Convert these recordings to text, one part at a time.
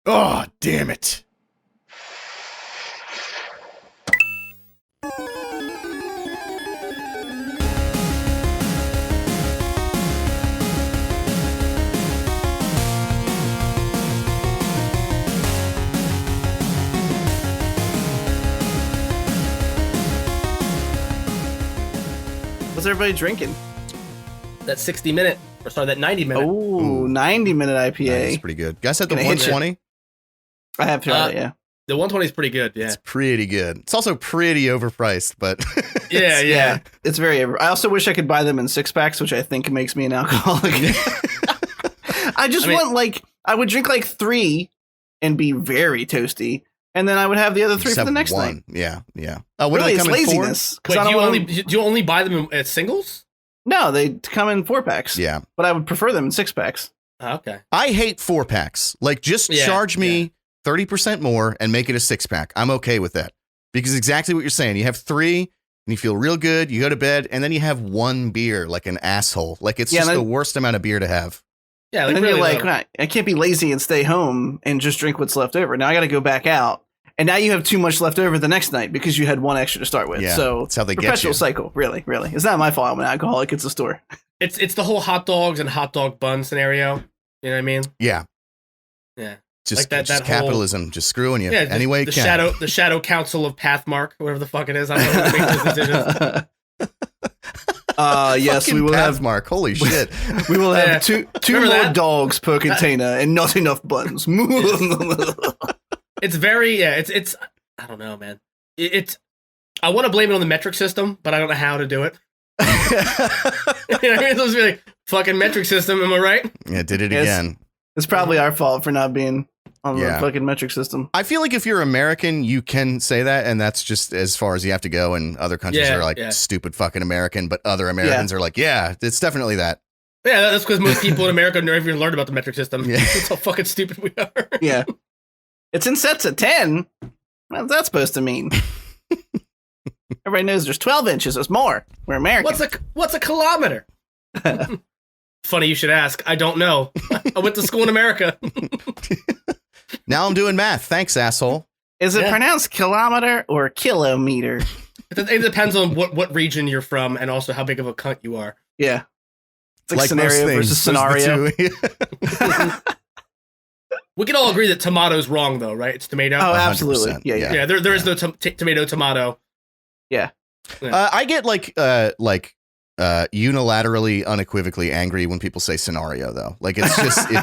Oh, damn it. What's everybody drinking? That 60-minute, or sorry, that 90-minute. Oh, 90-minute IPA. That's pretty good. Guys had the 120? I have tried it, yeah. The 120 is pretty good, yeah. It's pretty good. It's also pretty overpriced, but... yeah. It's very... I also wish I could buy them in 6-packs, which I think makes me an alcoholic. I would drink like 3 and be very toasty, and then I would have the other 3 for the next night. Yeah. What really, do they come it's in laziness. Wait, do you only buy them as singles? No, they come in 4-packs. Yeah. But I would prefer them in 6-packs. Oh, okay. I hate 4-packs. Like, just charge me 30% more and make it a 6-pack. I'm okay with that. Because exactly what you're saying. You have 3 and you feel real good. You go to bed and then you have 1 beer like an asshole. Like, it's just the worst amount of beer to have. Yeah. And then really you're like, I can't be lazy and stay home and just drink what's left over. Now I got to go back out. And now you have too much left over the next night because you had 1 extra to start with. Yeah, so that's how they get you. Perpetual cycle, really. It's not my fault I'm an alcoholic. It's a store. It's the whole hot dogs and hot dog bun scenario. You know what I mean? Yeah. Yeah. Just, like just capitalism, just screwing you any way it can. The shadow council of Pathmark, whatever the fuck it is. I don't know who makes those decisions. Yes, we will have Mark. Holy shit. We will have two more dogs per container and not enough buns. It's very it's I don't know, man. It's I want to blame it on the metric system, but I don't know how to do it. You know what I mean? It's supposed to be like fucking metric system, am I right? Yeah, did it again. It's probably our fault for not being on the fucking metric system. I feel like if you're American, you can say that, and that's just as far as you have to go. And other countries are like stupid fucking American, but other Americans are like, yeah, it's definitely that. Yeah, that's because most people in America never even learned about the metric system. Yeah. That's how fucking stupid we are. Yeah. It's in sets of 10. What's that supposed to mean? Everybody knows there's 12 inches. There's more. We're American. What's a kilometer? Funny you should ask. I don't know. I went to school in America. Now I'm doing math. Thanks, asshole. Is it pronounced kilometer or kilometer? It depends on what region you're from and also how big of a cunt you are. Yeah. It's like scenario versus scenario. We can all agree that tomato's wrong, though, right? It's tomato. Oh, absolutely. 100%. Yeah. There is no tomato. Yeah. I get unilaterally, unequivocally angry when people say scenario, though. Like it's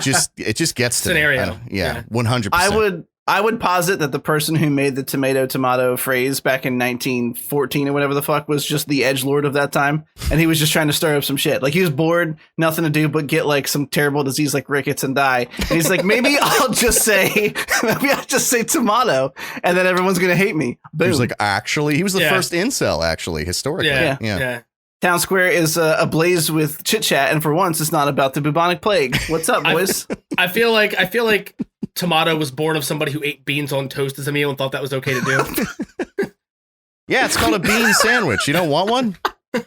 just it just gets to scenario. Me. 100%. I would posit that the person who made the tomato phrase back in 1914 or whatever the fuck was just the edgelord of that time, and he was just trying to stir up some shit. Like he was bored, nothing to do but get like some terrible disease like rickets and die. And he's like, maybe I'll just say tomato, and then everyone's gonna hate me. Boom. He was like, actually, he was the first incel, actually, historically. Yeah. Town Square is ablaze with chit chat, and for once, it's not about the bubonic plague. What's up, boys? I feel like tomato was born of somebody who ate beans on toast as a meal and thought that was okay to do. Yeah, it's called a bean sandwich. You don't want one? And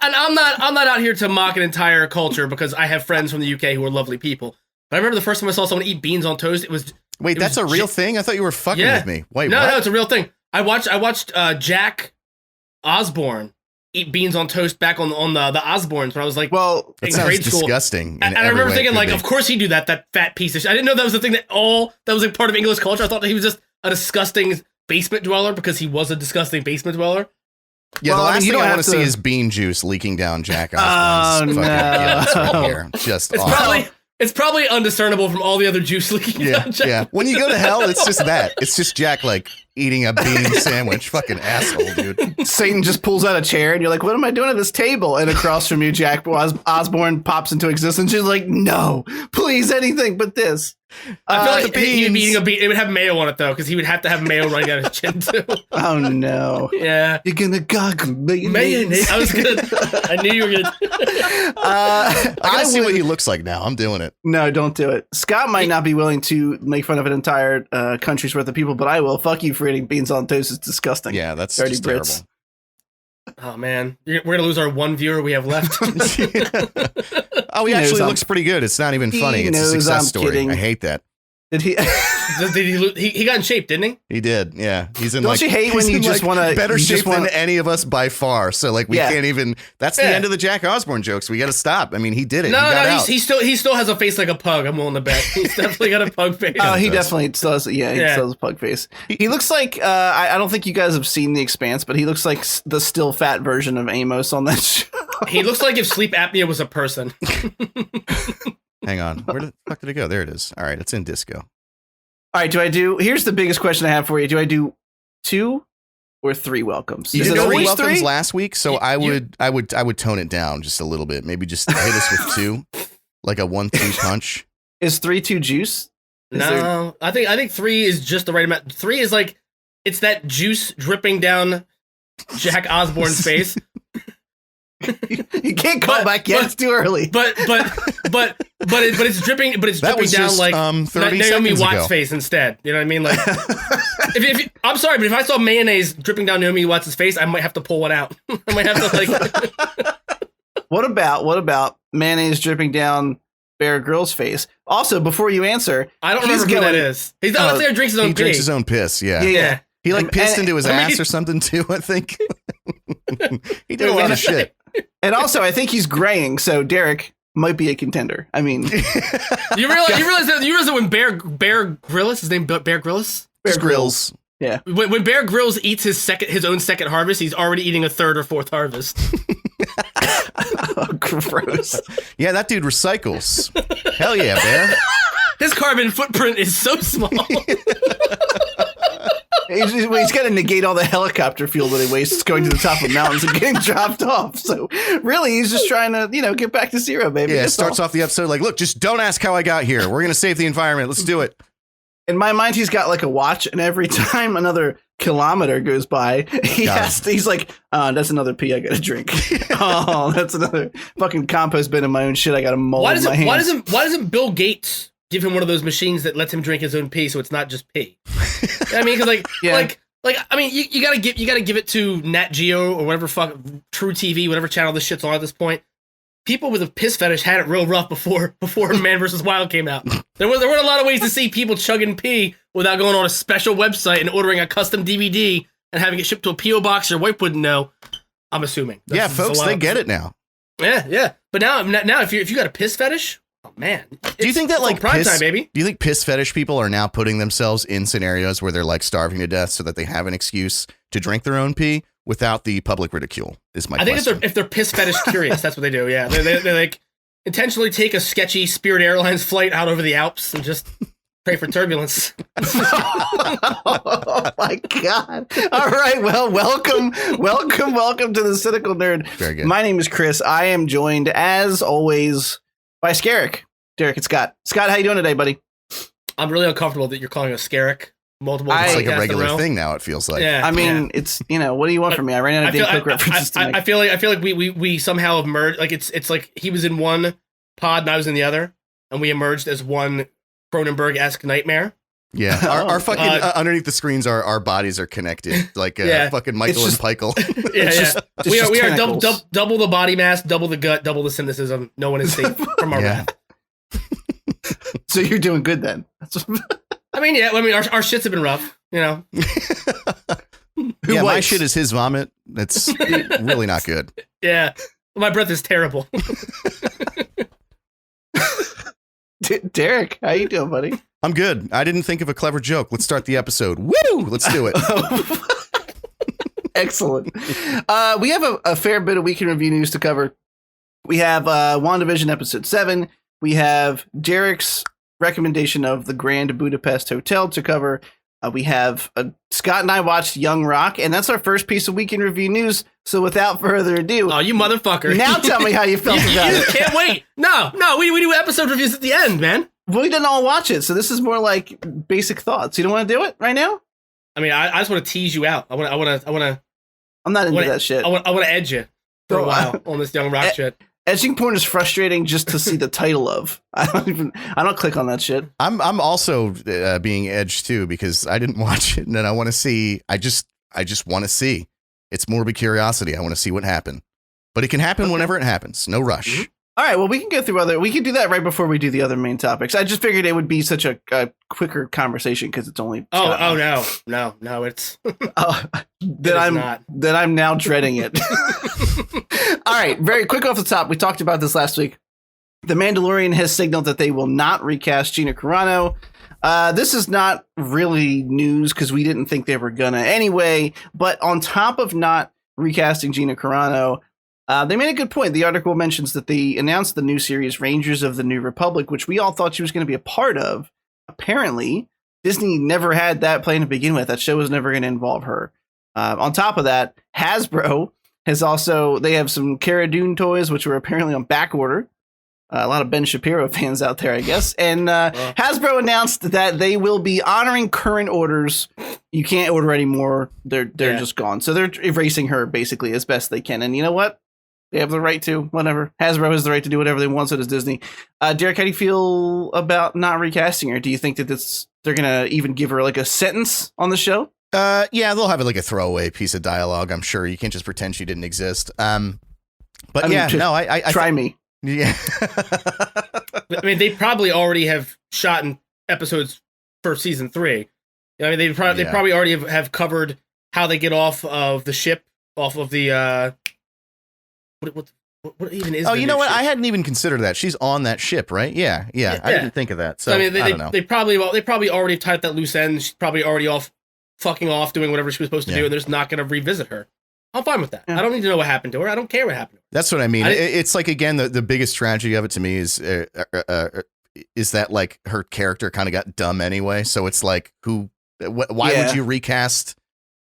I'm not out here to mock an entire culture because I have friends from the UK who are lovely people. But I remember the first time I saw someone eat beans on toast, that's a real thing? I thought you were fucking with me. Wait, no, what? No, it's a real thing. I watched Jack Osborne eat beans on toast back on the Osbournes when I was like, that in sounds grade school. Disgusting. And I remember thinking like, of course he'd do that fat piece of shit. I didn't know that was the thing that was like part of English culture. I thought that he was just a disgusting basement dweller because he was a disgusting basement dweller. Yeah, the last thing I want to see is bean juice leaking down Jack Osborne's fucking guts right here. It's probably undiscernible from all the other juice leaking down Jack. Yeah, when you go to hell, it's just that. It's just Jack like eating a bean sandwich. Fucking asshole, dude. Satan just pulls out a chair and you're like, what am I doing at this table? And across from you, Jack Osborne pops into existence. She's like, no, please, anything but this. I feel like he'd be eating a bean. It would have mayo on it, though, because he would have to have mayo running down his chin, too. Oh, no. Yeah. You're going to goggle mayonnaise. I was good. I knew you were good. I gotta see what he looks like now. I'm doing it. No, don't do it. Scott might not be willing to make fun of an entire country's worth of people, but I will. Fuck you for eating beans on toast. It's disgusting. Yeah, that's dirty just Brits. Terrible. Oh, man. We're going to lose our one viewer we have left. Oh, he actually looks pretty good. It's not even funny. It's a success story. Kidding. I hate that. Did he? he got in shape, didn't he? He did. Yeah. He's in Don't you hate when you just want to better shape than any of us by far. So like we can't even. That's the end of the Jack Osborne jokes. We got to stop. I mean, he did it. He still has a face like a pug. I'm willing to bet. He's definitely got a pug face. Oh, he definitely still has. Yeah, he still has a pug face. He looks like. I don't think you guys have seen The Expanse, but he looks like the still fat version of Amos on that show. He looks like if sleep apnea was a person. Hang on. Where the fuck did it go? There it is. All right, it's in disco. All right, here's the biggest question I have for you. Do I do 2 or 3 welcomes? You did 3 welcomes last week, so I would tone it down just a little bit. Maybe just hit us with 2, like a 1-2 punch. Is 3 too juice? I think 3 is just the right amount. 3 is like it's that juice dripping down Jack Osborne's face. You can't call back yet. It's too early. But it's dripping. But it's dripping down like Naomi Watts' face instead. You know what I mean? Like, if I'm sorry, but if I saw mayonnaise dripping down Naomi Watts' face, I might have to pull one out. I might have to like. What about mayonnaise dripping down Bear Grylls' face? Also, before you answer, I don't remember who that is. He's not there. Drinks his own. He drinks his own piss. Yeah. He like pissed into his ass or something too. I think he did a lot of shit. And also, I think he's graying, so Derek might be a contender. I mean, you realize that when Bear Grylls, his name Bear Grylls? Bear Grylls. Yeah. When Bear Grylls eats his own second harvest, he's already eating a 3rd or 4th harvest. Oh, gross. Yeah, that dude recycles. Hell yeah, Bear. His carbon footprint is so small. He's got to negate all the helicopter fuel that he wastes going to the top of mountains and getting dropped off. So really, he's just trying to, get back to zero, baby. Yeah, it starts off the episode like, look, just don't ask how I got here. We're going to save the environment. Let's do it. In my mind, he's got like a watch, and every time another kilometer goes by, he's like, that's another pee I got to drink. Oh, that's another fucking compost bin of my own shit I got to mold in my hands. Why doesn't Bill Gates give him one of those machines that lets him drink his own pee, so it's not just pee? I mean, because I mean, you gotta give it to Nat Geo or whatever True TV, whatever channel this shit's on at this point. People with a piss fetish had it real rough before Man vs. Wild came out. There weren't a lot of ways to see people chugging pee without going on a special website and ordering a custom DVD and having it shipped to a PO box your wife wouldn't know. I'm assuming. Folks, they get it now. Yeah. But now if you got a piss fetish. Oh man! Do you think that like prime time, baby? Do you think piss fetish people are now putting themselves in scenarios where they're like starving to death so that they have an excuse to drink their own pee without the public ridicule? Is my question. I think if they're piss fetish curious, that's what they do. Yeah, they like intentionally take a sketchy Spirit Airlines flight out over the Alps and just pray for turbulence. Oh my god! All right, well, welcome to the Cynical Nerd. Very good. My name is Chris. I am joined as always by Scarrick. Derek and Scott. Scott, how you doing today, buddy? I'm really uncomfortable that you're calling us Scarrick. Multiple. It's like a regular thing now. It feels like. Yeah. I mean, it's what do you want from me? I ran out of Dave Cook references. I feel like we somehow have merged. Like it's like he was in one pod and I was in the other, and we emerged as one Cronenberg-esque nightmare. Yeah, our fucking underneath the screens, our bodies are connected, like fucking Michael and Pikel. We are double the body mass, double the gut, double the cynicism. No one is safe from our wrath. So you're doing good then. I mean, our shits have been rough, my shit is his vomit. That's really not good. Yeah, my breath is terrible. Derek, how you doing, buddy? I'm good. I didn't think of a clever joke. Let's start the episode. Woo! Let's do it. Excellent. We have a fair bit of week in review news to cover. We have WandaVision episode 7. We have Derek's recommendation of the Grand Budapest Hotel to cover. We have Scott and I watched Young Rock, and that's our first piece of week in review news. So without further ado, oh, you motherfucker! Now tell me how you felt about it. Can't wait. No, we do episode reviews at the end, man. We didn't all watch it, so this is more like basic thoughts. You don't want to do it right now? I mean, I just want to tease you out. I'm not into that shit. I want to edge you for a while on this Young Rock shit. Edging porn is frustrating just to see the title of. I don't click on that shit. I'm also being edged too because I didn't watch it and then I want to see. I just want to see. It's morbid curiosity. I want to see what happened, but it can happen whenever it happens. No rush. All right, well, we can go through we can do that right before we do the other main topics. I just figured it would be such a quicker conversation because it's only. No, it's. That I'm now dreading it. All right, very quick off the top. We talked about this last week. The Mandalorian has signaled that they will not recast Gina Carano. This is not really news because we didn't think they were gonna anyway. But on top of not recasting Gina Carano, they made a good point. The article mentions that they announced the new series Rangers of the New Republic, which we all thought she was going to be a part of. Apparently, Disney never had that plan to begin with. That show was never going to involve her. On top of that, Hasbro they have some Cara Dune toys, which were apparently on back order. A lot of Ben Shapiro fans out there, I guess. And Hasbro announced that they will be honoring current orders. You can't order anymore. They're just gone. So they're erasing her basically as best they can. And you know what? They have the right to, whatever. Hasbro has the right to do whatever they want, so does Disney. Derek, how do you feel about not recasting her? Do you think that they're going to even give her like a sentence on the show? Yeah, they'll have it like a throwaway piece of dialogue, I'm sure. You can't just pretend she didn't exist. I try me. Yeah. I mean, they probably already have shot in episodes for season 3. I mean, they probably already have covered how they get off of the ship, off of the... What even is? Oh, you know what? Ship? I hadn't even considered that. She's on that ship, right? Yeah. I didn't think of that. So I mean, I don't know. They probably already tied that loose end. She's probably already fucking off doing whatever she was supposed to do, and they're just not going to revisit her. I'm fine with that. Yeah. I don't need to know what happened to her. I don't care what happened to her. That's what I mean. It's like, again, the biggest tragedy of it to me is that like her character kind of got dumb anyway. So it's like, why would you recast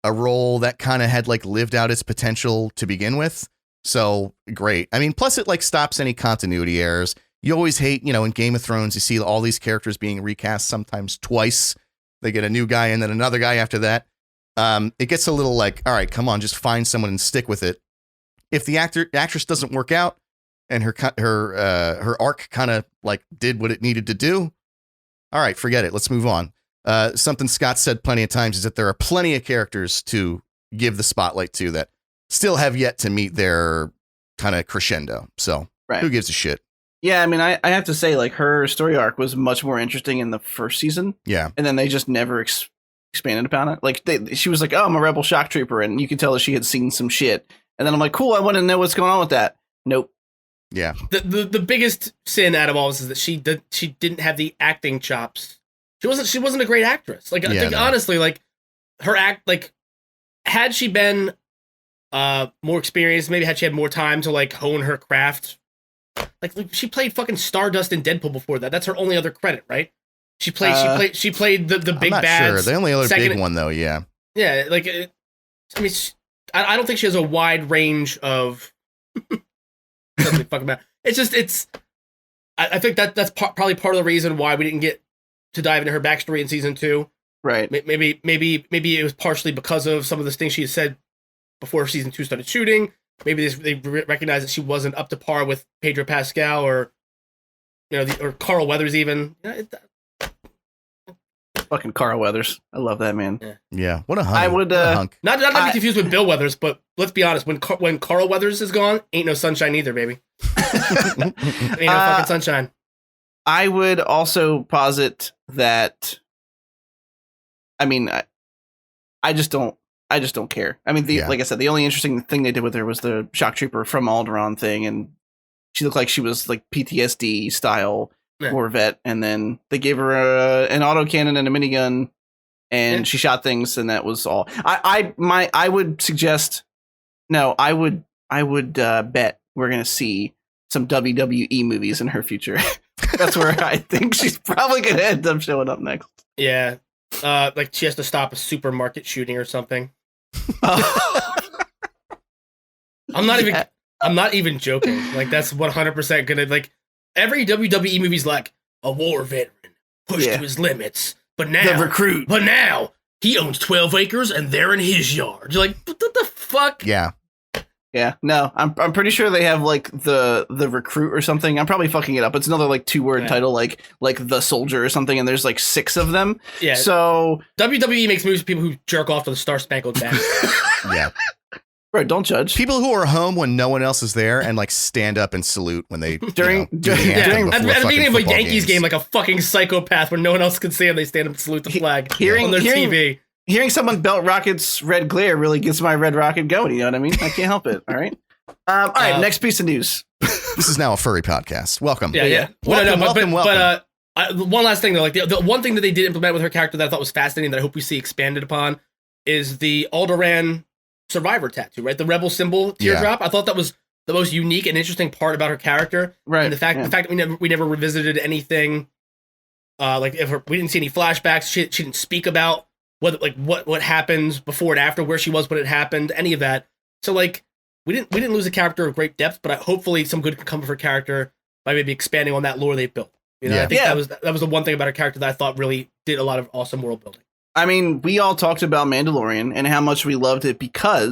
a role that kind of had like lived out its potential to begin with? So great. I mean, plus it like stops any continuity errors. You always hate, in Game of Thrones, you see all these characters being recast sometimes twice. They get a new guy and then another guy after that. It gets a little like, all right, come on, just find someone and stick with it. If the actress doesn't work out and her arc kind of like did what it needed to do, all right, forget it. Let's move on. Something Scott said plenty of times is that there are plenty of characters to give the spotlight to that still have yet to meet their kind of crescendo. So who gives a shit? Yeah, I mean, I have to say, like, her story arc was much more interesting in the first season. Yeah. And then they just never expanded upon it. Like, she was like, oh, I'm a rebel shock trooper. And you could tell that she had seen some shit. And then I'm like, cool, I want to know what's going on with that. Nope. Yeah. The biggest sin out of all this is that she didn't have the acting chops. She wasn't a great actress. Like, I think, honestly, like, her had she been more experienced, maybe had she had more time to like hone her craft. Like she played fucking Stardust in Deadpool before that. That's her only other credit, right? She played the big bad. Sure, the only other big one though. Yeah. Yeah, like I mean, I don't think she has a wide range of. Doesn't fucking matter. It's just I think that's probably part of the reason why we didn't get to dive into her backstory in season 2. Right. Maybe it was partially because of some of the things she had said before season 2 started shooting. Maybe they recognized that she wasn't up to par with Pedro Pascal or or Carl Weathers even. Fucking Carl Weathers. I love that man. Yeah. What a hunk. I would not to be confused with Bill Weathers, but let's be honest, when Carl Weathers is gone, ain't no sunshine either, baby. Ain't no fucking sunshine. I would also posit that I mean I just don't care. I mean, like I said, the only interesting thing they did with her was the shock trooper from Alderaan thing, and she looked like she was like PTSD style Corvette, and then they gave her an autocannon and a minigun, and she shot things, and that was all. I would suggest, no, I would bet we're gonna see some WWE movies in her future. That's where I think she's probably gonna end up showing up next. Yeah, like she has to stop a supermarket shooting or something. I'm not even joking. Like that's 100% gonna, like, every WWE movie's like a war veteran pushed to his limits, but now the recruit. But now he owns 12 acres and they're in his yard. You're like, what the fuck? Yeah. Yeah, no, I'm pretty sure they have like the recruit or something. I'm probably fucking it up. It's another like 2-word title, like the soldier or something, and there's like 6 of them. Yeah. So WWE makes movies for people who jerk off to the Star Spangled Banner. Yeah. Bro, don't judge. People who are home when no one else is there and like stand up and salute when they During- do the during- anthem At before the beginning of a fucking Yankees football game, games. like a fucking psychopath when no one else can see him, they stand up and salute the flag Hearing- on their hearing- TV. Hearing someone belt Rocket's red glare really gets my red rocket going. You know what I mean? I can't help it. All right. All right. Next piece of news. This is now a furry podcast. Welcome. Yeah. Welcome, welcome. One last thing though, like the one thing that they did implement with her character that I thought was fascinating that I hope we see expanded upon is the Alderaan survivor tattoo, right? The rebel symbol teardrop. I thought that was the most unique and interesting part about her character. Right. And the fact that we never revisited anything, like we didn't see any flashbacks. She didn't speak about what happens before and after, where she was when it happened, any of that. So like we didn't lose a character of great depth, but hopefully some good can come of her character by maybe expanding on that lore they've built. You know, I think that was the one thing about her character that I thought really did a lot of awesome world building. I mean, we all talked about Mandalorian and how much we loved it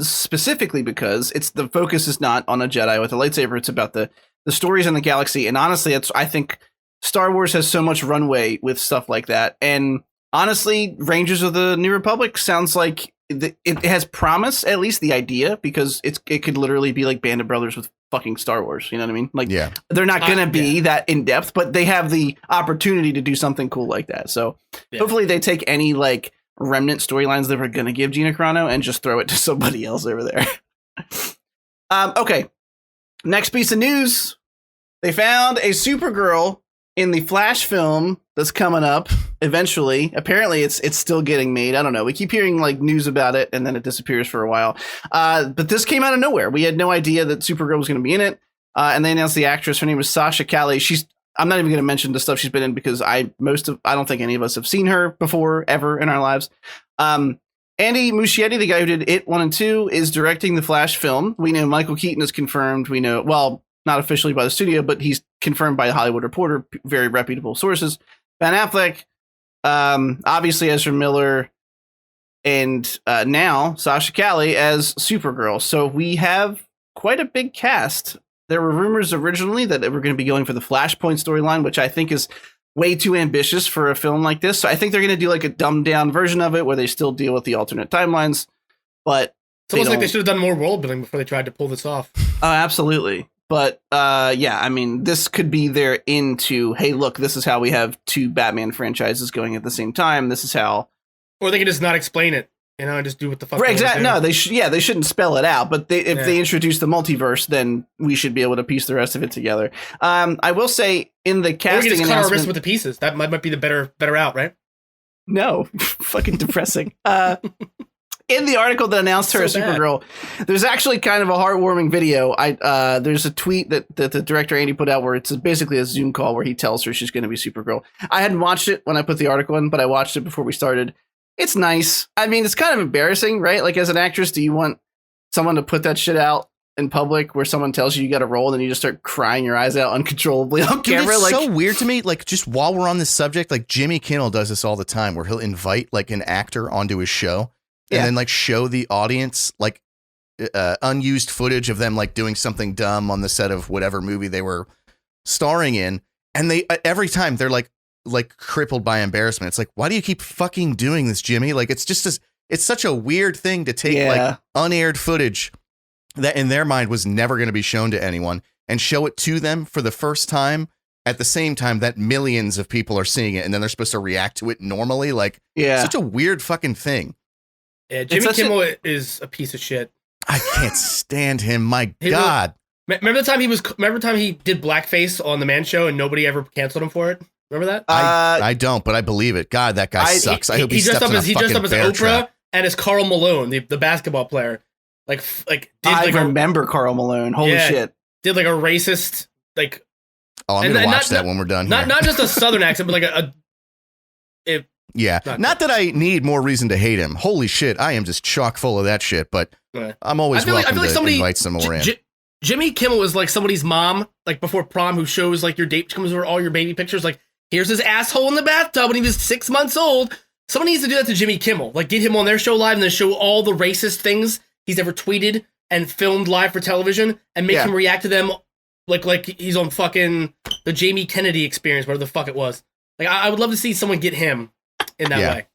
specifically because the focus is not on a Jedi with a lightsaber. It's about the stories in the galaxy. And honestly, I think Star Wars has so much runway with stuff like that. And honestly, Rangers of the New Republic sounds like it has promise, at least the idea, because it could literally be like Band of Brothers with fucking Star Wars. You know what I mean? Like, they're not going to be that in depth, but they have the opportunity to do something cool like that. So hopefully they take any like remnant storylines they were going to give Gina Carano and just throw it to somebody else over there. Okay. Next piece of news. They found a Supergirl in the Flash film that's coming up eventually. Apparently it's still getting made. I don't know. We keep hearing like news about it and then it disappears for a while. But this came out of nowhere. We had no idea that Supergirl was going to be in it. And they announced the actress. Her name was Sasha Calle. I'm not even going to mention the stuff she's been in because I don't think any of us have seen her before ever in our lives. Andy Muschietti, the guy who did It 1 and 2, is directing the Flash film. We know Michael Keaton is confirmed. We know, well, not officially by the studio, but he's confirmed by the Hollywood Reporter, very reputable sources. Ben Affleck, obviously Ezra Miller, and now Sasha Calle as Supergirl. So we have quite a big cast. There were rumors originally that they were going to be going for the Flashpoint storyline, which I think is way too ambitious for a film like this. So I think they're going to do like a dumbed down version of it where they still deal with the alternate timelines. But it's almost like they should have done more world building before they tried to pull this off. Oh, absolutely. But yeah, I mean, this could be their into, hey, look, this is how we have two Batman franchises going at the same time. This is how. Or they can just not explain it, you know, and just do what the fuck. Right, exactly. No, they shouldn't spell it out. But if they introduce the multiverse, then we should be able to piece the rest of it together. I will say in the casting, or we can just cut our wrist announcement, with the pieces. That might be the better out, right? No, fucking depressing. In the article that announced her as Supergirl, there's actually kind of a heartwarming video. There's a tweet that the director Andy put out where it's basically a Zoom call where he tells her she's going to be Supergirl. I hadn't watched it when I put the article in, but I watched it before we started. It's nice. I mean, it's kind of embarrassing, right? Like, as an actress, do you want someone to put that shit out in public where someone tells you got a role and then you just start crying your eyes out uncontrollably on camera? It's like, so weird to me. Like, just while we're on this subject, like Jimmy Kimmel does this all the time where he'll invite like an actor onto his show. And then like show the audience like unused footage of them like doing something dumb on the set of whatever movie they were starring in. And they every time they're like crippled by embarrassment. It's like, why do you keep fucking doing this, Jimmy? Like, it's just it's such a weird thing to take like unaired footage that in their mind was never going to be shown to anyone and show it to them for the first time at the same time that millions of people are seeing it. And then they're supposed to react to it normally. Like, such a weird fucking thing. Yeah, Jimmy Kimmel is a piece of shit. I can't stand him. My God. Remember the time he did blackface on the Man Show and nobody ever canceled him for it? Remember that? I don't, but I believe it. God, that guy sucks. I hope he steps in a fucking dressed up as bear Oprah trap. and as Karl Malone, the basketball player. I remember Karl Malone. Holy shit. Did like a racist like. Oh, I'm gonna watch that when we're done. Not just a Southern accent, but like not that I need more reason to hate him. Holy shit, I am just chock full of that shit. But I'm always welcome to invite some more in. Jimmy Kimmel is like somebody's mom, like before prom, who shows like your date, comes over all your baby pictures. Like, here's his asshole in the bathtub when he was 6 months old. Someone needs to do that to Jimmy Kimmel. Like, get him on their show live and then show all the racist things he's ever tweeted and filmed live for television and make him react to them like he's on fucking the Jamie Kennedy Experience, whatever the fuck it was. Like, I would love to see someone get him in that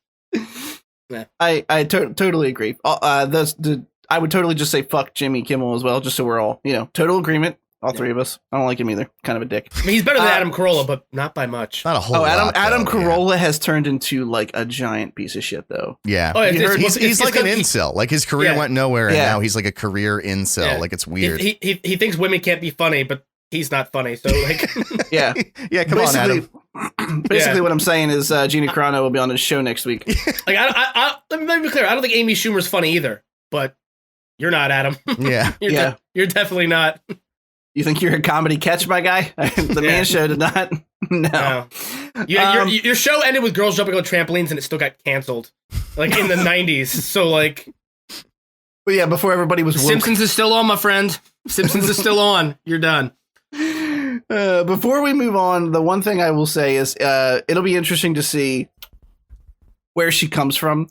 way. I totally agree. The I would totally just say fuck Jimmy Kimmel as well, just so we're all, total agreement. All three of us. I don't like him either. Kind of a dick. I mean, he's better than Adam Carolla, but not by much. Not a whole lot. Adam Carolla has turned into like a giant piece of shit, though. Yeah. He's like an incel. Like his career went nowhere, and now he's like a career incel. Yeah. Like it's weird. He thinks women can't be funny, but he's not funny. So like, yeah. Come on, Adam. Basically, what I'm saying is Gina Carano will be on his show next week. Like, let me be clear. I don't think Amy Schumer's funny either, but you're not, Adam. Yeah. You're definitely not. You think you're a comedy catch, my guy? The Man Show did not. No. Your show ended with girls jumping on trampolines, and it still got canceled, like in the '90s. So like, but yeah, before everybody was woke. Simpsons is still on, my friend. Simpsons is still on. You're done. Before we move on, the one thing I will say is it'll be interesting to see where she comes from.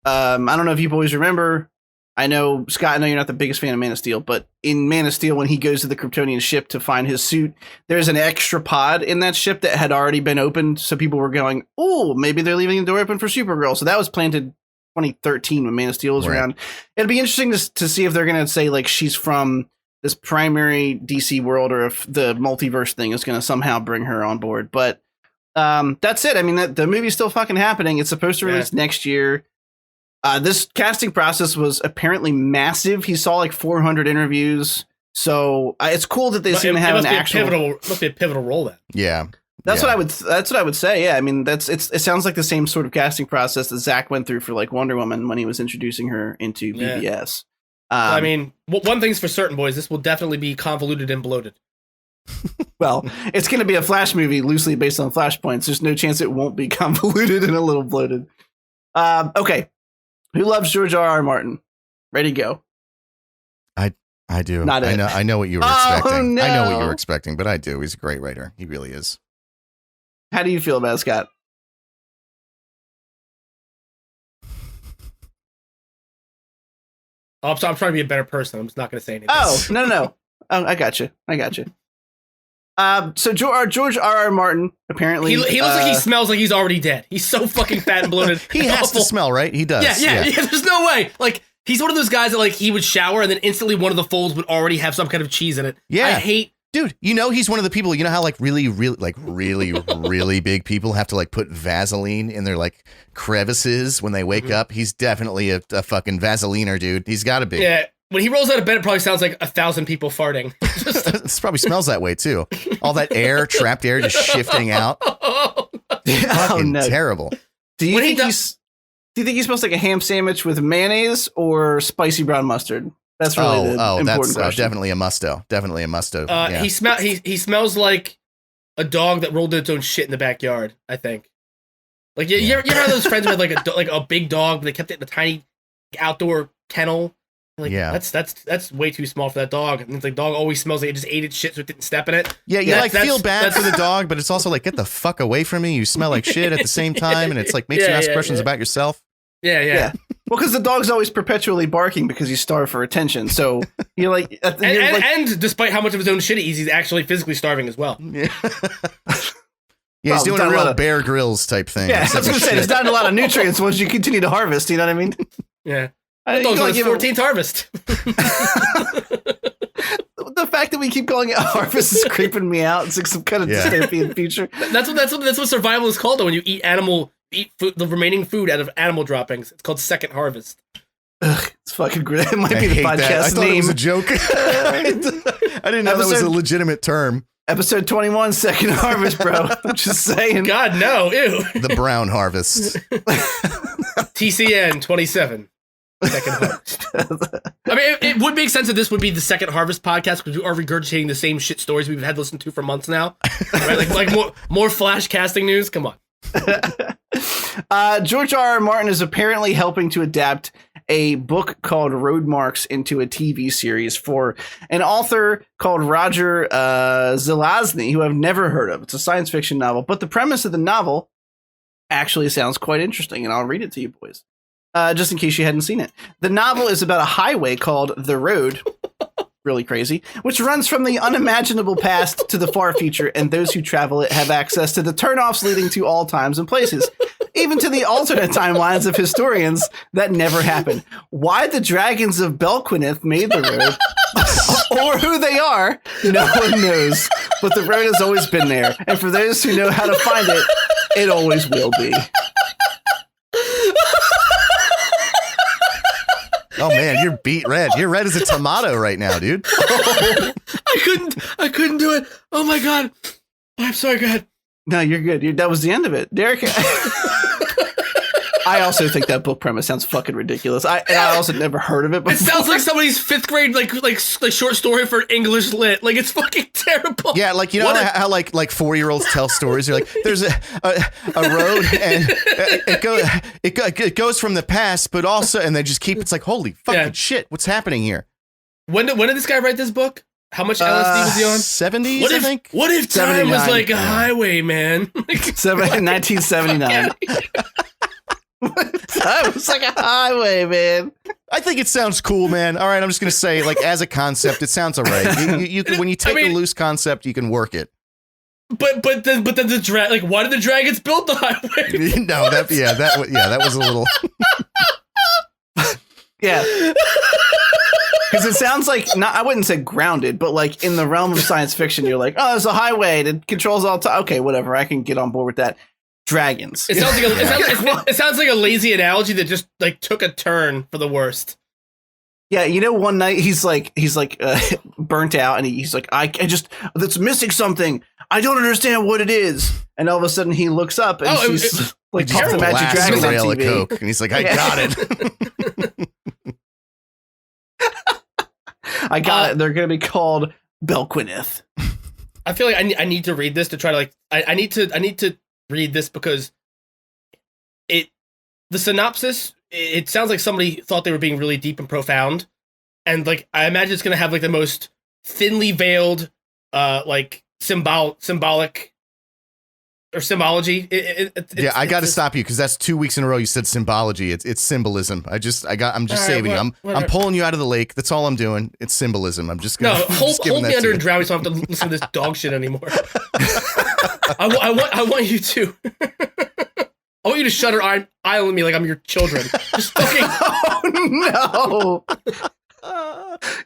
I don't know if you boys remember. I know, Scott, I know you're not the biggest fan of Man of Steel, but in Man of Steel, when he goes to the Kryptonian ship to find his suit, there's an extra pod in that ship that had already been opened. So people were going, oh, maybe they're leaving the door open for Supergirl. So that was planted 2013 when Man of Steel was around. It'd be interesting to see if they're going to say, like, she's from this primary DC world, or if the multiverse thing is going to somehow bring her on board. But that's it. I mean, the movie's still fucking happening. It's supposed to release next year. This casting process was apparently massive. He saw like 400 interviews. So it's cool that they seem to have an actual... must be a pivotal role then. Yeah. That's what I would say. Yeah. I mean, it sounds like the same sort of casting process that Zach went through for like Wonder Woman when he was introducing her into BVS. I mean, one thing's for certain, boys. This will definitely be convoluted and bloated. Well, it's going to be a Flash movie loosely based on Flashpoints. There's no chance it won't be convoluted and a little bloated. Okay. Who loves George R.R. Martin? Ready, go. I do. Not it. I know what you were expecting. No. I know what you were expecting, but I do. He's a great writer. He really is. How do you feel about it, Scott? I'm trying to be a better person. I'm just not going to say anything. Oh, no. Oh, I got you. So George R.R. Martin, apparently... He looks like he smells like he's already dead. He's so fucking fat and bloated. He has to smell, right? He does. Yeah, there's no way. Like, he's one of those guys that, like, he would shower and then instantly one of the folds would already have some kind of cheese in it. Yeah. I hate... Dude, he's one of the people, how like really big people have to like put Vaseline in their like crevices when they wake up? He's definitely a fucking Vaseliner, dude. He's got to be. Yeah. When he rolls out of bed, it probably sounds like 1,000 people farting. This probably smells that way too. All that air, trapped air, just shifting out. Fucking terrible. Do you think he smells like a ham sandwich with mayonnaise or spicy brown mustard? That's really the important question. Definitely a musto. Definitely a musto. Yeah. He smells like a dog that rolled in its own shit in the backyard, I think. Like you ever have those friends with like a big dog, but they kept it in a tiny outdoor kennel. Like, that's way too small for that dog. And it's like, dog always smells like it just ate its shit, so it didn't step in it. Yeah, you feel bad for the dog, but it's also like, get the fuck away from me. You smell like shit at the same time, and it's like makes you ask questions about yourself. Yeah. Well, because the dog's always perpetually barking because he's starved for attention. So you're like, and despite how much of his own shit he eats, he's actually physically starving as well. Yeah. He's doing a real Bear Grylls type thing. Yeah, I was going to say, there's not a lot of nutrients once you continue to harvest. You know what I mean? Yeah. That dog's on his 14th harvest. The fact that we keep calling it a harvest is creeping me out. It's like some kind of dystopian future. That's what survival is called. When you eat food, the remaining food out of animal droppings, it's called second harvest. Ugh, it's fucking great. It might be the podcast I thought name. It was a joke. I didn't know that was a legitimate term. Episode 21, second harvest, bro. I'm just saying. God, no. Ew. The brown harvest. TCN 27. Second harvest. I mean, it would make sense that this would be the second harvest podcast because we are regurgitating the same shit stories we've had listened to for months now. Right? Like more Flash casting news. Come on. George R.R. Martin is apparently helping to adapt a book called Road Marks into a TV series for an author called Roger Zelazny, who I've never heard of. It's a science fiction novel, but the premise of the novel actually sounds quite interesting, and I'll read it to you boys. Just in case you hadn't seen it. The novel is about a highway called The Road, really crazy, which runs from the unimaginable past to the far future, and those who travel it have access to the turnoffs leading to all times and places. even to the alternate timelines of historians, that never happened. Why the dragons of Belquineth made the road, or who they are, no one knows. But the road has always been there, and for those who know how to find it, it always will be. Oh man, you're beat red. You're red as a tomato right now, dude. Oh, I couldn't do it. Oh my god. I'm sorry, go ahead. No, you're good. That was the end of it. Derek. I also think that book premise sounds fucking ridiculous. I also never heard of it before. It sounds like somebody's 5th grade like short story for English lit. Like, it's fucking terrible. Yeah, like, you know how like 4-year-olds tell stories. You're like, there's a road and it goes from the past, but also, and they just keep. It's like, holy fucking shit, what's happening here? When did this guy write this book? How much LSD was he on? 70s, I think. What if time was like a highway, man? 1979. Time was like a highway, man. I think it sounds cool, man. All right, I'm just gonna say, like, as a concept, it sounds all right. You can, when you take a loose concept, you can work it. But then the like, why did the dragons build the highway? No, that was a little. Yeah. Because it sounds like, I wouldn't say grounded, but like in the realm of science fiction, you're like, oh, there's a highway that controls all time. Okay, whatever. I can get on board with that. Dragons. It sounds like a lazy analogy that just like took a turn for the worst. Yeah, you know, one night he's like burnt out, and he's like, I just, that's missing something. I don't understand what it is. And all of a sudden he looks up and she's like, just the magic dragons on rail of TV. Coke, and he's like, I got it. I got it. They're going to be called Belquineth. I feel like I need to read this to try to like, I need to read this because the synopsis, it sounds like somebody thought they were being really deep and profound. And like, I imagine it's going to have like the most thinly veiled, like symbolic or symbology. I got to stop you because that's 2 weeks in a row you said symbology. It's symbolism. I'm just saving you. I'm pulling you out of the lake. That's all I'm doing. It's symbolism. I'm just gonna hold me under and drown me so I don't have to listen to this dog shit anymore. I want you to. I want you to Shutter Island me like I'm your children. Just fucking. Oh no.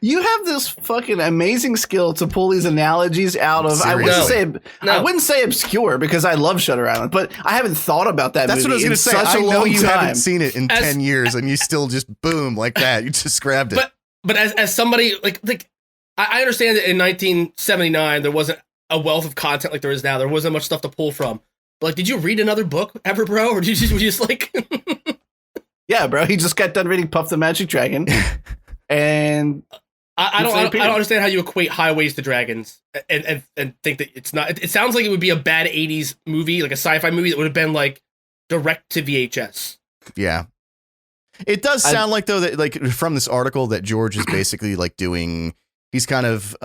You have this fucking amazing skill to pull these analogies out of. I wouldn't say obscure because I love Shutter Island, but I haven't thought about that. That's movie what I was going to say. I know you haven't seen it in 10 years, and you still just boom like that. You just grabbed it. But as somebody like I understand that in 1979 there wasn't a wealth of content like there is now. There wasn't much stuff to pull from. But like, did you read another book ever, bro, or did you just like? Yeah, bro. He just got done reading Puff the Magic Dragon. And I don't understand how you equate highways to dragons and think that it's not. It sounds like it would be a bad 80s movie, like a sci-fi movie that would have been like direct to VHS. Yeah. It does sound like, though, that like from this article that George is basically like he's kind of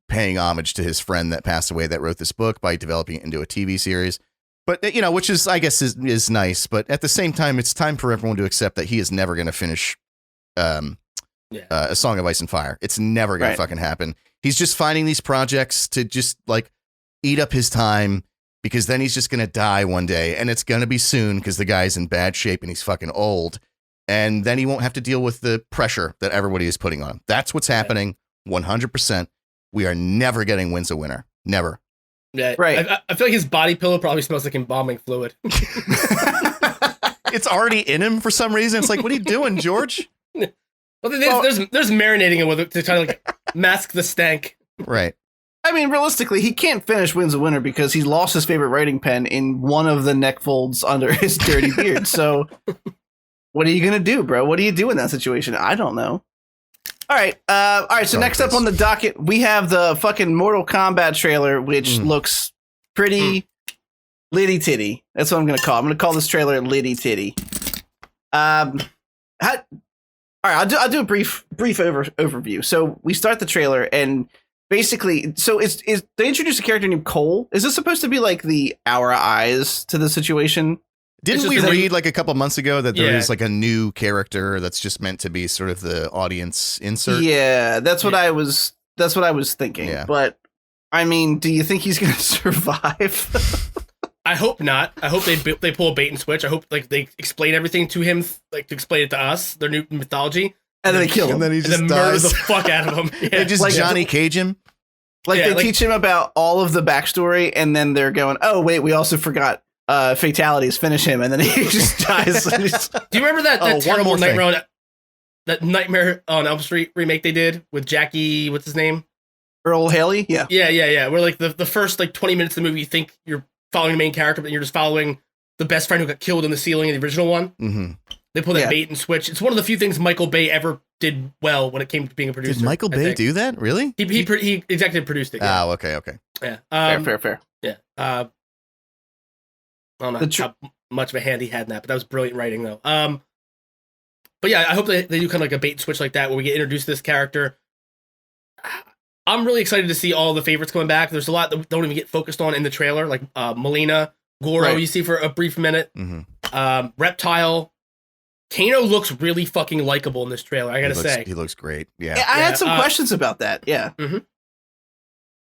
paying homage to his friend that passed away that wrote this book by developing it into a TV series. But, you know, which is, I guess, is nice. But at the same time, it's time for everyone to accept that he is never going to finish A Song of Ice and Fire. It's never going to fucking happen. He's just finding these projects to just like eat up his time because then he's just going to die one day. And it's going to be soon because the guy's in bad shape and he's fucking old. And then he won't have to deal with the pressure that everybody is putting on him. That's what's happening. 100%. We are never getting Wins a Winner. Never. Yeah, right. I feel like his body pillow probably smells like embalming fluid. It's already in him for some reason. It's like, what are you doing, George? Well, there's marinating with it to try to like mask the stank. Right. I mean, realistically, he can't finish Wins a Winner because he lost his favorite writing pen in one of the neck folds under his dirty beard. So what are you going to do, bro? What do you do in that situation? I don't know. All right. So next up on the docket, we have the fucking Mortal Kombat trailer, which looks pretty litty titty. That's what I'm going to call. I'm going to call this trailer litty titty. All right. I'll do a brief overview. So we start the trailer and basically, so they introduce a character named Cole. Is this supposed to be like the Our Eyes to the situation? Didn't we read like a couple months ago that there is like a new character that's just meant to be sort of the audience insert? Yeah, that's what I was thinking. Yeah. But I mean, do you think he's going to survive? I hope not. I hope they pull a bait and switch. I hope like they explain everything to him, like to explain it to us, their new mythology, and then they kill him, and then he just murder dies. the fuck out of him. Yeah. They just Like- Johnny Cage him. Like Yeah, they like- teach him about all of the backstory, and then they're going, "Oh wait, we also forgot fatalities. Finish him," and then he just dies. Do you remember that one terrible more thing. Nightmare on Elm Street remake they did with Jackie? What's his name? Earl Haley? Yeah. Yeah. Where like the first like 20 minutes of the movie, you think you're following the main character, but you're just following the best friend who got killed in the ceiling in the original one. Mm-hmm. They pull that Yeah. bait and switch. It's one of the few things Michael Bay ever did well when it came to being a producer. Did Michael I Bay think. do that? Really? He executive produced it. Yeah. Oh, okay. Yeah. Fair. Yeah. I don't know how much of a hand he had in that, but that was brilliant writing, though. But yeah, I hope they do kind of like a bait and switch like that where we get introduced to this character. I'm really excited to see all the favorites coming back. There's a lot that don't even get focused on in the trailer, like Melina, Goro, Right. you see for a brief minute. Mm-hmm. Reptile. Kano looks really fucking likable in this trailer, I gotta say. He looks great. Yeah. I Yeah, had some questions about that. Yeah. Mhm.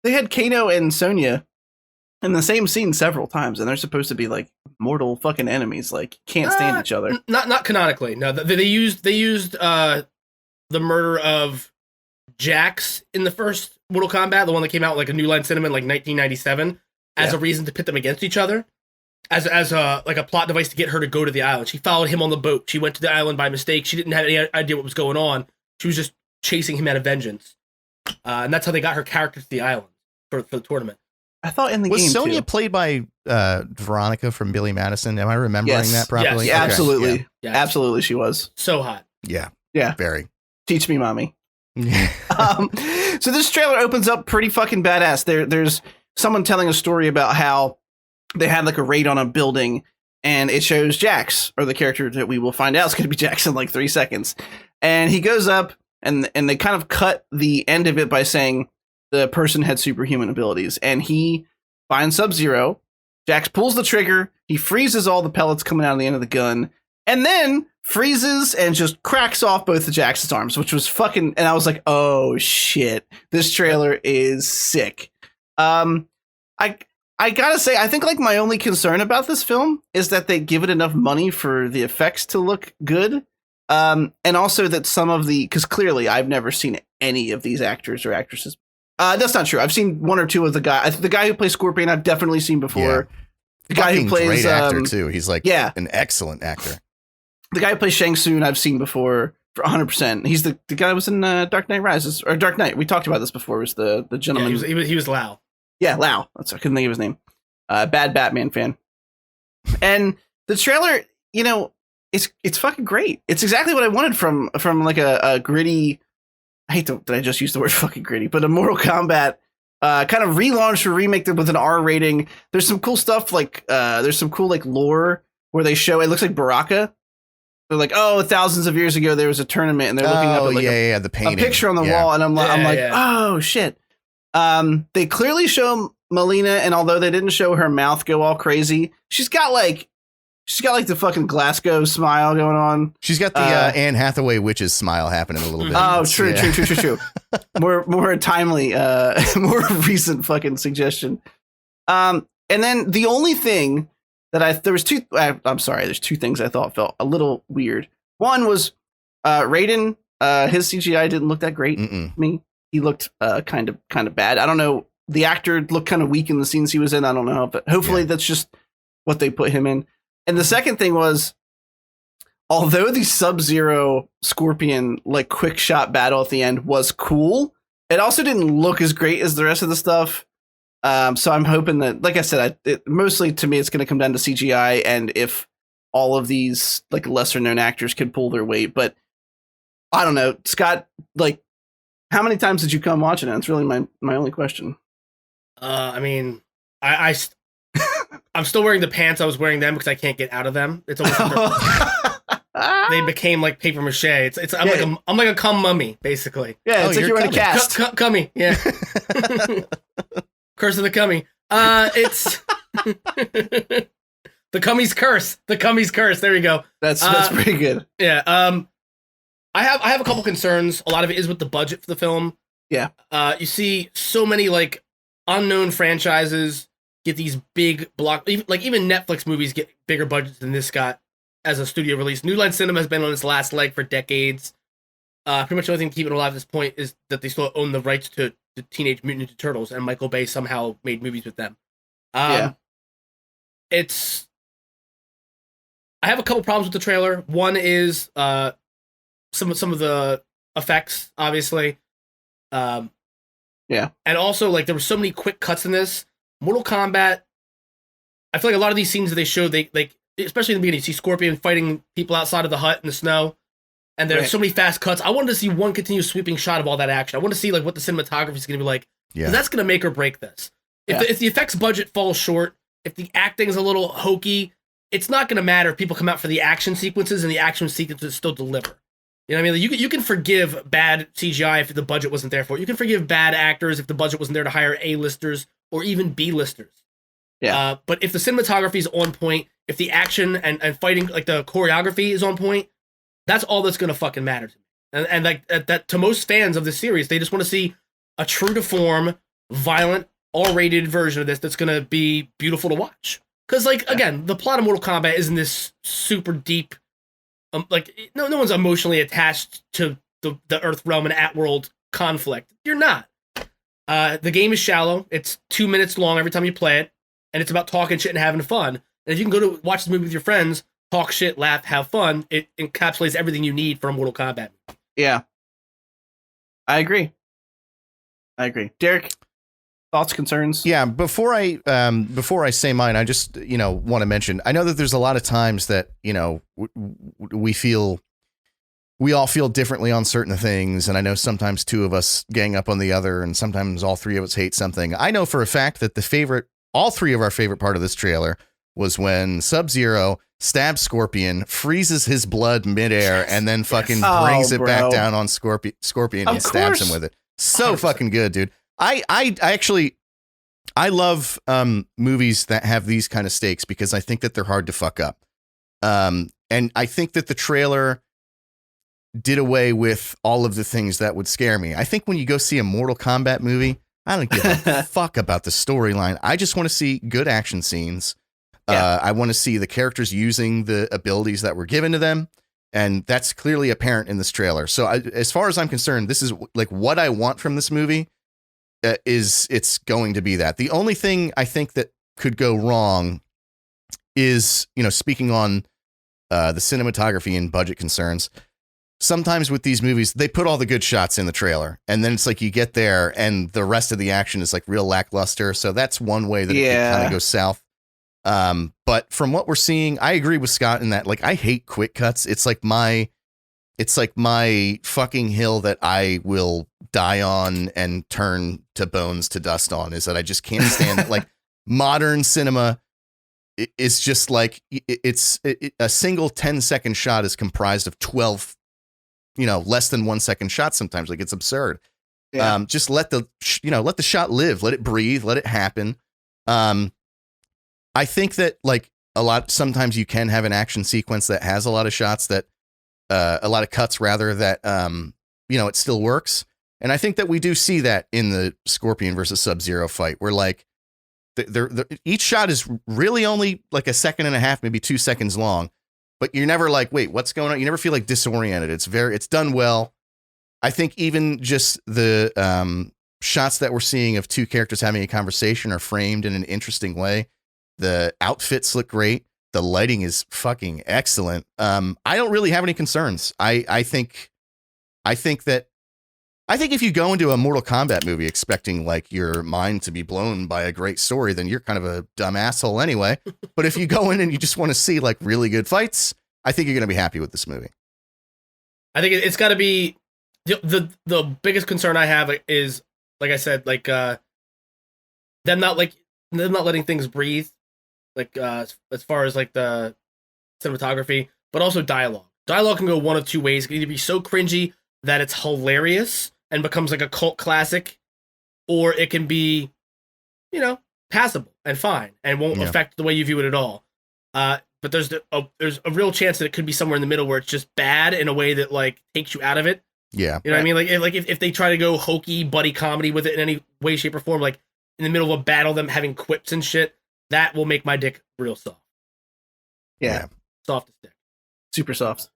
They had Kano and Sonya in the same scene several times, and they're supposed to be like mortal fucking enemies. Like can't stand each other. Not canonically. No, they used the murder of Jax in the first Mortal Kombat, the one that came out like a New Line Cinema in like 1997, as Yeah. a reason to pit them against each other, as a like a plot device to get her to go to the island. She followed him on the boat. She went to the island by mistake. She didn't have any idea what was going on. She was just chasing him out of vengeance, and that's how they got her character to the island for the tournament. I thought in the Was game Sonya too. played by Veronica from Billy Madison? Am I remembering Yes. that properly? Yes. Yeah, Okay. absolutely, Yeah. absolutely, she was. So hot. Yeah. Yeah. Very. Teach me, mommy. So this trailer opens up pretty fucking badass. There's someone telling a story about how they had like a raid on a building, and it shows Jax, or the character that we will find out is going to be Jax in like 3 seconds, and he goes up, and they kind of cut the end of it by saying the person had superhuman abilities, and he finds Sub-Zero. Jax pulls the trigger, he freezes all the pellets coming out of the end of the gun, and then freezes and just cracks off both of Jax's arms, which was fucking, and I was like, oh shit, this trailer is sick. I gotta say, I think like my only concern about this film is that they give it enough money for the effects to look good. And also that some of because clearly I've never seen any of these actors or actresses. That's not true. I've seen one or two of the guy who plays Scorpion. I've definitely seen before. The guy who plays great actor too. He's like yeah. an excellent actor. The guy who plays Shang Tsung I've seen before for 100%. He's the guy who was in Dark Knight Rises or Dark Knight. We talked about this before. It was the Yeah, gentleman. he was Lau. Yeah, Lau. I couldn't think of his name. Bad Batman fan. And the trailer, you know, it's fucking great. It's exactly what I wanted from like a gritty. I hate that I just used the word fucking gritty, but a Mortal Kombat kind of relaunch or remake with an R rating. There's some cool stuff like there's some cool like lore where they show it looks like Baraka. They're like, oh, thousands of years ago there was a tournament, and they're looking up at like the a painting. picture on the Yeah. wall, and I'm like, Yeah. oh shit. They clearly show Melina, and although they didn't show her mouth go all crazy, she's got like the fucking Glasgow smile going on. She's got the Anne Hathaway witch's smile happening a little bit. Oh, It's- true. More timely, more recent fucking suggestion. And then the only thing that there's two things I thought felt a little weird. One was Raiden. His CGI didn't look that great to me. He looked kind of bad. I don't know. The actor looked kind of weak in the scenes he was in. I don't know, but hopefully that's just what they put him in. And the second thing was, although the Sub-Zero Scorpion like quick shot battle at the end was cool, it also didn't look as great as the rest of the stuff. So I'm hoping that, like I said, mostly to me it's going to come down to CGI and if all of these like lesser known actors can pull their weight. But I don't know, Scott. Like, how many times did you come watching it? It's really my only question. I mean, I'm still wearing the pants I was wearing them because I can't get out of them. It's almost like they became like paper mache. I'm like a cum mummy basically. Yeah, it's like you're in a cast. Cummy, yeah. Curse of the cummy. It's the cummy's curse. The cummy's curse. There we go. That's pretty good. Yeah. I have a couple concerns. A lot of it is with the budget for the film. Yeah. You see so many like unknown franchises get these big even Netflix movies get bigger budgets than this got as a studio release. New Line Cinema has been on its last leg for decades. Pretty much the only thing to keep it alive at this point is that they still own the rights to the Teenage Mutant Ninja Turtles, and Michael Bay somehow made movies with them. It's. I have a couple problems with the trailer. One is some of the effects, obviously. And also, like, there were so many quick cuts in this. Mortal Kombat. I feel like a lot of these scenes that they showed, they like, especially in the beginning, you see Scorpion fighting people outside of the hut in the snow, and there's so many fast cuts. I wanted to see one continuous sweeping shot of all that action. I want to see like what the cinematography is going to be like. Yeah. That's going to make or break this. If the effects budget falls short, if the acting is a little hokey, it's not going to matter if people come out for the action sequences and the action sequences still deliver. You know what I mean? Like, you can forgive bad CGI if the budget wasn't there for it. You can forgive bad actors if the budget wasn't there to hire A-listers or even B-listers. Yeah. But if the cinematography is on point, if the action and fighting, like the choreography is on point, that's all that's going to fucking matter to me. And like that to most fans of this series, they just want to see a true to form, violent, R-rated version of this that's going to be beautiful to watch. Because, like, again, the plot of Mortal Kombat isn't this super deep, like, no one's emotionally attached to the Earth realm and at-world conflict. You're not. The game is shallow. It's 2 minutes long every time you play it, and it's about talking shit and having fun. And if you can go to watch this movie with your friends, talk shit, laugh, have fun, it encapsulates everything you need for a Mortal Kombat movie. Yeah. I agree. Derek, thoughts, concerns? Yeah, before I say mine, I just, want to mention, I know that there's a lot of times that, we all feel differently on certain things, and I know sometimes two of us gang up on the other, and sometimes all three of us hate something. I know for a fact that all three of our favorite part of this trailer was when Sub-Zero stabs Scorpion, freezes his blood midair, and then fucking brings it back down on Scorpion and stabs him with it. So 100%. Fucking good, dude. I actually love movies that have these kind of stakes because I think that they're hard to fuck up. And I think that the trailer did away with all of the things that would scare me. I think when you go see a Mortal Kombat movie, I don't give a fuck about the storyline. I just want to see good action scenes. Yeah. I want to see the characters using the abilities that were given to them. And that's clearly apparent in this trailer. So as far as I'm concerned, this is like what I want from this movie. It's going to be that. The only thing I think that could go wrong is, speaking on the cinematography and budget concerns, sometimes with these movies, they put all the good shots in the trailer, and then it's like you get there and the rest of the action is like real lackluster. So that's one way that it can kind of go south. But from what we're seeing, I agree with Scott in that, like, I hate quick cuts. It's like my fucking hill that I will die on and turn to bones to dust on, is that I just can't stand it. Like, modern cinema is just like, a single 10-second shot is comprised of 12, less than 1 second shots sometimes. Like, it's absurd. Yeah. Just let the shot live, let it breathe, let it happen. I think that, like, sometimes you can have an action sequence that has a lot of shots that, a lot of cuts rather, that, it still works. And I think that we do see that in the Scorpion versus Sub-Zero fight, where, like, each shot is really only like a second and a half, maybe 2 seconds long, but you're never like, wait, what's going on? You never feel like disoriented. It's done well. I think even just the shots that we're seeing of two characters having a conversation are framed in an interesting way. The outfits look great. The lighting is fucking excellent. I don't really have any concerns. I think if you go into a Mortal Kombat movie expecting, like, your mind to be blown by a great story, then you're kind of a dumb asshole anyway. But if you go in and you just want to see, like, really good fights, I think you're going to be happy with this movie. I think it's got to be the biggest concern I have is, like I said, like, them not letting things breathe, like, as far as, like, the cinematography, but also dialogue. Dialogue can go one of two ways. It can either be so cringy that it's hilarious and becomes like a cult classic, or it can be, passable and fine and won't affect the way you view it at all. But there's a real chance that it could be somewhere in the middle where it's just bad in a way that, like, takes you out of it. Yeah. You know what I mean? Like if they try to go hokey buddy comedy with it in any way, shape, or form, like, in the middle of a battle, them having quips and shit, that will make my dick real soft. Yeah. Soft as dick. Super soft.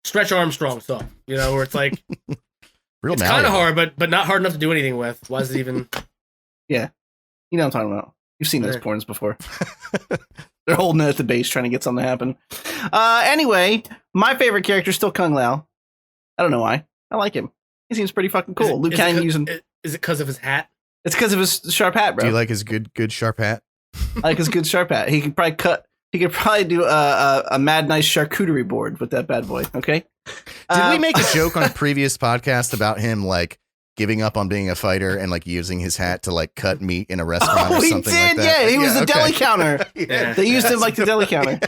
Stretch Armstrong soft. You know, where it's like Real it's kind of hard, but not hard enough to do anything with. Why is it even? Yeah, you know what I'm talking about. You've seen those porns before. They're holding it at the base, trying to get something to happen. Anyway, my favorite character is still Kung Lao. I don't know why. I like him. He seems pretty fucking cool. Liu Kang using. Is it because of his hat? It's because of his sharp hat, bro. Do you like his good sharp hat? I like his good sharp hat. He could probably do a mad nice charcuterie board with that bad boy. Okay. Did we make a joke on a previous podcast about him like giving up on being a fighter and like using his hat to like cut meat in a restaurant or something like that? Yeah, he was the deli counter. Yeah. They used him like the deli counter.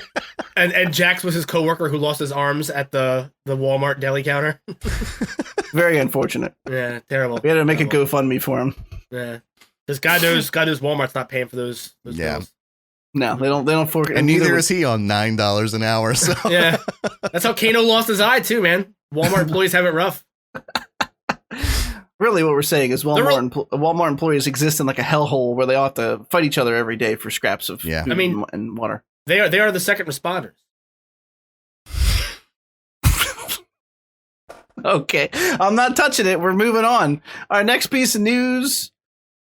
And Jax was his coworker who lost his arms at the Walmart deli counter. Very unfortunate. Yeah, terrible. We had to make a GoFundMe for him. Yeah, because God knows Walmart's not paying for those deals. No, they don't fork. And neither is he on $9 an hour. So yeah, that's how Kano lost his eye too, man. Walmart employees have it rough. Really, what we're saying is Walmart employees exist in like a hellhole where they all have to fight each other every day for scraps of food and water. They are the second responders. Okay, I'm not touching it. We're moving on. Our next piece of news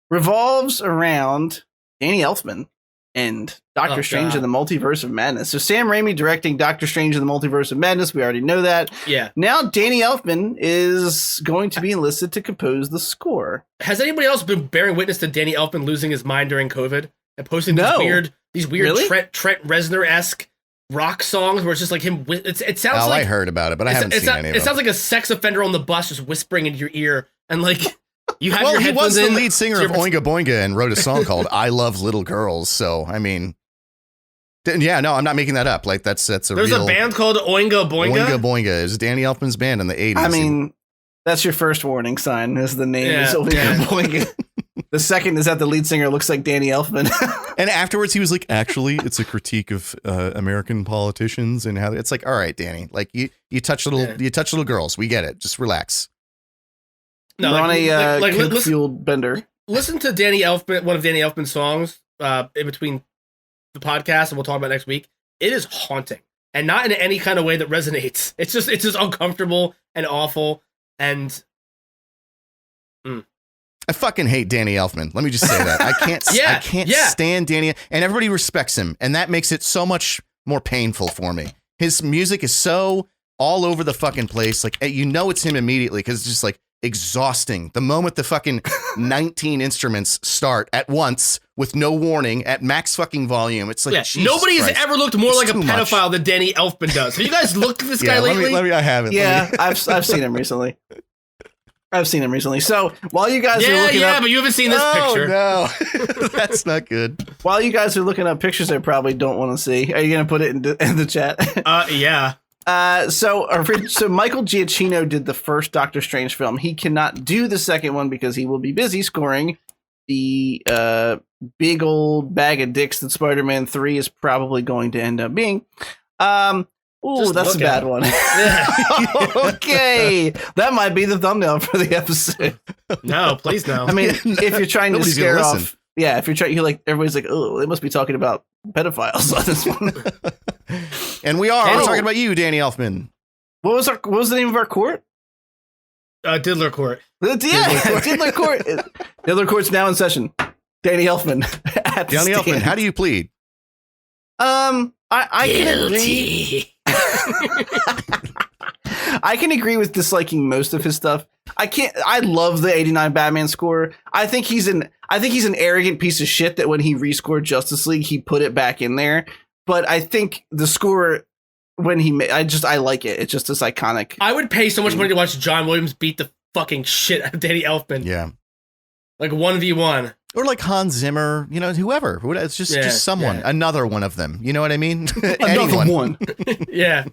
revolves around Danny Elfman and Doctor Strange in the Multiverse of Madness. So Sam Raimi directing Doctor Strange in the Multiverse of Madness. We already know that. Yeah. Now Danny Elfman is going to be enlisted to compose the score. Has anybody else been bearing witness to Danny Elfman losing his mind during COVID and posting these weird Really? Trent Reznor-esque rock songs where it's just like him? It sounds like I heard about it, but I haven't seen any of it. It sounds like a sex offender on the bus just whispering into your ear and like. You have well, your he was the in, lead singer of Oinga Boinga and wrote a song called "I Love Little Girls." So, I mean, yeah, no, I'm not making that up. Like that's a There's real. A band called Oinga Boinga. Oinga Boinga is Danny Elfman's band in the 80s. I mean, that's your first warning sign. Is the name is Oinga Boinga. The second is that the lead singer looks like Danny Elfman. And afterwards, he was like, "Actually, it's a critique of American politicians and how it's like." All right, Danny, like you touch little girls. We get it. Just relax. No, on a fueled bender. Listen to Danny Elfman, one of Danny Elfman's songs, in between the podcast, and we'll talk about next week. It is haunting, and not in any kind of way that resonates. It's just uncomfortable and awful. And I fucking hate Danny Elfman. Let me just say that I can't stand Danny, and everybody respects him, and that makes it so much more painful for me. His music is so all over the fucking place. Like it's him immediately because it's just like. Exhausting. The moment the fucking 19 instruments start at once with no warning at max fucking volume, it's like nobody has ever looked more like a pedophile than Danny Elfman does. Have you guys looked at this guy lately? I haven't. Yeah, I've seen him recently. So while you guys are looking up, but you haven't seen this picture. No, that's not good. While you guys are looking up pictures, I probably don't want to see. Are you gonna put it in the chat? Yeah. So Michael Giacchino did the first Doctor Strange film. He cannot do the second one because he will be busy scoring the big old bag of dicks that Spider-Man 3 is probably going to end up being. That's a bad one. Okay, that might be the thumbnail for the episode. No, please no. I mean, if you're trying to scare off, if you're trying, everybody's like, oh, they must be talking about pedophiles on this one. And we're talking about you, Danny Elfman. What was the name of our court? Diddler Court. Diddler Court. Diddler Court's now in session. Danny Elfman. Danny Elfman, how do you plead? I can agree. I can agree with disliking most of his stuff. I love the 89 Batman score. I think he's an arrogant piece of shit that when he rescored Justice League, he put it back in there. But I think the score when he made, I like it. It's just this iconic. I would pay so much money to watch John Williams beat the fucking shit out of Danny Elfman. Yeah. Like 1v1. Or like Hans Zimmer, whoever. It's just someone. Yeah. Another one of them. You know what I mean? Another one. Yeah.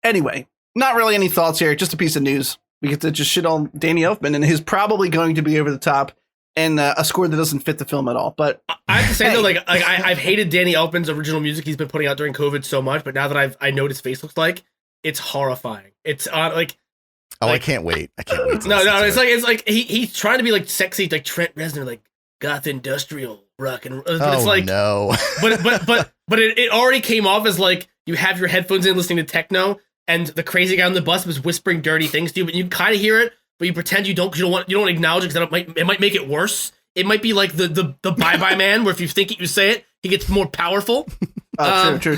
Anyway, not really any thoughts here. Just a piece of news. We get to just shit on Danny Elfman, and he's probably going to be over the top and a score that doesn't fit the film at all. But I have to say, though, I've hated Danny Elfman's original music he's been putting out during COVID so much, but now that I know what his face looks like, it's horrifying. It's Oh, I can't wait. I can't wait. No, it's like he's trying to be like sexy, like Trent Reznor, like goth industrial rock and it's like no. but it already came off as like you have your headphones in listening to techno, and the crazy guy on the bus was whispering dirty things to you, but you kind of hear it, but you pretend you don't because you don't acknowledge it because it might make it worse. It might be like the Bye Bye Man, where if you think it, you say it, he gets more powerful. True.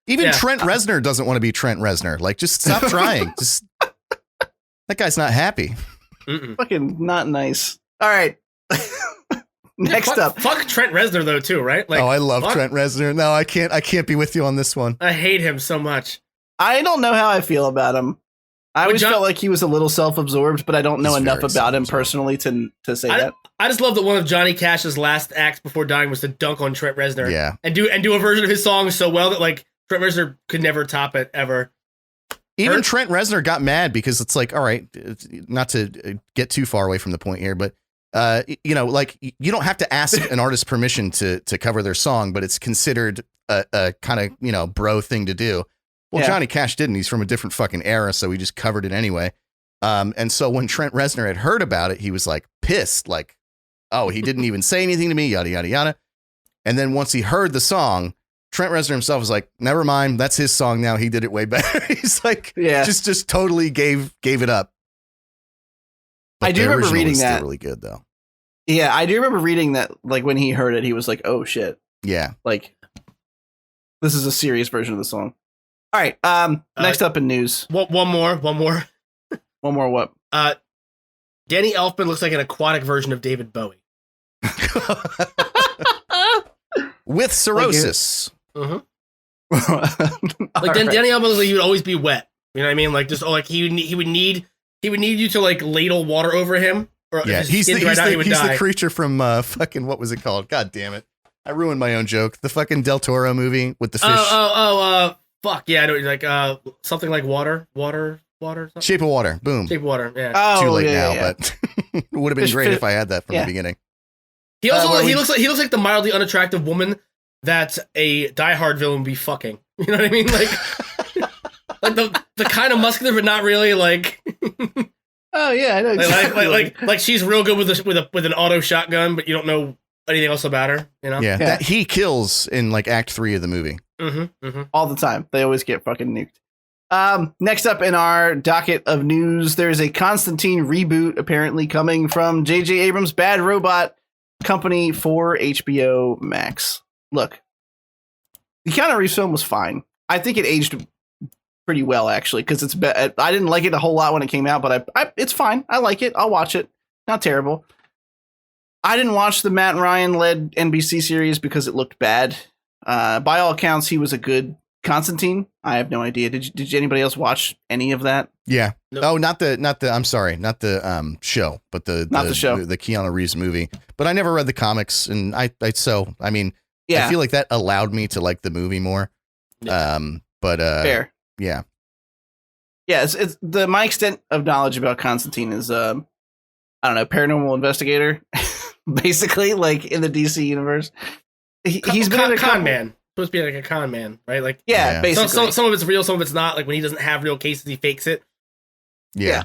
Even Trent Reznor doesn't want to be Trent Reznor. Like, just stop trying. Just that guy's not happy. Fucking not nice. All right. Next up. Fuck Trent Reznor though too, right? Like, I love Trent Reznor. No, I can't be with you on this one. I hate him so much. I don't know how I feel about him. I always felt like he was a little self-absorbed, but I don't know enough about him personally to say that. I just love that one of Johnny Cash's last acts before dying was to dunk on Trent Reznor. Yeah. And do a version of his song so well that like Trent Reznor could never top it ever. Even Trent Reznor got mad because it's like, all right, not to get too far away from the point here, but like you don't have to ask an artist permission to cover their song, but it's considered a kind of, bro thing to do. Well, Johnny Cash didn't. He's from a different fucking era, so he just covered it anyway. And so when Trent Reznor had heard about it, he was like pissed, like, oh, he didn't even say anything to me, yada, yada, yada. And then once he heard the song, Trent Reznor himself was like, never mind, that's his song now. He did it way better. He's like, just totally gave it up. But I do remember reading that. Still really good though. Yeah, I do remember reading that. Like when he heard it, he was like, oh shit. Yeah. Like this is a serious version of the song. All right. Next up in news. One more. One more what? Danny Elfman looks like an aquatic version of David Bowie. With cirrhosis. Danny Elfman looks like he would always be wet. You know what I mean? Like just he would need you to like ladle water over him. Or he's the creature from fucking what was it called? God damn it! I ruined my own joke. The fucking Del Toro movie with the fish. Fuck yeah! I know, like something like water. Something. Shape of Water. Boom. Shape of Water. Yeah. Oh, too late now, but it would have been great if I had that from the beginning. He also he looks like the mildly unattractive woman that a Die Hard villain would be fucking. You know what I mean? Like, like the kind of muscular, but not really. Like. Oh yeah, I know. Like she's real good with an auto shotgun, but you don't know anything else about her. You know? Yeah. That he kills in like Act 3 of the movie. All the time. They always get fucking nuked. Next up in our docket of news, there's a Constantine reboot apparently coming from J.J. Abrams' Bad Robot company for HBO Max. Look, the Keanu Reeves film was fine. I think it aged pretty well actually because I didn't like it a whole lot when it came out, but it's fine. I like it. I'll watch it. Not terrible. I didn't watch the Matt Ryan led NBC series because it looked bad. By all accounts, he was a good Constantine. I have no idea. Did anybody else watch any of that? Yeah. Nope. Oh, not the. I'm sorry, not the show, but the show, the Keanu Reeves movie. But I never read the comics, and I feel like that allowed me to like the movie more. Yeah. Fair. Yeah. Yeah. It's my extent of knowledge about Constantine is I don't know, paranormal investigator, basically, like in the DC universe. He's been a con man. Supposed to be like a con man, right? Like basically. Some of it's real, some of it's not. Like when he doesn't have real cases, he fakes it. Yeah.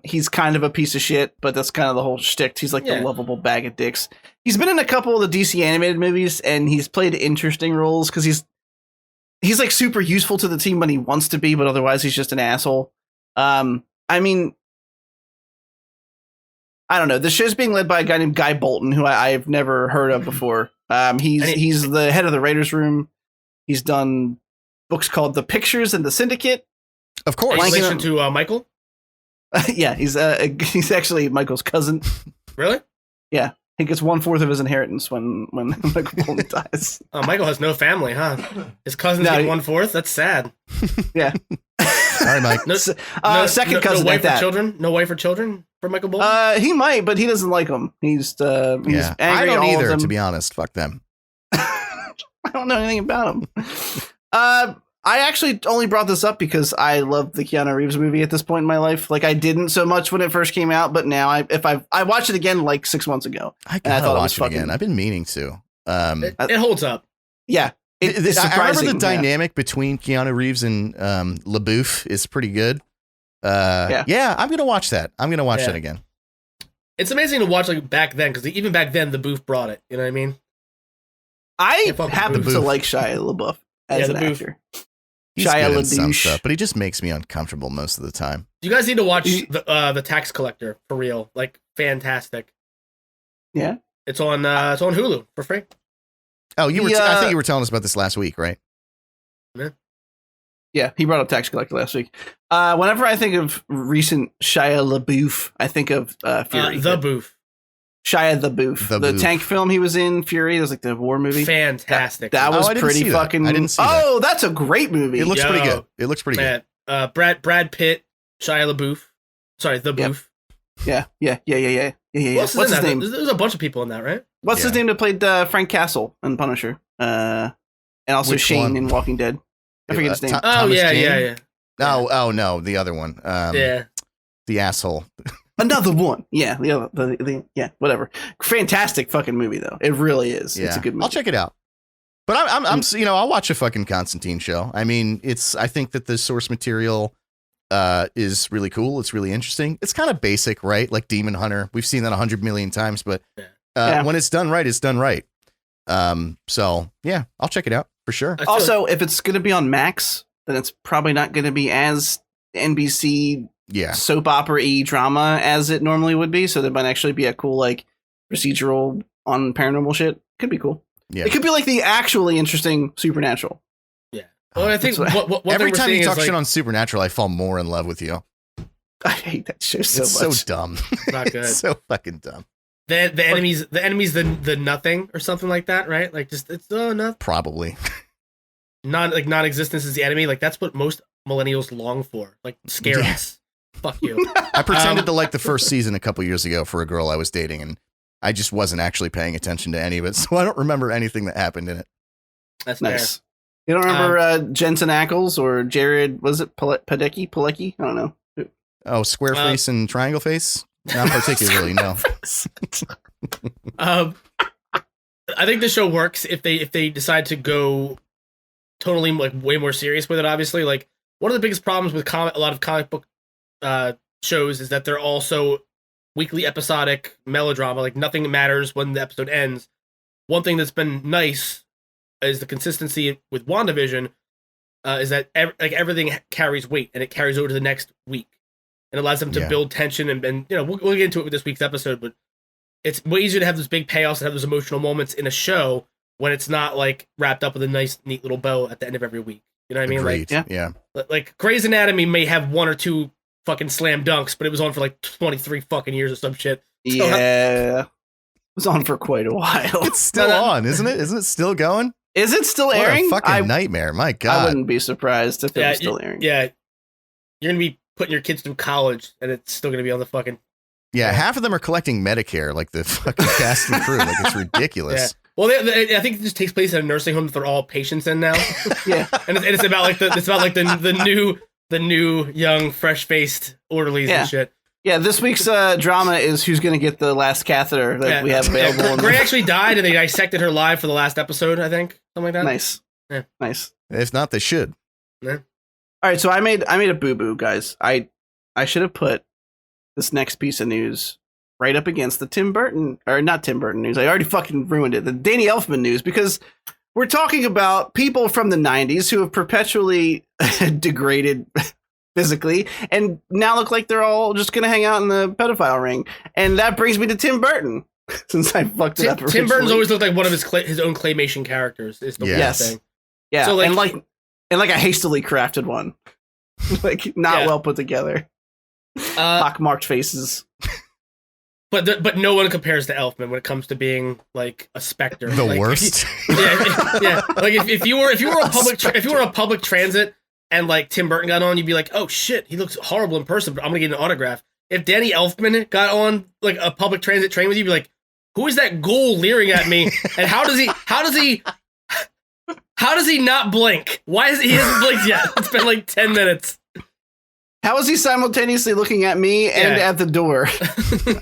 He's kind of a piece of shit, but that's kind of the whole shtick. He's like the lovable bag of dicks. He's been in a couple of the DC animated movies, and he's played interesting roles because he's like super useful to the team when he wants to be, but otherwise he's just an asshole. I mean, I don't know. The show's being led by a guy named Guy Bolton, who I've never heard of before. He's the head of the writers' room. He's done books called The Pictures and The Syndicate. Of course. In relation to Michael? Yeah, he's actually Michael's cousin. Really? Yeah. He gets 1/4 of his inheritance when Michael Bolton dies. Oh, Michael has no family, huh? His cousins get 1/4? That's sad. Yeah. Sorry, Mike. Second cousin. No wife or children? No wife or children for Michael Bolton? He might, but he doesn't like them. He's angry I don't at all either, of them. to be honest. Fuck them. I don't know anything about him. I actually only brought this up because I love the Keanu Reeves movie at this point in my life. Like I didn't so much when it first came out, but now I watched it again like 6 months ago. I thought watch it again. I've been meaning to. It holds up. Yeah. I remember the dynamic between Keanu Reeves and LaBeouf is pretty good. Yeah, I'm gonna watch that. I'm gonna watch that again. It's amazing to watch like back then because even back then the booth brought it. You know what I mean? I happen to like Shia LaBeouf as an actor. He's Shia good in some LaBeouf. stuff, but he just makes me uncomfortable most of the time. You guys need to watch the Tax Collector for real. Like fantastic. Yeah, it's on Hulu for free. Oh, you were? I think you were telling us about this last week, right? Yeah, he brought up Tax Collector last week. Whenever I think of recent Shia LaBeouf, I think of Fury. The Booth. Shia the tank film he was in, Fury. It was like the war movie. Fantastic. That was pretty fucking. I didn't see that. Oh, that's a great movie. It looks pretty good. It looks pretty good. Brad Pitt, Shia LaBeouf. Sorry, the Booth. Yeah. What's his name? There's a bunch of people in that, right? What's his name that played Frank Castle in Punisher? And also Which Shane one? in Walking Dead. I forget his name. Yeah. Oh no, the other one. The asshole. Another one. Yeah, the whatever. Fantastic fucking movie though. It really is. Yeah. It's a good movie. I'll check it out. But I'm I'll watch a fucking Constantine show. I mean, I think that the source material is really cool. It's really interesting. It's kind of basic, right? Like Demon Hunter. We've seen that 100 million times, but when it's done right, it's done right. So yeah, I'll check it out for sure. Also, if it's going to be on Max, then it's probably not going to be as NBC soap opera-y drama as it normally would be. So there might actually be a cool like procedural on paranormal shit. Could be cool. Yeah. It could be like the actually interesting Supernatural. Yeah. Well, I think what every time you talk shit on Supernatural, I fall more in love with you. I hate that show so much. It's so dumb. Not good. It's so fucking dumb. The enemies the nothing or something like that, right? Like just it's nothing. Probably. Non-existence is the enemy. Like that's what most millennials long for. Like scare us. Fuck you. I pretended to like the first season a couple years ago for a girl I was dating, and I just wasn't actually paying attention to any of it, so I don't remember anything that happened in it. That's nice. Fair. You don't remember Jensen Ackles or Jared? Was it Palecki? I don't know. Oh, square face and triangle face. Not particularly, no. I think the show works if they decide to go totally like way more serious with it. Obviously, like one of the biggest problems with a lot of comic book shows is that they're also weekly episodic melodrama. Like nothing matters when the episode ends. One thing that's been nice is the consistency with WandaVision. Is that everything carries weight and it carries over to the next week. It allows them to build tension and we'll get into it with this week's episode, but it's way easier to have those big payoffs and have those emotional moments in a show when it's not like wrapped up with a nice, neat little bow at the end of every week. You know what I mean? Agreed. Like, like Grey's Anatomy may have one or two fucking slam dunks, but it was on for like 23 fucking years or some shit. So it was on for quite a while. It's still on, isn't it? Isn't it still going? Is it still airing? What a fucking nightmare. My God. I wouldn't be surprised if it was still airing. Yeah. You're going to be putting your kids through college and it's still going to be on the fucking... Yeah, half of them are collecting Medicare, like the fucking cast and crew. Like, it's ridiculous. Yeah. Well, I think it just takes place at a nursing home that they're all patients in now. Yeah, and it's about like the new young fresh faced orderlies and shit. Yeah, this week's drama is who's going to get the last catheter that we have available. Gray actually died, and they dissected her live for the last episode. I think something like that. Nice, nice. If not, they should. Yeah. All right, so I made a boo boo, guys. I should have put this next piece of news right up against the Tim Burton, or not Tim Burton news. I already fucking ruined it. The Danny Elfman news, because we're talking about people from the 90s who have perpetually degraded physically and now look like they're all just going to hang out in the pedophile ring. And that brings me to Tim Burton, since I fucked it up originally. Tim Burton's always looked like one of his own claymation characters. Is the one thing. Yeah, so and like a hastily crafted one. Like not well put together. Pockmarked faces. But no one compares to Elfman when it comes to being like a specter. The worst. Yeah. Like if you were a public transit and like Tim Burton got on, you'd be like, oh shit, he looks horrible in person, but I'm gonna get an autograph. If Danny Elfman got on like a public transit train with you, you'd be like, who is that ghoul leering at me? And how does he not blink? Why is he hasn't blinked yet? It's been like 10 minutes. How is he simultaneously looking at me and at the door?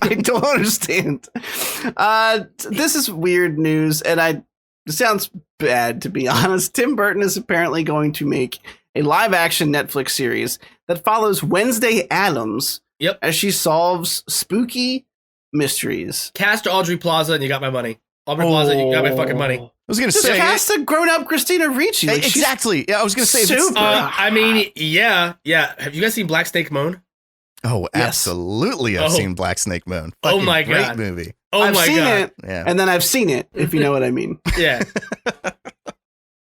I don't understand. This is weird news, and it sounds bad, to be honest. Tim Burton is apparently going to make a live-action Netflix series that follows Wednesday Addams as she solves spooky mysteries. Cast Audrey Plaza and you got my money. Aubrey Plaza, you got my fucking money. I was going to say, cast a grown-up Christina Ricci. Like, exactly. Yeah, I was going to say, super. I mean, yeah. Have you guys seen Black Snake Moan? Oh, absolutely. I've seen Black Snake Moan. Oh my God. Great movie. I've seen it, and then I've seen it, if you know what I mean. Yeah.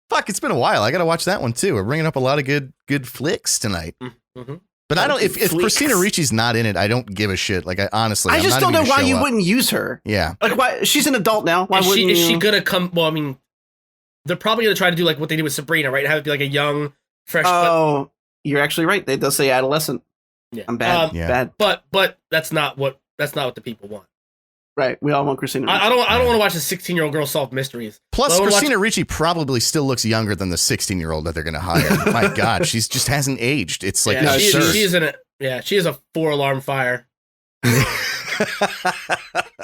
Fuck, it's been a while. I got to watch that one too. We're bringing up a lot of good flicks tonight. Mm-hmm. But I don't. If Christina Ricci's not in it, I don't give a shit. Like, I'm just don't know why you wouldn't use her. Yeah. Like, why? She's an adult now. Why wouldn't you? Is she gonna come? Well, I mean, they're probably gonna try to do like what they did with Sabrina, right? Have it be like a young, fresh. Oh, you're actually right. They does say adolescent. Yeah. I'm bad. Bad. But that's not what the people want. Right. We all want Christina Ricci. I don't want to watch a 16-year-old girl solve mysteries. Plus, Christina Ricci probably still looks younger than the 16-year-old that they're going to hire. My God, she's just hasn't aged. It's like she is in it. Yeah, she is a 4-alarm fire.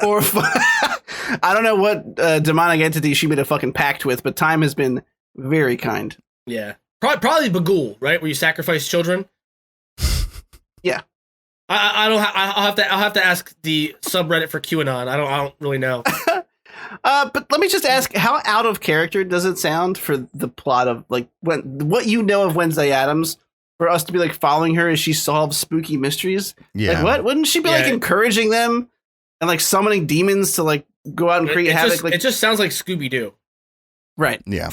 Or I don't know what demonic entity she made a fucking pact with, but time has been very kind. Yeah, probably Bagul, right? Where you sacrifice children. Yeah. I'll have to ask the subreddit for QAnon. I don't really know. But let me just ask, how out of character does it sound for the plot of like what you know of Wednesday Addams for us to be like following her as she solves spooky mysteries? Yeah. Like what? Wouldn't she be like encouraging them and like summoning demons to like go out and create havoc? It just sounds like Scooby-Doo. Right. Yeah.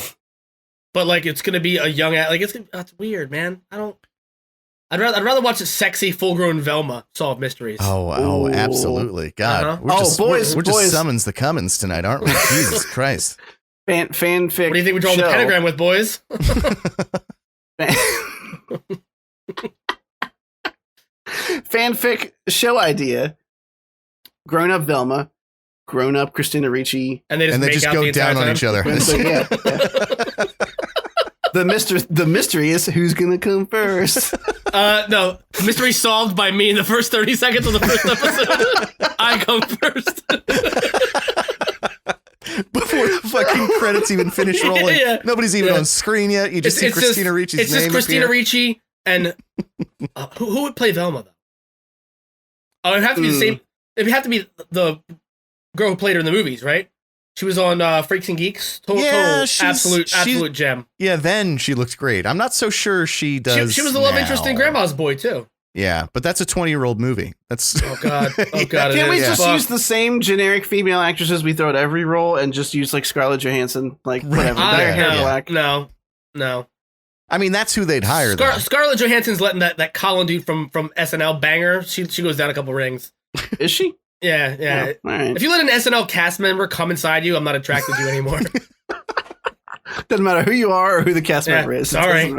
But like it's gonna be a young that's weird, man. I'd rather watch a sexy, full-grown Velma solve mysteries. Oh, absolutely. God, we're just summons the Cummins tonight, aren't we? Jesus Christ. Fanfic. What do you think we draw the pentagram with, boys? Fanfic show idea. Grown-up Velma, grown-up Christina Ricci, and they just go down on each other. Yeah. The mystery is who's gonna come first. No, mystery solved by me in the first 30 seconds of the first episode. I come first. Before the fucking credits even finish rolling, nobody's even on screen yet. You just see Christina Ricci's name. It's just Christina Ricci and who would play Velma though? Oh, it'd have to be the same. It'd have to be the girl who played her in the movies, right? She was on Freaks and Geeks. Total absolute gem. Yeah, then she looked great. I'm not so sure she does. She was the love interest in Grandma's Boy too. Yeah, but that's a 20-year-old movie. That's oh god. Can't we just use the same generic female actresses we throw at every role and just use like Scarlett Johansson, like whatever, dye her hair black? No. I mean, that's who they'd hire. Scarlett Johansson's letting that Colin dude from SNL bang her. She goes down a couple rings. Is she? Yeah. Oh, all right. If you let an SNL cast member come inside you, I'm not attracted to you anymore. Doesn't matter who you are or who the cast member is. Sorry.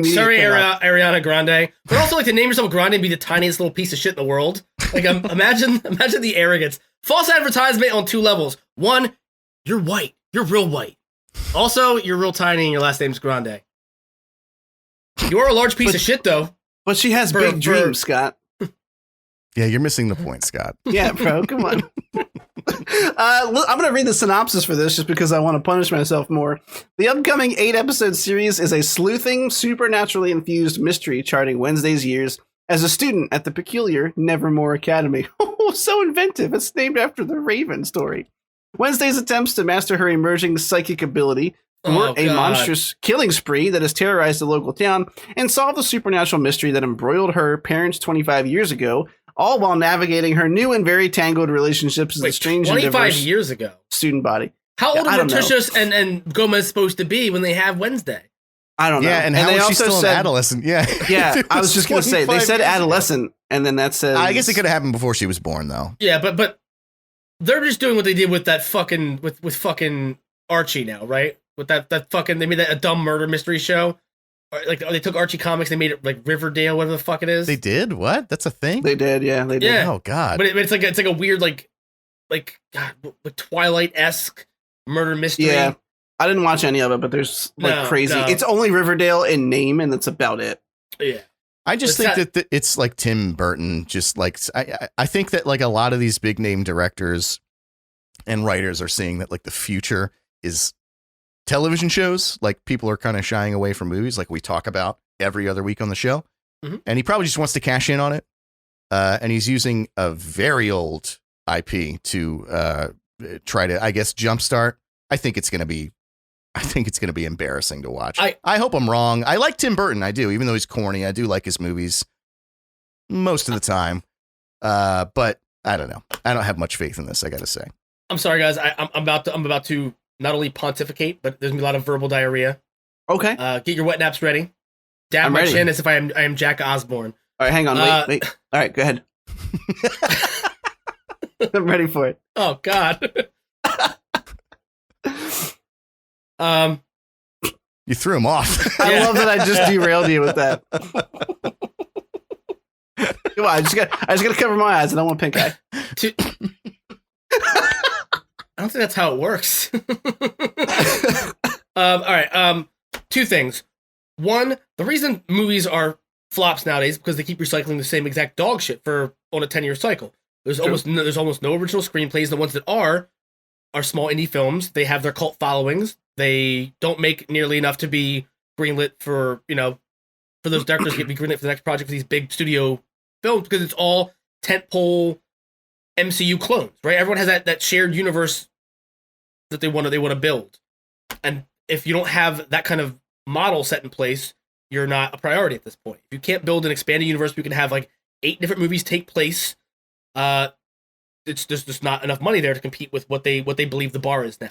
Sorry, Ariana Grande. But also, like, to name yourself Grande and be the tiniest little piece of shit in the world. Like, imagine the arrogance. False advertisement on 2 levels. 1, you're white. You're real white. Also, you're real tiny and your last name's Grande. You're a large piece of shit, though. But she has big dreams, Scott. Yeah, you're missing the point, Scott. Yeah, bro, come on. I'm going to read the synopsis for this just because I want to punish myself more. The upcoming 8-episode series is a sleuthing, supernaturally infused mystery charting Wednesday's years as a student at the peculiar Nevermore Academy. Oh, so inventive. It's named after the Raven story. Wednesday's attempts to master her emerging psychic ability, thwart a monstrous killing spree that has terrorized the local town, and solve the supernatural mystery that embroiled her parents 25 years ago, all while navigating her new and very tangled relationships in the strange 25 years ago student body. How old are Morticius and Gomez supposed to be when they have Wednesday? I don't know. Yeah, and how is she still an adolescent? Yeah. Yeah, I was just going to say, they said adolescent, and then that says... I guess it could have happened before she was born, though. Yeah, but they're just doing what they did with that fucking... with fucking Archie now, right? With that fucking... They made that a dumb murder mystery show. Like, they took Archie Comics, they made it like Riverdale, whatever the fuck it is. They did? What? That's a thing? They did, yeah. They did. Yeah. Oh, God. But it's like a weird, like God, Twilight-esque murder mystery. Yeah. I didn't watch any of it, but there's crazy. No. It's only Riverdale in name, and that's about it. Yeah. I just think that it's like Tim Burton. Just like I think that like a lot of these big name directors and writers are seeing that like the future is television shows. Like people are kind of shying away from movies, like we talk about every other week on the show. Mm-hmm. And he probably just wants to cash in on it. And he's using a very old IP to try to, I guess, jumpstart. I think it's going to be embarrassing to watch. I hope I'm wrong. I like Tim Burton. I do, even though he's corny. I do like his movies most of the time. But I don't know. I don't have much faith in this, I got to say. I'm sorry, guys. I'm about to not only pontificate, but there's gonna be a lot of verbal diarrhea. Okay. Get your wet naps ready. Dab I'm my ready. chin as if I am Jack Osborne. All right, hang on. Wait. All right, go ahead. I'm ready for it. Oh God. You threw him off. I love that I just derailed you with that. Come on, I just got to cover my eyes. I don't want pink eye. I don't think that's how it works. All right. Two things. One, the reason movies are flops nowadays is because they keep recycling the same exact dog shit on a 10-year cycle. There's almost no original screenplays. The ones that are small indie films. They have their cult followings. They don't make nearly enough to be greenlit for those directors to be greenlit for the next project for these big studio films because it's all tentpole MCU clones, right? Everyone has that shared universe that they want to build. And if you don't have that kind of model set in place, you're not a priority at this point. If you can't build an expanded universe, we can have like 8 different movies take place. It's just not enough money there to compete with what they believe the bar is now.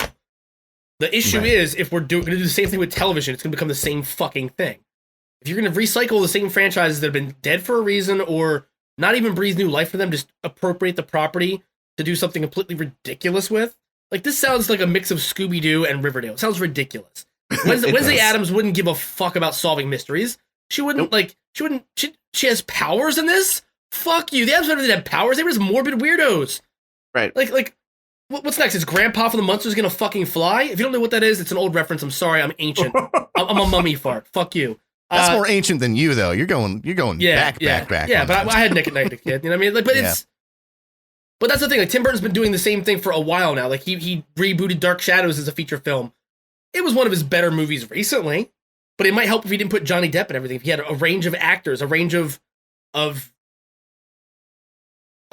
The issue is if we're going to do the same thing with television, it's going to become the same fucking thing. If you're going to recycle the same franchises that have been dead for a reason or not even breathe new life for them, just appropriate the property to do something completely ridiculous with. Like, this sounds like a mix of Scooby-Doo and Riverdale. It sounds ridiculous. Wednesday Addams wouldn't give a fuck about solving mysteries. She wouldn't, she has powers in this? Fuck you. The Addams Family didn't have powers. They were just morbid weirdos. Right. What's next? Is Grandpa from the Munsters gonna fucking fly? If you don't know what that is, it's an old reference. I'm sorry, I'm ancient. I'm a mummy fart. Fuck you. That's more ancient than you, though. You're going back. Yeah, but I had Nick at Night, the kid. You know what I mean? But that's the thing. Like, Tim Burton's been doing the same thing for a while now. Like, he rebooted Dark Shadows as a feature film. It was one of his better movies recently, but it might help if he didn't put Johnny Depp and everything. If he had a range of actors, a range of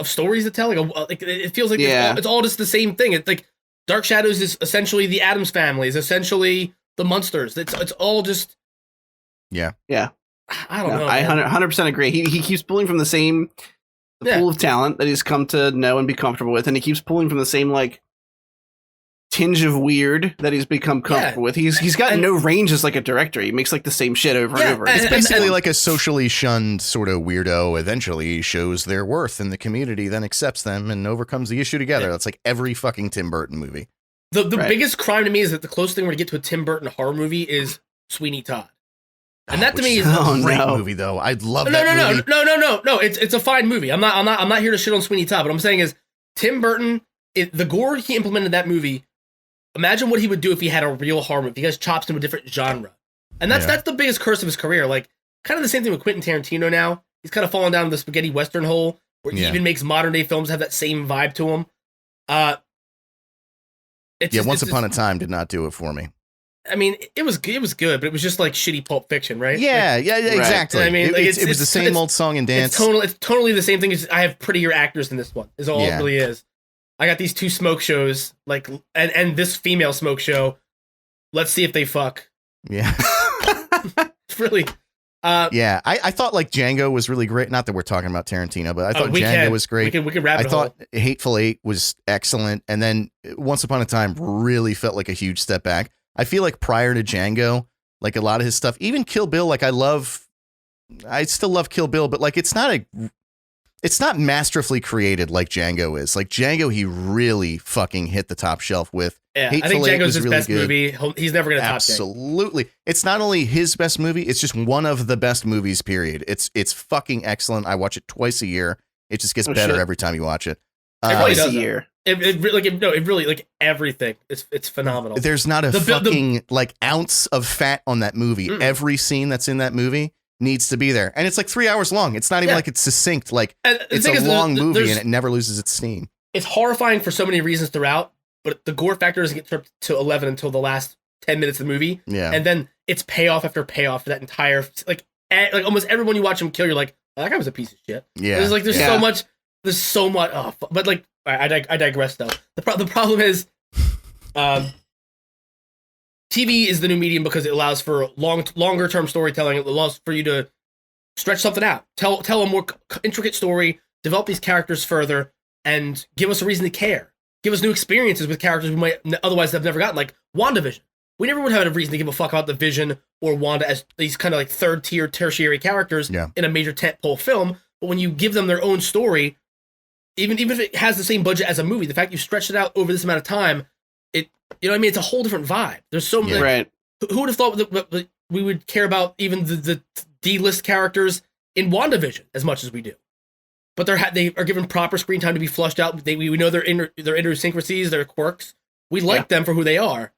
stories to tell. It feels like it's all just the same thing. It's like Dark Shadows is essentially the Addams Family, is essentially the Munsters. It's all just yeah. I don't know. I 100% agree. He keeps pulling from the pool of talent that he's come to know and be comfortable with, and he keeps pulling from the same tinge of weird that he's become comfortable with. He's got no range as like a director. He makes like the same shit over and over. It's basically like a socially shunned sort of weirdo eventually shows their worth in the community, then accepts them and overcomes the issue together. That's like every fucking Tim Burton movie. The biggest crime to me is that the closest thing we're gonna get to a Tim Burton horror movie is Sweeney Todd. And that to me is a great movie, though. I'd love that movie. No. It's a fine movie. I'm not here to shit on Sweeney Todd. What I'm saying is Tim Burton, the gore he implemented in that movie. Imagine what he would do if he had a real horror movie. He guys chops into a different genre, and that's the biggest curse of his career. Like, kind of the same thing with Quentin Tarantino. Now he's kind of fallen down the spaghetti western hole, where he even makes modern day films have that same vibe to them. Once Upon a Time did not do it for me. I mean, it was good, but it was just like shitty Pulp Fiction, right? Yeah, exactly. I mean, it was the same old song and dance. It's totally the same thing. I have prettier actors than this one. Is all it really is. I got these 2 smoke shows, and this female smoke show. Let's see if they fuck. Yeah. It's really. I thought Django was really great. Not that we're talking about Tarantino, but I thought Django was great. We can wrap it. I thought Hateful Eight was excellent, and then Once Upon a Time really felt like a huge step back. I feel like prior to Django, like a lot of his stuff, even Kill Bill, I still love Kill Bill, but it's not masterfully created like Django is. Like Django, he really fucking hit the top shelf with. Yeah, I think Django's his best movie. He's never going to top Django. Absolutely. It's not only his best movie, it's just one of the best movies, period. It's fucking excellent. I watch it twice a year. It just gets better every time you watch it. Twice a year. It really everything. It's phenomenal. There's not a fucking ounce of fat on that movie. Every scene that's in that movie needs to be there, and it's 3 hours long. It's not even like it's succinct. It's a long movie, and it never loses its steam. It's horrifying for so many reasons throughout, but the gore factor doesn't get to 11 until the last 10 minutes of the movie. Yeah. And then it's payoff after payoff for that entire, like almost everyone you watch him kill, you're like, oh, that guy was a piece of shit. Yeah. There's so much. Oh, but like, I digress though. The problem is, TV is the new medium because it allows for longer term storytelling. It allows for you to stretch something out, tell a more intricate story, develop these characters further, and give us a reason to care. Give us new experiences with characters we might otherwise have never gotten, like WandaVision. We never would have a reason to give a fuck about the Vision or Wanda as these kind of like third-tier, tertiary characters in a major tentpole film. But when you give them their own story, even if it has the same budget as a movie, the fact you stretch it out over this amount of time, you know what I mean? It's a whole different vibe. There's so many. Right. Who would have thought that we would care about even the D-list characters in WandaVision as much as we do? But they are given proper screen time to be flushed out. We know their idiosyncrasies, their quirks. We like them for who they are.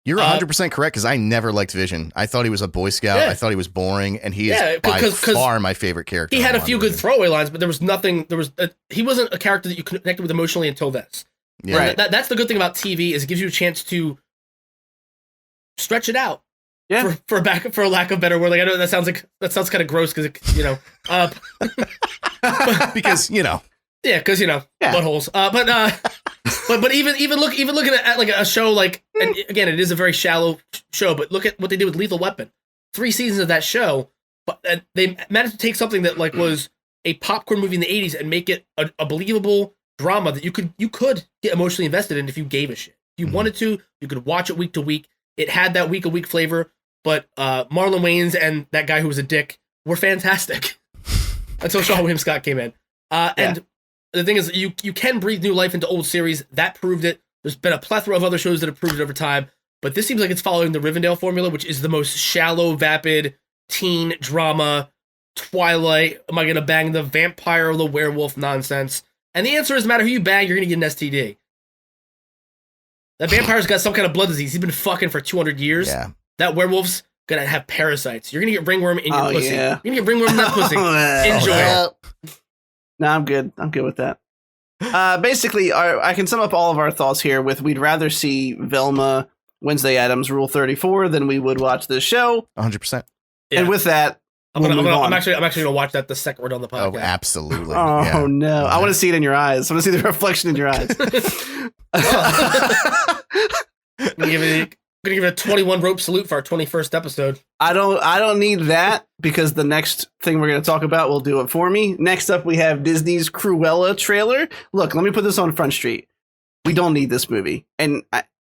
You're 100% correct, because I never liked Vision. I thought he was a Boy Scout. I thought he was boring, and he is by far my favorite character. He had a few good throwaway lines, but there was nothing. He wasn't a character that you connected with emotionally until this. Yeah. Right. That's the good thing about TV is it gives you a chance to stretch it out. Yeah. For lack of a better word, like I know that sounds kind of gross because because buttholes. But even looking at like a show like, and again, it is a very shallow show, but look at what they did with Lethal Weapon. 3 seasons of that show, but they managed to take something that like was a popcorn movie in the 80s and make it a believable drama that you could get emotionally invested in if you gave a shit. If you wanted to, you could watch it week to week. It had that week to week flavor, but Marlon Wayans and that guy who was a dick were fantastic until Sean William Scott came in. And the thing is, you can breathe new life into old series. That proved it. There's been a plethora of other shows that have proved it over time, but this seems like it's following the Rivendell formula, which is the most shallow, vapid teen drama. Twilight, am I going to bang the vampire or the werewolf nonsense? And the answer is, no matter who you bang, you're going to get an STD. That vampire's got some kind of blood disease. He's been fucking for 200 years. Yeah. That werewolf's going to have parasites. You're going to get ringworm in your pussy. Yeah. You're going to get ringworm in that pussy. Enjoy it. No, I'm good. I'm good with that. Basically, I can sum up all of our thoughts here with we'd rather see Velma, Wednesday Addams, Rule 34 than we would watch this show. 100%. Yeah. And with that, I'm actually gonna watch that the second we're done the podcast. Oh, absolutely. Oh no! I want to see it in your eyes. I want to see the reflection in your eyes. I'm gonna give it a 21 rope salute for our 21st episode. I don't need that because the next thing we're gonna talk about will do it for me. Next up, we have Disney's Cruella trailer. Look, let me put this on Front Street. We don't need this movie, and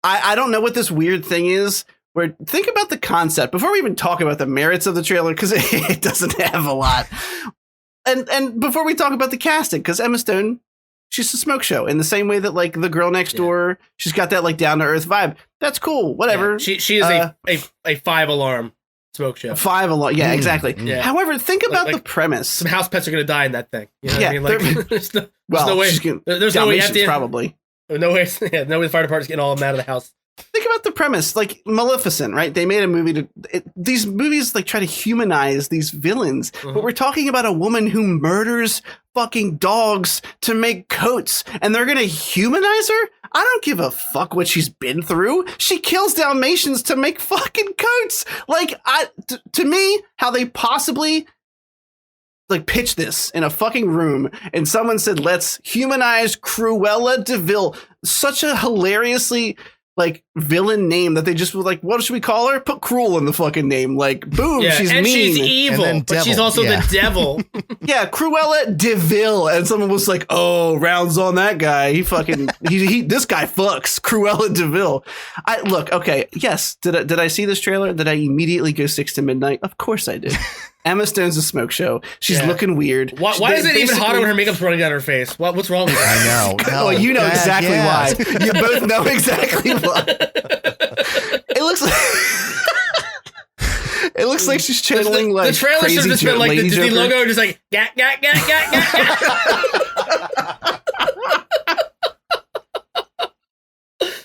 I don't know what this weird thing is. Where think about the concept before we even talk about the merits of the trailer, because it doesn't have a lot. And before we talk about the casting, because Emma Stone, she's a smoke show in the same way that like the girl next door, she's got that like down to earth vibe. That's cool. Whatever. Yeah, she is a 5-alarm smoke show. 5-alarm. Yeah, exactly. Yeah. However, think about the premise. Some house pets are going to die in that thing. You know what I mean? Like, there's no way. There's no way. Probably. No way. Yeah, no way. The fire department's getting all of them out of the house. Think about the premise, like Maleficent, right? They made a movie these movies like try to humanize these villains, but we're talking about a woman who murders fucking dogs to make coats, and they're gonna humanize her? I don't give a fuck what she's been through. She kills Dalmatians to make fucking coats. Like, to me, how they possibly like pitch this in a fucking room, and someone said, "Let's humanize Cruella de Vil," such a hilariously like villain name that they just were like, what should we call her? Put Cruel in the fucking name. Like, boom, she's and mean. She's evil, but she's also the devil. Yeah, Cruella de Vil. And someone was like, oh, rounds on that guy. He fucking, this guy fucks. Cruella de Vil. Look, okay, yes. Did I see this trailer? Did I immediately go 6 to midnight? Of course I did. Emma Stone's a smoke show. She's looking weird. Why is it even hotter when her makeup's running down her face? What's wrong with her? I know. No, well, you know exactly why. You both know exactly why. It looks like she's channeling like the trailer should have just been like the Disney logo, just like gat.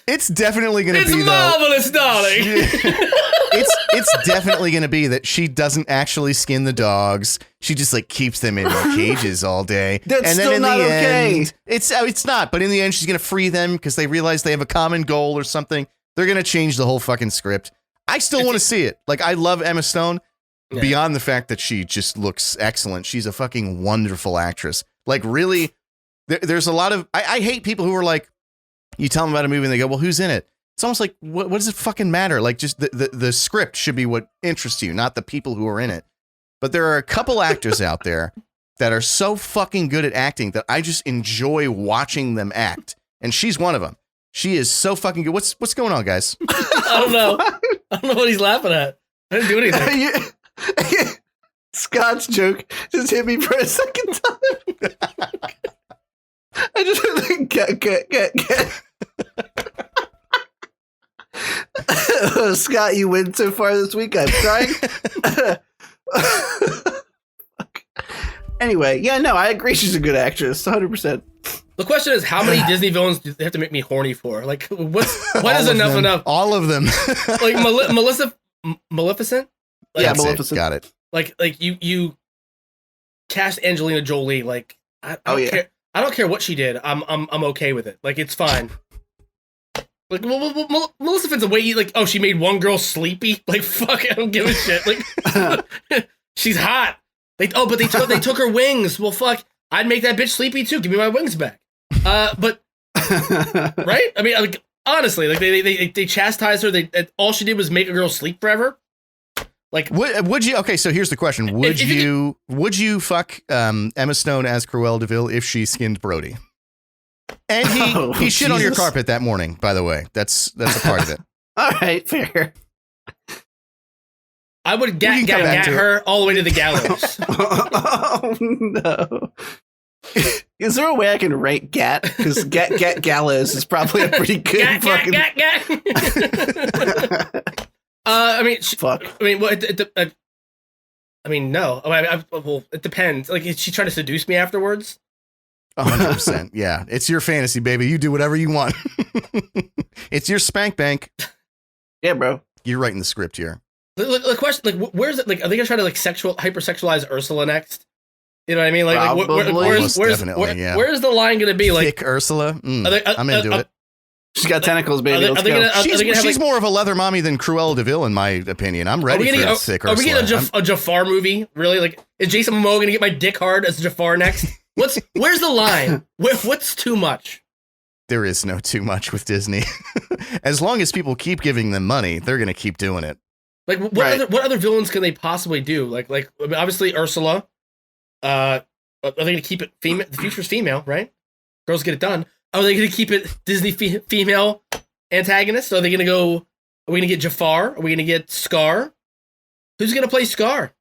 It's definitely going to be marvelous, darling. It's definitely going to be that she doesn't actually skin the dogs. She just like keeps them in like, cages all day. That's and then still in not the okay. end, it's not. But in the end, she's going to free them because they realize they have a common goal or something. They're going to change the whole fucking script. I still want to see it. Like, I love Emma Stone beyond the fact that she just looks excellent. She's a fucking wonderful actress. Like, really, there's a lot of, I hate people who are like, you tell them about a movie and they go, well, who's in it? It's almost like, what does it fucking matter? Like, just the script should be what interests you, not the people who are in it. But there are a couple actors out there that are so fucking good at acting that I just enjoy watching them act. And she's one of them. She is so fucking good. What's going on, guys? I don't know. I don't know what he's laughing at. I didn't do anything. Scott's joke just hit me for a second time. I just heard like, get. Oh, Scott, you win so far this week. I'm trying. Anyway, yeah, no, I agree. She's a good actress, 100%. The question is, how many Disney villains do they have to make me horny for? Like, when is enough? All of them. Like Maleficent? Like, yeah, Maleficent. Got it. Like you cast Angelina Jolie. Like, I don't care. I don't care what she did. I'm okay with it. Like, it's fine. Like, Maleficent's a way like, oh, she made one girl sleepy. Like, fuck, I don't give a shit. Like, she's hot. But they took her wings. Well, fuck, I'd make that bitch sleepy too. Give me my wings back. But right? I mean, like, honestly, like they chastised her. All she did was make a girl sleep forever. Like, would you? Okay, so here's the question: would you fuck Emma Stone as Cruella DeVille if she skinned Brody? And he shit on your carpet that morning. By the way, that's a part of it. All right, fair. I would get her all the way to the gallows. Oh no! Is there a way I can write "gat"? Because "get gallows" is probably a pretty good fucking. I mean, fuck. I mean, well, I mean, no. Well, it depends. Like, is she trying to seduce me afterwards? 100%. Yeah, it's your fantasy, baby. You do whatever you want. It's your spank bank. Yeah, bro. You're writing the script here. The question, like, where's it? Like, are they gonna try to like hypersexualize Ursula next? You know what I mean? Like where's the line gonna be? Like, thick Ursula. I'm into it. She's got tentacles, baby. Let's go. She's more of a leather mommy than Cruella DeVille, in my opinion. I'm ready for a thick Ursula. Are we getting a Jafar movie? Really? Like, is Jason Momoa gonna get my dick hard as Jafar next? Where's the line? What's too much? There is no too much with Disney. As long as people keep giving them money, they're gonna keep doing it. Like, what other villains can they possibly do? Like I mean, obviously Ursula. Are they going to keep it female? The future's female, right? Girls get it done. Are they going to keep it Disney female antagonist? Are they going to go? Are we going to get Jafar? Are we going to get Scar? Who's going to play Scar?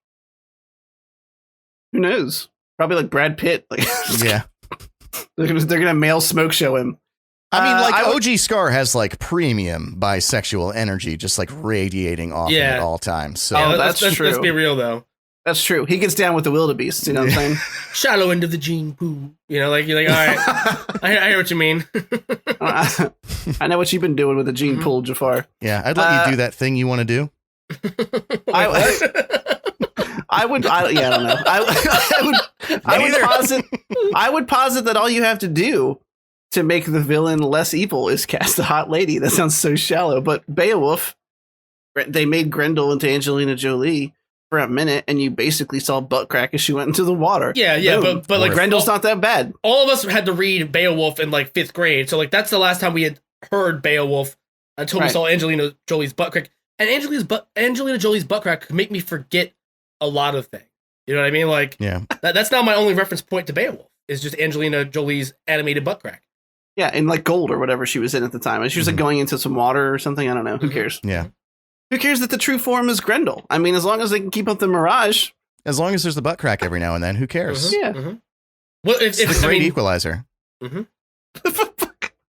Who knows? Probably like Brad Pitt. Like, yeah, they're going to male smoke show him. I mean, like, OG Scar has like premium bisexual energy, just like radiating off him at all times. So that's true. Let's be real, though. That's true. He gets down with the wildebeest. You know what I'm saying? Shallow end of the gene pool. You know, like, you're like, all right, I hear what you mean. I know what you've been doing with the gene pool, Jafar. Yeah, I'd let you do that thing you want to do. I don't know. I would posit that all you have to do to make the villain less evil is cast a hot lady. That sounds so shallow. But Beowulf, they made Grendel into Angelina Jolie for a minute, and you basically saw butt crack as she went into the water. Yeah, but like, Grendel's not that bad. All of us had to read Beowulf in like 5th grade, so like that's the last time we had heard Beowulf until we saw Angelina Jolie's butt crack. And Angelina Jolie's butt crack could make me forget a lot of things. You know what I mean? Like, yeah, that's now my only reference point to Beowulf is just Angelina Jolie's animated butt crack. Yeah, in like Gold or whatever she was in at the time. She was like going into some water or something. I don't know. Who cares? Yeah. Who cares that the true form is Grendel? I mean, as long as they can keep up the mirage. As long as there's the butt crack every now and then, who cares? Yeah. Well, it's a great equalizer.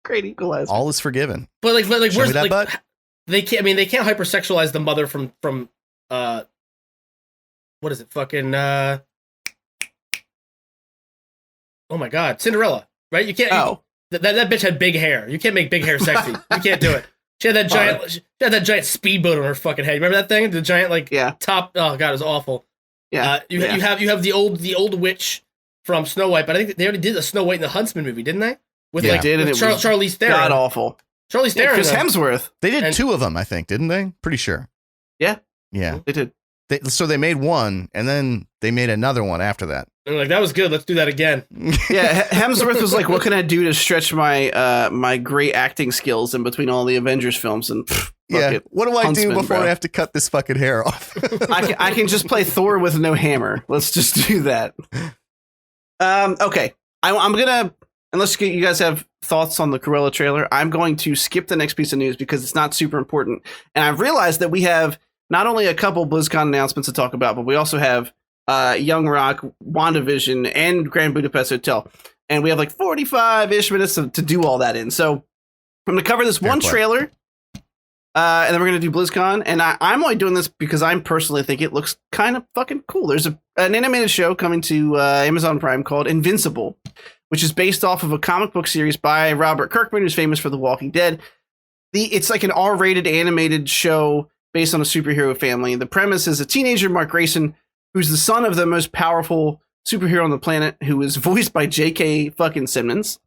Great equalizer. All is forgiven. But like where's that like butt? They can't hypersexualize the mother from what is it? Fucking oh my God, Cinderella, right? You can't. Oh. That bitch had big hair. You can't make big hair sexy. You can't do it. She had that giant speedboat on her fucking head. Remember that thing? The giant top. Oh God, it was awful. Yeah. You have the old witch from Snow White, but I think they already did a Snow White in the Huntsman movie, didn't they? With Charlize Theron. God awful. Charlize Theron. Chris Hemsworth. They did 2 of them, I think, didn't they? Pretty sure. Yeah. Yeah. They did. So they made one, and then they made another one after that. They're like, that was good. Let's do that again. Yeah, Hemsworth was like, what can I do to stretch my my great acting skills in between all the Avengers films? And what do I Huntsman, do before bro. I have to cut this fucking hair off? I can just play Thor with no hammer. Let's just do that. Okay. I'm gonna, unless you guys have thoughts on the Cruella trailer, I'm going to skip the next piece of news because it's not super important. And I've realized that we have not only a couple BlizzCon announcements to talk about, but we also have Young Rock, WandaVision, and Grand Budapest Hotel. And we have like 45-ish minutes to do all that in. So I'm going to cover this one trailer, and then we're going to do BlizzCon. And I'm only doing this because I personally think it looks kind of fucking cool. There's an animated show coming to Amazon Prime called Invincible, which is based off of a comic book series by Robert Kirkman, who's famous for The Walking Dead. It's like an R-rated animated show based on a superhero family. The premise is a teenager, Mark Grayson, who's the son of the most powerful superhero on the planet, who is voiced by J.K. fucking Simmons.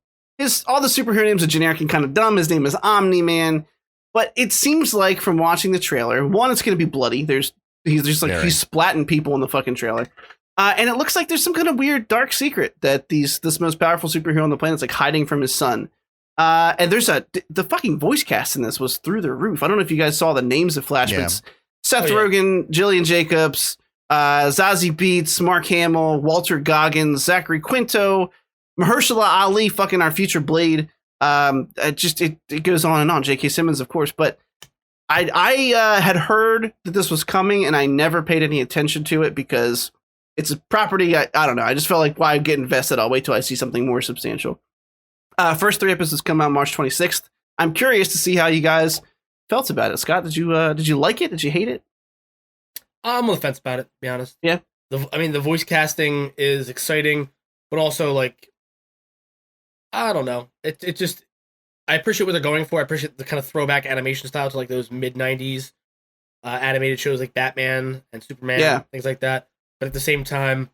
All the superhero names are generic and kind of dumb. His name is Omni-Man. But it seems like from watching the trailer, one, it's going to be bloody. He's splatting people in the fucking trailer. And it looks like there's some kind of weird dark secret that this most powerful superhero on the planet is like hiding from his son. And there's the fucking voice cast in this was through the roof. I don't know if you guys saw the names of Flashbacks. Yeah. Seth Rogen, Jillian Jacobs, Zazie Beetz, Mark Hamill, Walter Goggins, Zachary Quinto, Mahershala Ali, fucking our future Blade. It goes on and on. J.K. Simmons, of course. But I had heard that this was coming, and I never paid any attention to it because it's a property. I don't know. I just felt like, why get invested? I'll wait till I see something more substantial. First 3 episodes come out March 26th. I'm curious to see how you guys felt about it. Scott, did you like it? Did you hate it? I'm on the fence about it, to be honest. Yeah. The voice casting is exciting, but also like, I don't know. It just, I appreciate what they're going for. I appreciate the kind of throwback animation style to like those mid 90s animated shows like Batman and Superman, things like that. But at the same time,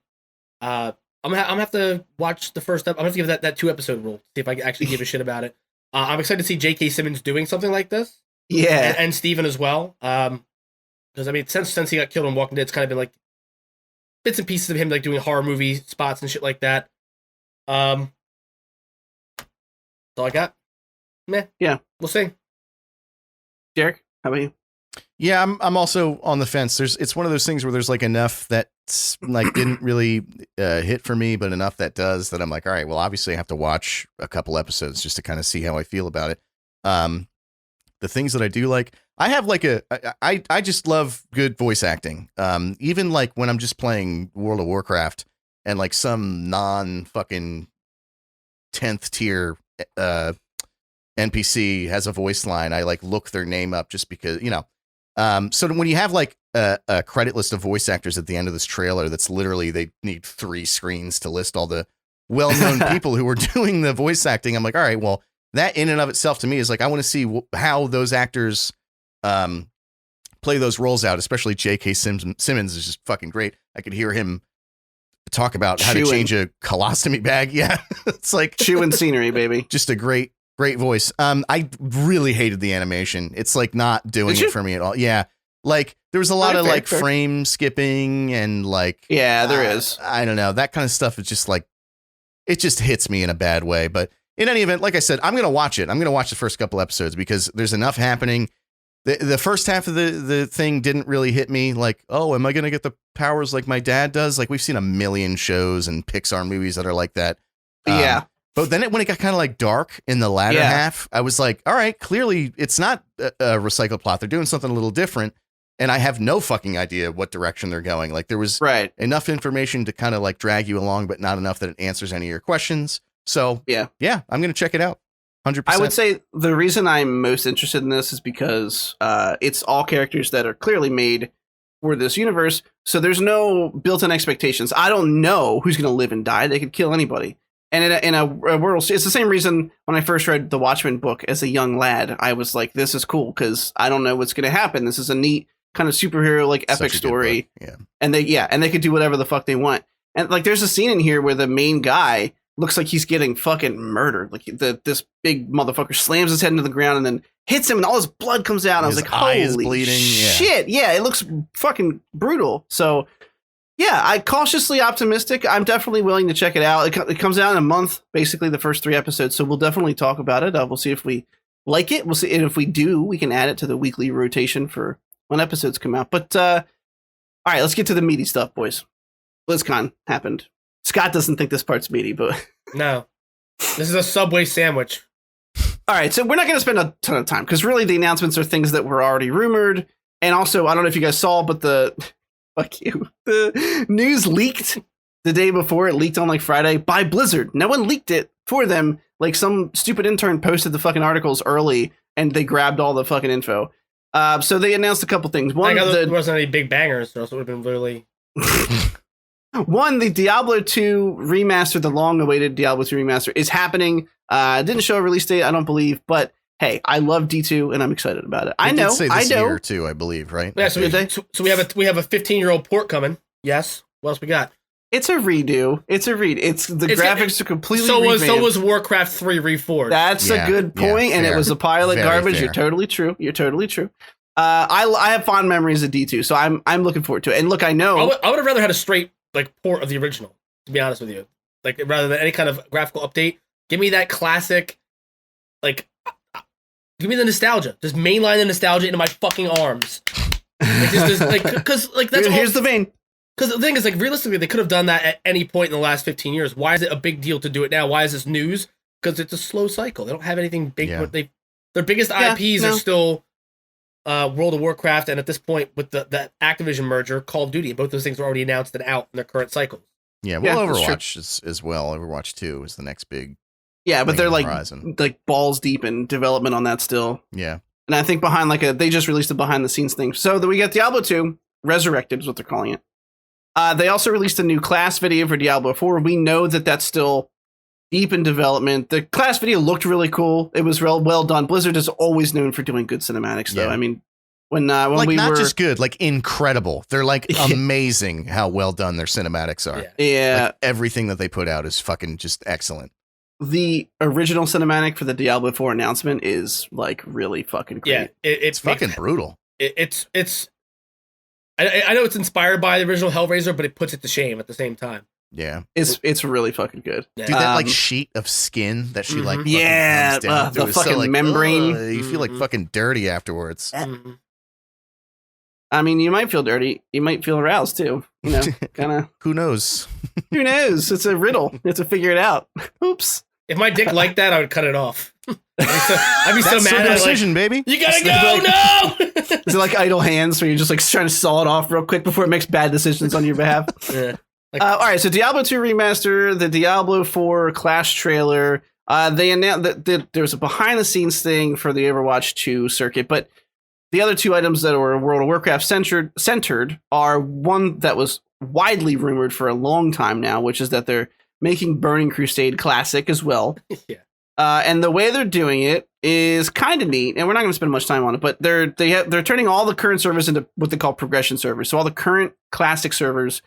I'm gonna have to watch the first up. I'm gonna have to give that 2-episode rule, see if I actually give a shit about it. I'm excited to see J.K. Simmons doing something like this. Yeah, and Steven as well. Because I mean, since he got killed on Walking Dead, it's kind of been like bits and pieces of him like doing horror movie spots and shit like that. That's all I got. Meh. Yeah, we'll see. Derek, how about you? Yeah, I'm also on the fence. It's one of those things where there's like enough that like didn't really hit for me, but enough that does, that I'm like, all right, well, obviously I have to watch a couple episodes just to kind of see how I feel about it. The things that I do like, I have like I just love good voice acting. Even like when I'm just playing World of Warcraft and like some non fucking 10th tier NPC has a voice line, I like look their name up just because, you know. So when you have like a credit list of voice actors at the end of this trailer, that's literally, they need 3 screens to list all the well-known people who are doing the voice acting. I'm like, all right, well, that in and of itself to me is like, I want to see how those actors play those roles out, especially J.K. Simmons is just fucking great. I could hear him talk about how to change a colostomy bag. Yeah. It's like chewing scenery, baby. Just a great voice. I really hated the animation. It's like not doing it for me at all. Yeah. Like there was a lot of like frame skipping and like, yeah, there is. I don't know. That kind of stuff is just like, it just hits me in a bad way. But in any event, like I said, I'm going to watch it. I'm going to watch the first couple episodes because there's enough happening. The first half of the thing didn't really hit me like, oh, am I going to get the powers like my dad does? Like we've seen a million shows and Pixar movies that are like that. Yeah. But then when it got kind of like dark in the latter half, I was like, all right, clearly it's not a recycled plot. They're doing something a little different. And I have no fucking idea what direction they're going. Like there was enough information to kind of like drag you along, but not enough that it answers any of your questions. So yeah, I'm going to check it out. 100%. I would say the reason I'm most interested in this is because it's all characters that are clearly made for this universe. So there's no built-in expectations. I don't know who's going to live and die. They could kill anybody. And in a world, it's the same reason when I first read the Watchmen book as a young lad, I was like, this is cool because I don't know what's going to happen. This is a neat kind of superhero like epic story. Yeah. And they could do whatever the fuck they want. And like there's a scene in here where the main guy looks like he's getting fucking murdered. Like this big motherfucker slams his head into the ground and then hits him, and all his blood comes out. And I was like, eye is holy bleeding. shit! Yeah, it looks fucking brutal. So. Yeah, I'm cautiously optimistic. I'm definitely willing to check it out. It comes out in a month, basically the first 3 episodes. So we'll definitely talk about it. We'll see if we like it. We'll see, and if we do, we can add it to the weekly rotation for when episodes come out. But all right, let's get to the meaty stuff, boys. BlizzCon happened. Scott doesn't think this part's meaty, but no, this is a Subway sandwich. All right, so we're not going to spend a ton of time because really the announcements are things that were already rumored, and also I don't know if you guys saw, but fuck you. The news leaked the day before. It leaked on like Friday by Blizzard. No one leaked it for them. Like some stupid intern posted the fucking articles early and they grabbed all the fucking info. So they announced a couple things. One, there wasn't any big bangers, or else it would have been really. One, the Diablo 2 remaster, the long-awaited Diablo 2 remaster, is happening. Didn't show a release date, I don't believe, but hey, I love D2 and I'm excited about it. I know. Year too, I believe, right? Yeah, so we have a 15-year-old port coming. Yes. What else we got? It's a redo. It's the graphics are completely revamped. So was Warcraft 3 Reforged. That's a good point, and it was a pile of garbage. Fair. You're totally true. I have fond memories of D2, so I'm looking forward to it. And look, I know I would have rather had a straight like port of the original, to be honest with you. Like rather than any kind of graphical update, give me that classic, like. Give me the nostalgia. Just mainline the nostalgia into my fucking arms. Because that's here's the vein. Because the thing is, like, realistically, they could have done that at any point in the last 15 years. Why is it a big deal to do it now? Why is this news? Because it's a slow cycle. They don't have anything big. Yeah. Their biggest IPs are still World of Warcraft, and at this point, with the Activision merger, Call of Duty. Both those things are already announced and out in their current cycles. Yeah, well, Overwatch as well. Overwatch 2 is the next big. Yeah, but they're like horizon. Like balls deep in development on that still. Yeah. And I think behind they just released a behind the scenes thing. So we got Diablo 2 Resurrected is what they're calling it. They also released a new class video for Diablo 4. We know that that's still deep in development. The class video looked really cool. It was well done. Blizzard is always known for doing good cinematics, though. I mean, when like we not were just good, like incredible. They're like amazing how well done their cinematics are. Yeah. Like, everything that they put out is fucking just excellent. The original cinematic for the Diablo 4 announcement is like really fucking great. Yeah, it's fucking brutal. It's I know it's inspired by the original Hellraiser, but it puts it to shame at the same time. Yeah, it's really fucking good. Yeah. Dude, that like sheet of skin that she like yeah, down the fucking membrane. You feel like fucking dirty afterwards. Mm-hmm. I mean, you might feel dirty. You might feel aroused too. You know, kind of. Who knows? Who knows? It's a riddle. You have to figure it out. Oops. If my dick liked that, I would cut it off. I'd be so mad. Circumcision, baby. You gotta go! No! Is it like idle hands where you're just like trying to saw it off real quick before it makes bad decisions on your behalf? Yeah. All right, so Diablo 2 remaster, the Diablo 4 Clash trailer. They announced that there's a behind the scenes thing for the Overwatch 2 circuit, but the other two items that were World of Warcraft centered are one that was widely rumored for a long time now, which is that they're making Burning Crusade Classic as well. Yeah. And the way they're doing it is kind of neat, and we're not going to spend much time on it, but they're turning all the current servers into what they call progression servers. So all the current Classic servers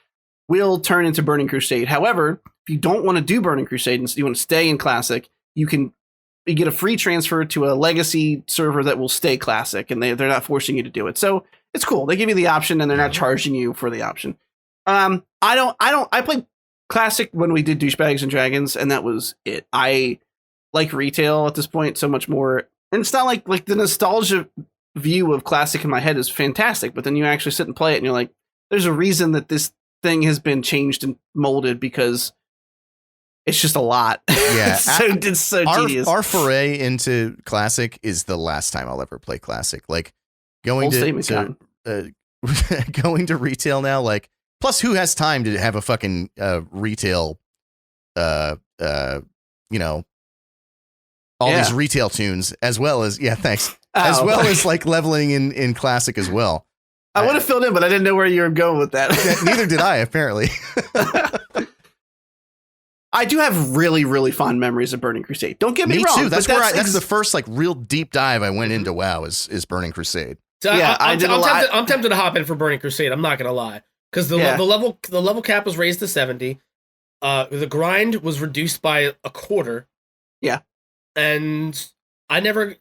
will turn into Burning Crusade. However, if you don't want to do Burning Crusade and you want to stay in Classic, you get a free transfer to a legacy server that will stay Classic, and they're not forcing you to do it. So it's cool. They give you the option, and they're not charging you for the option. I played Classic when we did Douchebags and Dragons, and that was it. I like retail at this point so much more, and it's not like the nostalgia view of Classic in my head is fantastic, but then you actually sit and play it, and you're like, there's a reason that this thing has been changed and molded because it's just a lot. Yeah, it's so tedious. Our foray into Classic is the last time I'll ever play Classic. Like going going to retail now, like. Plus, who has time to have a fucking retail, all these retail tunes, as well as, as well as like leveling in Classic as well. I would have filled in, but I didn't know where you were going with that. Neither did I, apparently. I do have really, really fond memories of Burning Crusade. Don't get me wrong. Me too. That's the first like real deep dive I went into WoW is Burning Crusade. So yeah, I'm tempted to hop in for Burning Crusade. I'm not going to lie. Because the level cap was raised to 70. the grind was reduced by a quarter. Yeah. And I never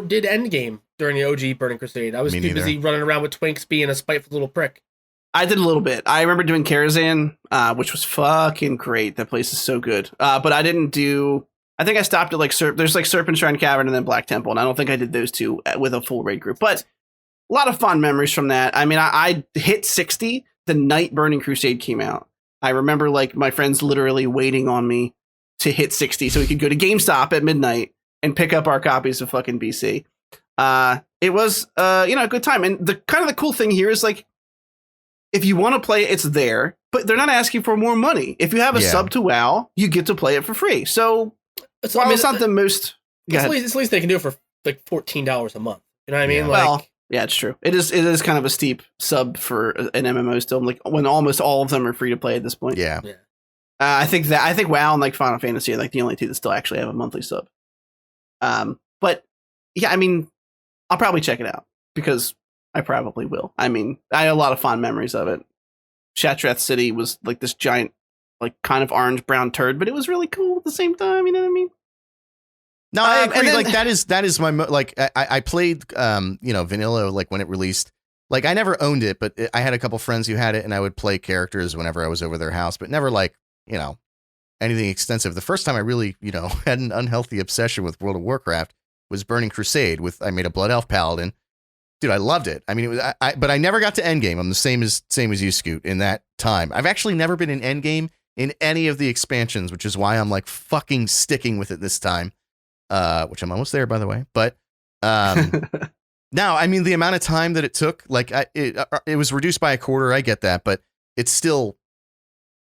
did endgame during the OG Burning Crusade. I was too busy running around with Twinks being a spiteful little prick. I did a little bit. I remember doing Karazhan, which was fucking great. That place is so good. But I didn't do... I think I stopped at like... There's like Serpent Shrine Cavern and then Black Temple, and I don't think I did those two with a full raid group. But a lot of fond memories from that. I mean, I hit 60 the night Burning Crusade came out. I remember like my friends literally waiting on me to hit 60 so we could go to GameStop at midnight and pick up our copies of fucking BC. It was, a good time. And the kind of the cool thing here is like, if you want to play it, it's there, but they're not asking for more money. If you have a sub to WoW, you get to play it for free. So it's not the most... It's least they can do it for like $14 a month. You know what I mean? Yeah. Well, yeah, it's true. It is kind of a steep sub for an MMO still, like when almost all of them are free to play at this point. Yeah. I think WoW and like Final Fantasy are like the only two that still actually have a monthly sub. But yeah, I mean, I'll probably check it out because I probably will. I mean, I had a lot of fond memories of it. Shattrath City was like this giant, like kind of orange brown turd, but it was really cool at the same time. You know what I mean? No, I agree. Then, like that is my like I played vanilla like when it released. Like I never owned it, but I had a couple friends who had it, and I would play characters whenever I was over their house, but never like anything extensive. The first time I really had an unhealthy obsession with World of Warcraft was Burning Crusade. I made a Blood Elf Paladin. Dude, I loved it. I mean, it was, but I never got to endgame. I'm the same as you, Scoot. In that time, I've actually never been in endgame in any of the expansions, which is why I'm like fucking sticking with it this time. Which I'm almost there, by the way. But now, I mean, the amount of time that it took, like it was reduced by a quarter. I get that, but it's still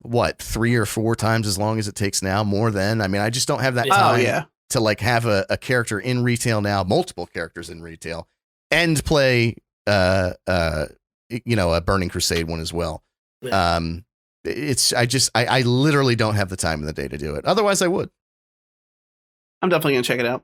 3 or 4 times as long as it takes now. More than, I mean, I just don't have that time to like have a character in retail now, multiple characters in retail, and play a Burning Crusade one as well. Yeah. I literally don't have the time in the day to do it. Otherwise, I would. I'm definitely going to check it out.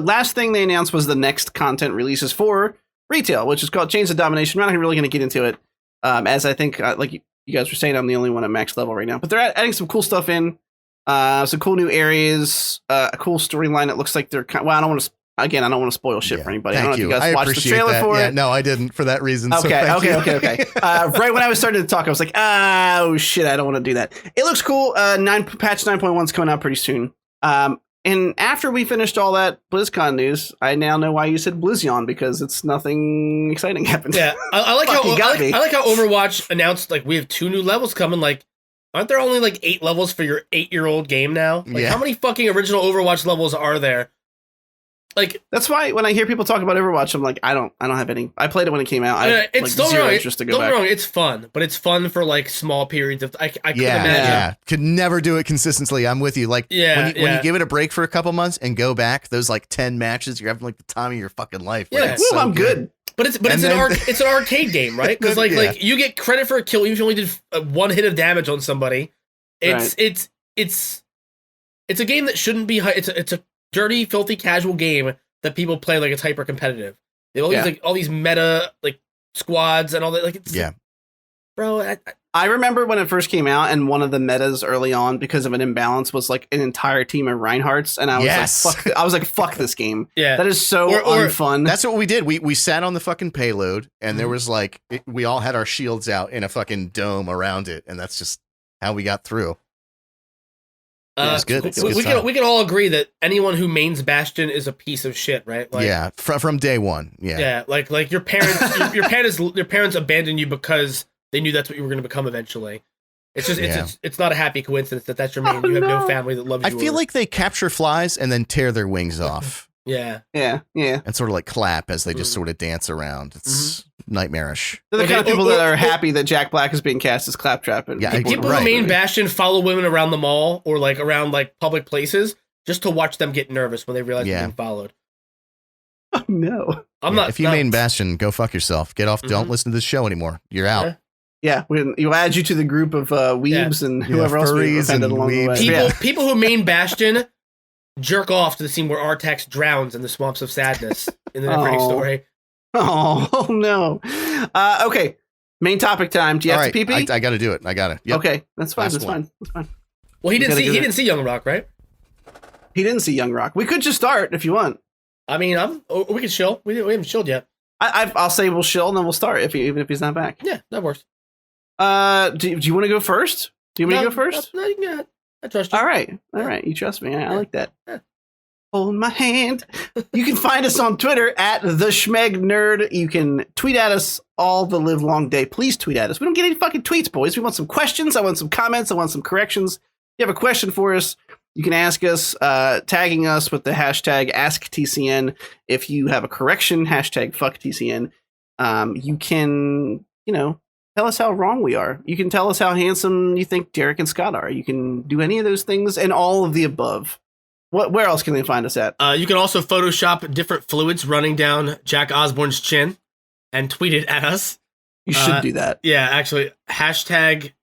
Last thing they announced was the next content releases for retail, which is called Chains of Domination. I'm not really going to get into it, as I think, like you guys were saying, I'm the only one at max level right now. But they're adding some cool stuff in, some cool new areas, a cool storyline. It looks like they're I don't want to spoil shit for anybody. I don't know if you guys watched the trailer for it. No, I didn't for that reason. Okay. Right when I was starting to talk, I was like, oh shit, I don't want to do that. It looks cool. Patch 9.1 is coming out pretty soon. And after we finished all that BlizzCon news, I now know why you said Blizzion, because it's nothing exciting happened. Yeah, I like how Overwatch announced like we have 2 new levels coming. Like, aren't there only like 8 levels for your 8-year-old game now? Like, how many fucking original Overwatch levels are there? Like, that's why when I hear people talk about Overwatch, I'm like, I don't have any. I played it when it came out. It's like zero interest to go back. Don't get me wrong, it's fun, but it's fun for like small periods of. I couldn't imagine. Yeah, could never do it consistently. I'm with you. Like, when you give it a break for a couple months and go back, those like 10 matches, you're having like the time of your fucking life. Yeah, so I'm good. But it's an arcade game, right? Because like you get credit for a kill even if you only did 1 hit of damage on somebody. It's a game that shouldn't be. It's a dirty, filthy, casual game that people play like it's hyper competitive. They all use like all these meta like squads and all that. Like, it's bro. I remember when it first came out, and one of the metas early on because of an imbalance was like an entire team of Reinhardts, and I was like, fuck this game. Yeah, that is so unfun. That's what we did. We sat on the fucking payload, and there was like we all had our shields out in a fucking dome around it, and that's just how we got through. It's good. We can all agree that anyone who mains Bastion is a piece of shit, right? Like, from day one. Yeah, like your parents, your parents abandoned you because they knew that's what you were going to become eventually. It's just it's not a happy coincidence that's your main. You have no family that loves you. I feel like they capture flies and then tear their wings off. Yeah. And sort of like clap as they just sort of dance around. It's nightmarish. They're the kind of people that are happy that Jack Black is being cast as Claptrap. And people who main Bastion follow women around the mall or like around like public places just to watch them get nervous when they realize they're being followed. Oh no! I'm not. If you main Bastion, go fuck yourself. Get off. Don't listen to this show anymore. You're out. Yeah, we'll add you to the group of weebs and whoever else we offended along the way. People who main Bastion jerk off to the scene where Artax drowns in the swamps of sadness in the Neverending Story. Oh no. Okay. Main topic time. Do you have to pee-pee? I got to do it. I got it. Yep. Okay. That's fine. That's fine. Well, he didn't see Young Rock, right? He didn't see Young Rock. We could just start if you want. I mean, we can chill. We haven't chilled yet. I'll say we'll chill and then we'll start even if he's not back. Yeah, that works. Do you want to go first? Do you want me to go first? No, you can go. I trust you. All right. You trust me. I like that. Yeah. Hold my hand. You can find us on Twitter at the Schmeg Nerd. You can tweet at us all the live long day. Please tweet at us. We don't get any fucking tweets, boys. We want some questions. I want some comments. I want some corrections. If you have a question for us, you can ask us, tagging us with the hashtag AskTCN. If you have a correction, hashtag FuckTCN. You can, tell us how wrong we are. You can tell us how handsome you think Derek and Scott are. You can do any of those things and all of the above. Where else can they find us at? You can also Photoshop different fluids running down Jack Osborne's chin and tweet it at us. You should do that. Yeah, actually, hashtag.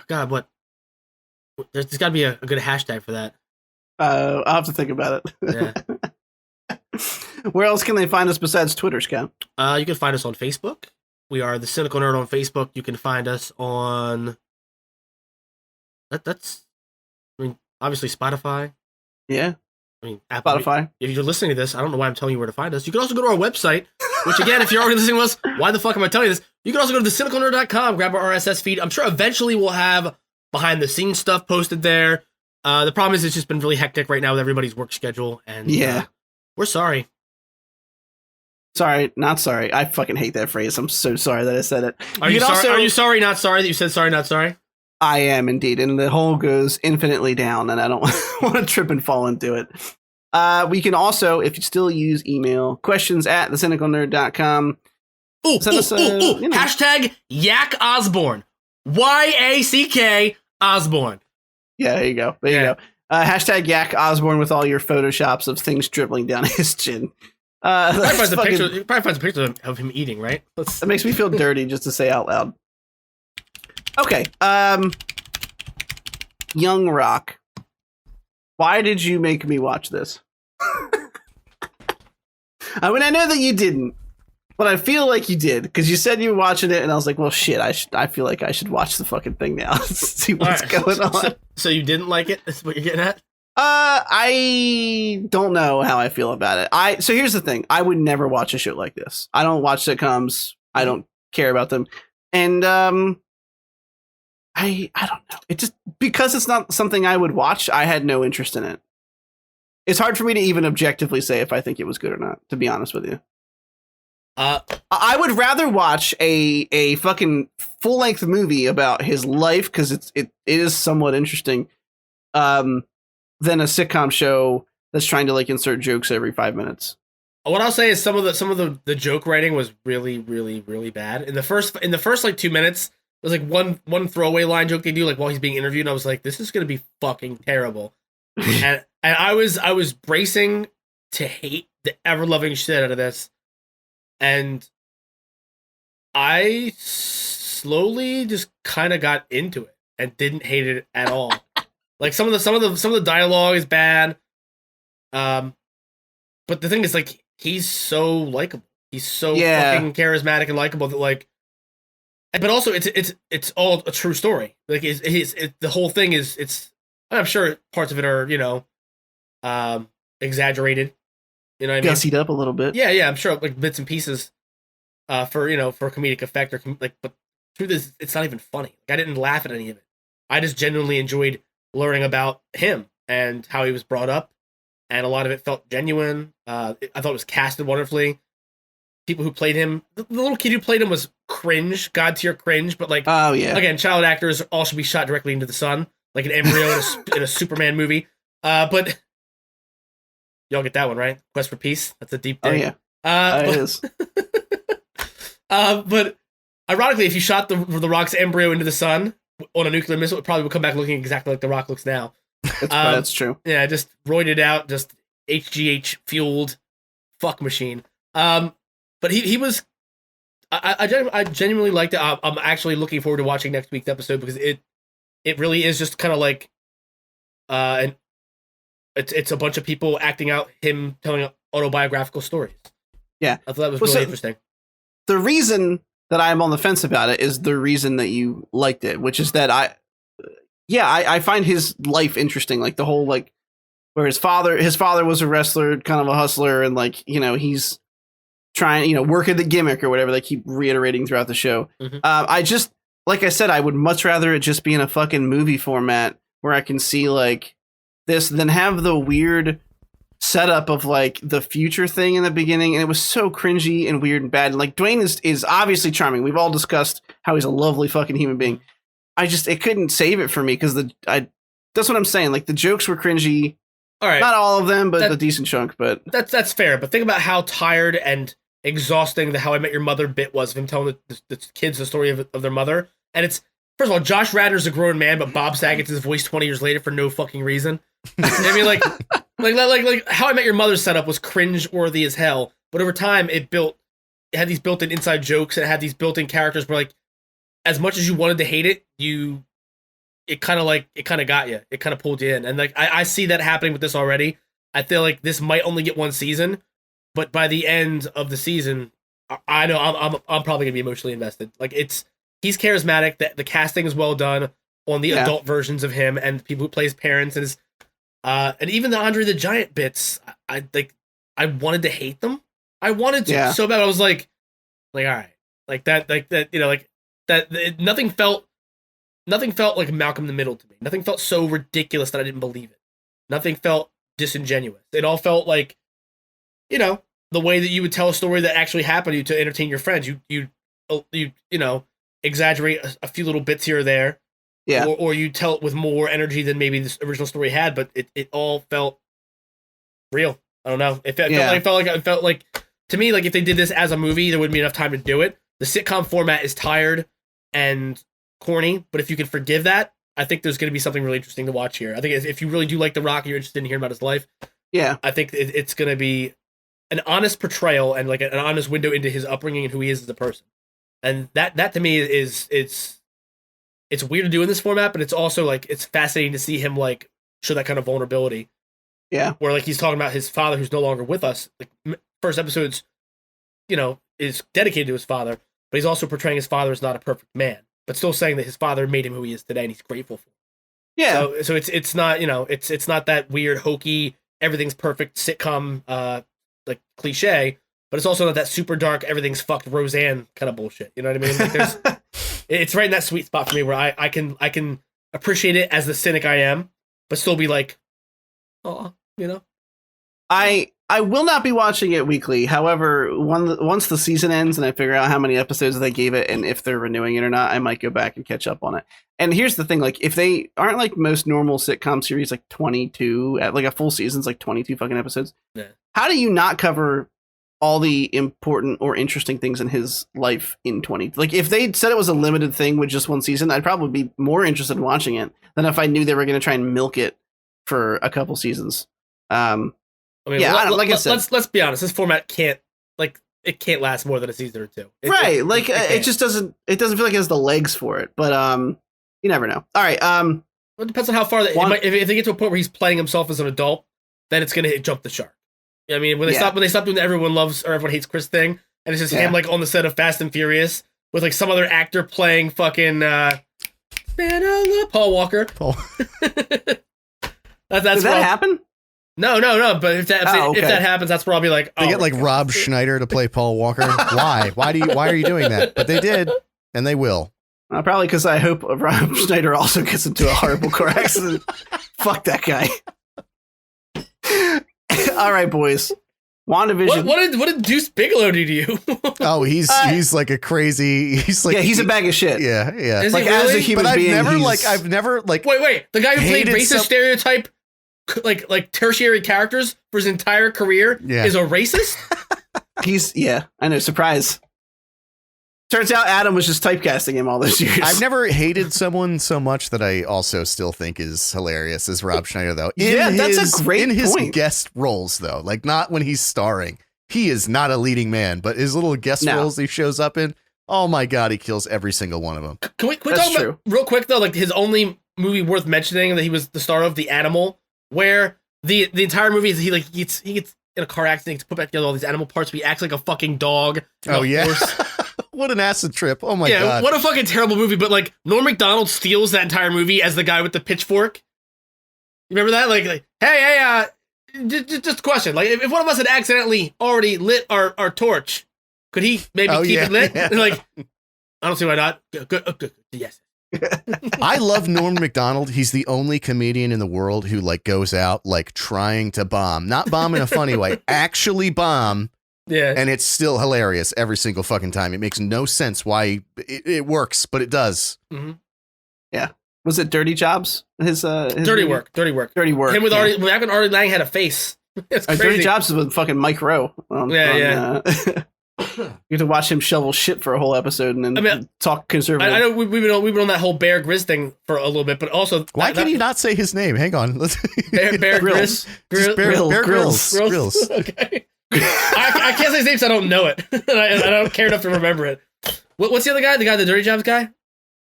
God, what? There's got to be a good hashtag for that. I'll have to think about it. Yeah. Where else can they find us besides Twitter, Scott? You can find us on Facebook. We are the Cynical Nerd on Facebook. You can find us on. That's. I mean, obviously Spotify. Yeah. I mean, Apple. Spotify. If you're listening to this, I don't know why I'm telling you where to find us. You can also go to our website, which again, if you're already listening to us, why the fuck am I telling you this? You can also go to thecynicalnerd.com, grab our RSS feed. I'm sure eventually we'll have behind the scenes stuff posted there. The problem is it's just been really hectic right now with everybody's work schedule, and we're sorry. Sorry, not sorry. I fucking hate that phrase. I'm so sorry that I said it. Are you sorry, not sorry that you said sorry, not sorry? I am indeed, and the hole goes infinitely down, and I don't want to trip and fall into it. We can also, if you still use email, questions at thecynicalnerd.com. Hashtag Yak Osborne. YACK Osborne. Yeah, there you go. There you go. Hashtag Yak Osborne with all your photoshops of things dribbling down his chin. Probably finds a picture of him eating, right? That makes me feel dirty just to say out loud. Okay. Young Rock. Why did you make me watch this? I mean, I know that you didn't, but I feel like you did because you said you were watching it, and I was like, "Well, shit, I feel like I should watch the fucking thing now. See what's going on." So you didn't like it? That's what you're getting at? I don't know how I feel about it. So here's the thing: I would never watch a show like this. I don't watch sitcoms. I don't care about them, and I don't know. It just because it's not something I would watch. I had no interest in it. It's hard for me to even objectively say if I think it was good or not, to be honest with you. I would rather watch a fucking full length movie about his life because it is somewhat interesting, than a sitcom show that's trying to like insert jokes every 5 minutes. What I'll say is some of the joke writing was really, really, really bad. In the first like 2 minutes, there's like one throwaway line joke they do like while he's being interviewed, and I was like, this is gonna be fucking terrible. and I was bracing to hate the ever loving shit out of this, and I slowly just kind of got into it and didn't hate it at all. Like some of the dialogue is bad, but the thing is like he's so likable. He's so fucking charismatic and likable that like. But also, it's all a true story. Like the whole thing is I'm sure parts of it are exaggerated. You know what I mean? Gussied up a little bit. Yeah. I'm sure like bits and pieces, for comedic effect or but through this, it's not even funny. Like, I didn't laugh at any of it. I just genuinely enjoyed learning about him and how he was brought up, and a lot of it felt genuine. I thought it was casted wonderfully. People who played him, the little kid who played him was cringe, god tier cringe, but like, again, child actors all should be shot directly into the sun, like an embryo in a Superman movie. But y'all get that one, right? Quest for Peace. That's a deep thing. Oh yeah, it is. But ironically, if you shot the Rock's embryo into the sun on a nuclear missile, it probably would come back looking exactly like the Rock looks now. That's true. Yeah, just roided out, just HGH fueled fuck machine. But he was, I genuinely liked it. I'm actually looking forward to watching next week's episode because it really is just kind of like, and it's a bunch of people acting out him telling autobiographical stories. Yeah, I thought that was really interesting. The reason that I'm on the fence about it is the reason that you liked it, which is that yeah, I find his life interesting. Like the whole like where his father was a wrestler, kind of a hustler, and like he's trying working the gimmick or whatever they keep reiterating throughout the show. Mm-hmm. I just like I said, I would much rather it just be in a fucking movie format where I can see like this than have the weird setup of like the future thing in the beginning, and it was so cringy and weird and bad. And like Dwayne is obviously charming. We've all discussed how he's a lovely fucking human being. It couldn't save it for me because that's what I'm saying. Like the jokes were cringy. All right, not all of them, but a decent chunk. But that's fair. But think about how tired and exhausting the How I Met Your Mother bit was of him telling the kids the story of their mother. And it's, first of all, Josh Radnor's a grown man, but Bob Saget's his voice 20 years later for no fucking reason. I mean, like How I Met Your Mother's setup was cringe-worthy as hell, but over time it had these built-in inside jokes, and it had these built-in characters where, like, as much as you wanted to hate it, it kind of got you. It kind of pulled you in. And like I see that happening with this already. I feel like this might only get one season, but by the end of the season, I know I'm probably gonna be emotionally invested. Like he's charismatic. The casting is well done on the adult versions of him and the people who plays parents and even the Andre the Giant bits. I wanted to hate them. I wanted to so bad. I was like all right, like that, nothing felt like Malcolm in the Middle to me. Nothing felt so ridiculous that I didn't believe it. Nothing felt disingenuous. It all felt like, the way that you would tell a story that actually happened to you to entertain your friends. You exaggerate a few little bits here or there. Yeah. Or you tell it with more energy than maybe this original story had, but it all felt real. I don't know. It felt like to me, like if they did this as a movie, there wouldn't be enough time to do it. The sitcom format is tired and corny, but if you can forgive that, I think there's going to be something really interesting to watch here. I think if you really do like The Rock and you're interested in hearing about his life, I think it's going to be an honest portrayal and like an honest window into his upbringing and who he is as a person. And that to me is it's weird to do in this format, but it's also like it's fascinating to see him like show that kind of vulnerability. Yeah, where like he's talking about his father who's no longer with us. Like first episode's, is dedicated to his father, but he's also portraying his father as not a perfect man, but still saying that his father made him who he is today, and he's grateful for it. Yeah. So it's not it's not that weird hokey everything's perfect sitcom like cliche, but it's also not that super dark everything's fucked Roseanne kind of bullshit. You know what I mean? Like there's it's right in that sweet spot for me where I can appreciate it as the cynic I am, but still be like, oh, I will not be watching it weekly. However, once the season ends and I figure out how many episodes they gave it and if they're renewing it or not, I might go back and catch up on it. And here's the thing, like if they aren't like most normal sitcom series, like 22, like a full season's like 22 fucking episodes. Yeah. How do you not cover all the important or interesting things in his life in 20? Like if they said it was a limited thing with just one season, I'd probably be more interested in watching it than if I knew they were going to try and milk it for a couple seasons. I mean, like I said, let's be honest. This format can't last more than a season or two. It just doesn't. It doesn't feel like it has the legs for it. But you never know. All right. It depends on how far if they get to a point where he's playing himself as an adult, then it's gonna jump the shark. I mean, when they stop doing the everyone loves or everyone hates Chris thing, and it's just him like on the set of Fast and Furious with like some other actor playing fucking Paul Walker. Did that happen? No. But if that happens, that's probably like they get like Rob Schneider to play Paul Walker. Why? Why are you doing that? But they did, and they will. Probably because I hope Rob Schneider also gets into a horrible car accident. Fuck that guy. All right, boys. WandaVision. What did Deuce Bigelow do to you? Oh, he's like a crazy. He's a bag of shit. Yeah. Is like he really? As a human being, I've never Wait. The guy who played racist stereotype. Like tertiary characters for his entire career is a racist? I know, surprise. Turns out Adam was just typecasting him all those years. I've never hated someone so much that I also still think is hilarious as Rob Schneider, though. That's a great point. In his guest roles, though, like not when he's starring. He is not a leading man, but his little guest roles he shows up in, oh my God, he kills every single one of them. Can we talk about, real quick, though, like his only movie worth mentioning that he was the star of, The Animal, where the entire movie is he gets in a car accident, he gets put back together all these animal parts, but he acts like a fucking dog. Oh yeah. What an acid trip. Oh my God. What a fucking terrible movie. But like Norm Macdonald steals that entire movie as the guy with the pitchfork. You remember that? Like hey, just a question. Like if one of us had accidentally already lit our torch, could he maybe keep it lit? Yeah. Like, I don't see why not. Good. Yes. I love Norm Macdonald. He's the only comedian in the world who like goes out like trying to bomb, not bomb in a funny way, actually bomb. Yeah. And it's still hilarious every single fucking time. It makes no sense why it works, but it does. Mm-hmm. Yeah. Was it Dirty Jobs? His Dirty Work. Dirty Work. Him with Artie, back when Artie Lang had a face. It's crazy. Dirty Jobs is with fucking Mike Rowe. Yeah. You get to watch him shovel shit for a whole episode and then talk conservative. I know we've been on that whole Bear Grylls thing for a little bit, but also why can you not say his name? Hang on. Bear Grylls. Bear Grylls. Okay. I can't say his name, so I don't know it. I don't care enough to remember it. What's the other guy? The Dirty Jobs guy?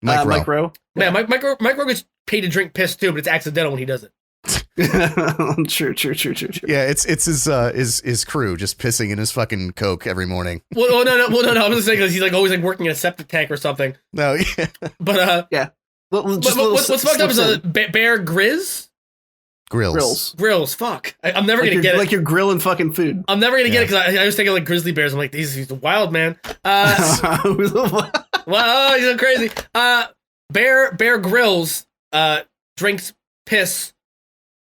Mike Rowe. Yeah, Mike Rowe gets paid to drink piss too, but it's accidental when he does it. True. Yeah, it's his crew just pissing in his fucking Coke every morning. Well, no. I was just saying because he's like always like working in a septic tank or something. No, yeah. But yeah. What's fucked up is Bear Grylls. Grills. Fuck. I'm never gonna get it. Like you're grilling fucking food. I'm never gonna get it because I was thinking like grizzly bears. I'm like, he's a wild man. Wow, he's so crazy. Bear Grylls drinks piss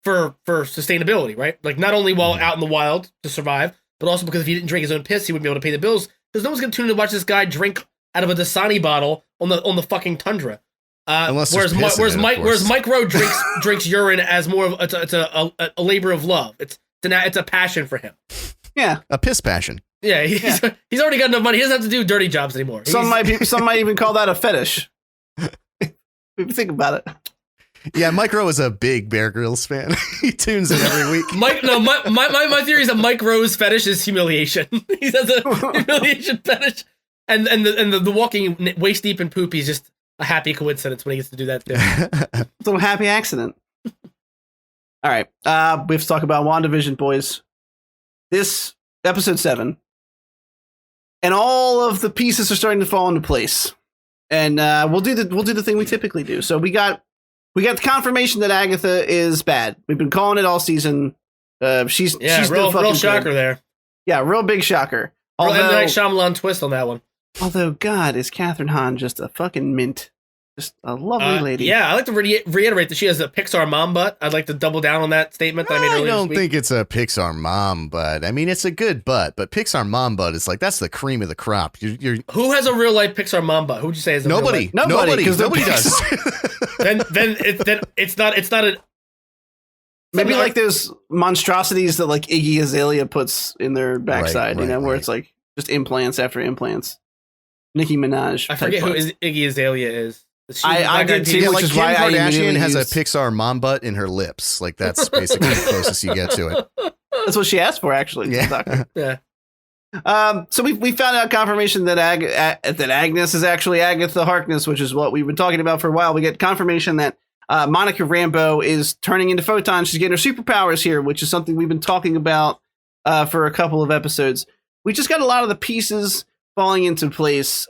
for sustainability, right? Like not only while out in the wild to survive, but also because if he didn't drink his own piss, he wouldn't be able to pay the bills. Because no one's gonna tune in to watch this guy drink out of a Dasani bottle on the fucking tundra. Whereas Mike Rowe drinks urine as more of it's a labor of love. It's a passion for him. Yeah, a piss passion. Yeah, he's already got enough money. He doesn't have to do dirty jobs anymore. Some might even call that a fetish. If you think about it. Yeah, Mike Rowe is a big Bear Grylls fan. He tunes in every week. My theory is that Mike Rowe's fetish is humiliation. He has a humiliation fetish, and the walking waist deep in poop. He's just a happy coincidence when he gets to do that too. It's a happy accident. All right, we have to talk about WandaVision, boys. This episode 7, and all of the pieces are starting to fall into place. And we'll do the thing we typically do. So we got the confirmation that Agatha is bad. We've been calling it all season. She's real shocker good. There. Yeah, real big shocker. Although, and like Shyamalan twist on that one. Although, God, is Catherine Hahn just a fucking mint? Just a lovely lady. Yeah, I like to reiterate that she has a Pixar mom butt. I'd like to double down on that statement that I made earlier. I don't think it's a Pixar mom butt. I mean, it's a good butt, but Pixar mom butt is like that's the cream of the crop. You're Who has a real life Pixar mom butt? Who would you say is nobody? Nobody, because nobody does. then it's not a. Maybe like those monstrosities that like Iggy Azalea puts in their backside, where it's like just implants after implants. Nicki Minaj. I forget who Iggy Azalea is. I did too, which is Kim why Kardashian has a Pixar mom butt in her lips. Like that's basically the closest you get to it. That's what she asked for, actually. Yeah. Yeah. So we found out confirmation that Agnes is actually Agatha Harkness, which is what we've been talking about for a while. We get confirmation that Monica Rambeau is turning into photons. She's getting her superpowers here, which is something we've been talking about for a couple of episodes. We just got a lot of the pieces falling into place.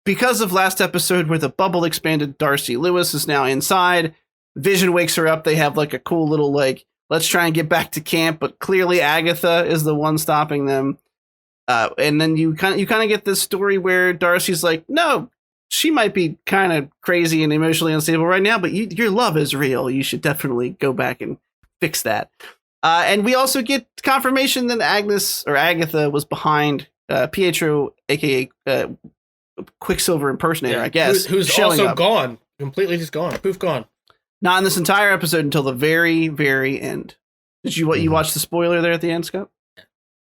Because of last episode where the bubble expanded, Darcy Lewis is now inside. Vision wakes her up. They have like a cool little like, let's try and get back to camp, but clearly Agatha is the one stopping them. And then you kind of get this story where Darcy's like, no, she might be kind of crazy and emotionally unstable right now, but your love is real. You should definitely go back and fix that. And we also get confirmation that Agatha was behind Pietro, aka Quicksilver impersonator, I guess. Who's also gone. Completely just gone. Poof, gone. Not in this entire episode until the very, very end. Did you you watch the spoiler there at the end, Scott?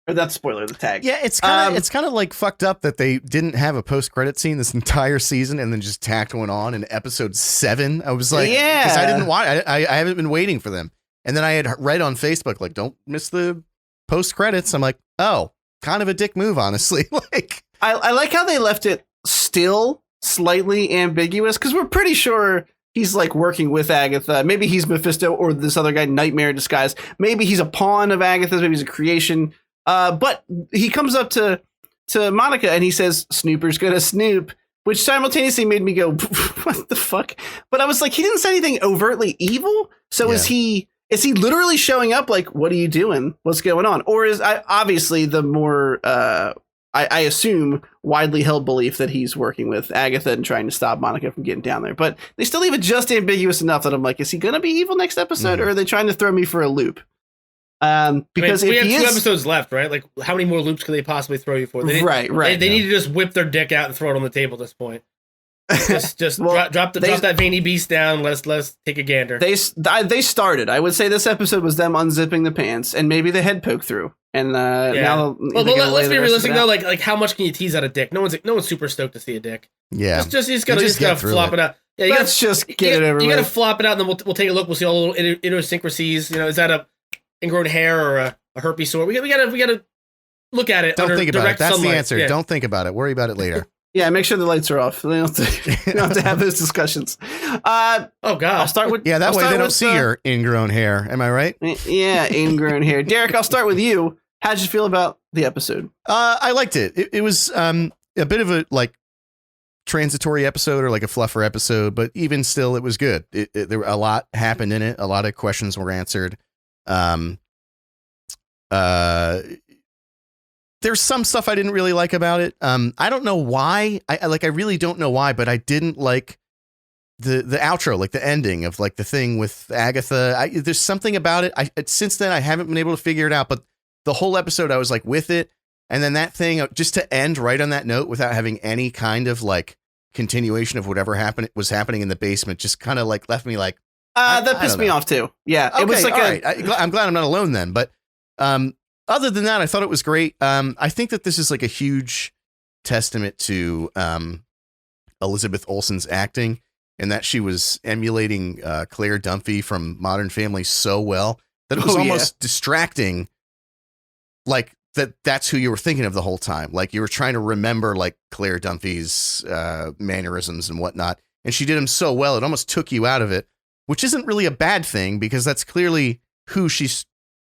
Or that's spoiler, the tag. Yeah, it's kind of like fucked up that they didn't have a post-credit scene this entire season and then just tacked one on in episode 7. I was like, because I didn't watch. I haven't been waiting for them. And then I had read on Facebook like, don't miss the post-credits. I'm like, oh, kind of a dick move, honestly. Like, I like how they left it still slightly ambiguous because we're pretty sure he's like working with Agatha. Maybe he's Mephisto or this other guy, Nightmare in disguise. Maybe he's a pawn of Agatha's. Maybe he's a creation. But he comes up to to Monica and he says, Snooper's gonna snoop, which simultaneously made me go, what the fuck? But I was like, he didn't say anything overtly evil. So is he literally showing up like, what are you doing? What's going on? Or is obviously the more, I assume, widely held belief that he's working with Agatha and trying to stop Monica from getting down there. But they still leave it just ambiguous enough that I'm like, is he going to be evil next episode? Or are they trying to throw me for a loop? Because we have 2 episodes left, right? Like, how many more loops could they possibly throw you for? Right. They need to just whip their dick out and throw it on the table at this point. Just well, drop that veiny beast down. Let's take a gander. They started. I would say this episode was them unzipping the pants and maybe the head poke through. And now, let's be realistic though. Like how much can you tease out a dick? No one's super stoked to see a dick. Yeah, you just gotta flop it out. Yeah, let's just get it over. You gotta flop it out, and then we'll take a look. We'll see all the little idiosyncrasies. You know, is that a ingrown hair or a herpes sore? We gotta look at it. Don't think about it. That's sunlight. the answer. Yeah. Don't think about it. Worry about it later. Yeah, make sure the lights are off. We don't have to have those discussions. Oh God! I'll start with that way they don't see your ingrown hair. Am I right? Yeah, ingrown hair. Derek, I'll start with you. How'd you feel about the episode? I liked it. It was a bit of a like transitory episode or like a fluffer episode, but even still, it was good. There were a lot happened in it. A lot of questions were answered. There's some stuff I didn't really like about it. I don't know why. I really don't know why, but I didn't like the outro, like the ending of like the thing with Agatha. There's something about it. Since then I haven't been able to figure it out, but the whole episode I was like with it. And then that thing just to end right on that note without having any kind of like continuation of whatever was happening in the basement just kind of like left me like, that pissed me off too. Yeah. Okay, it was like right. I'm glad I'm not alone then. But, other than that, I thought it was great. I think that this is like a huge testament to Elizabeth Olsen's acting and that she was emulating Claire Dunphy from Modern Family so well that it was almost distracting. Like that's who you were thinking of the whole time. Like you were trying to remember like Claire Dunphy's mannerisms and whatnot. And she did them so well, it almost took you out of it, which isn't really a bad thing because that's clearly who she's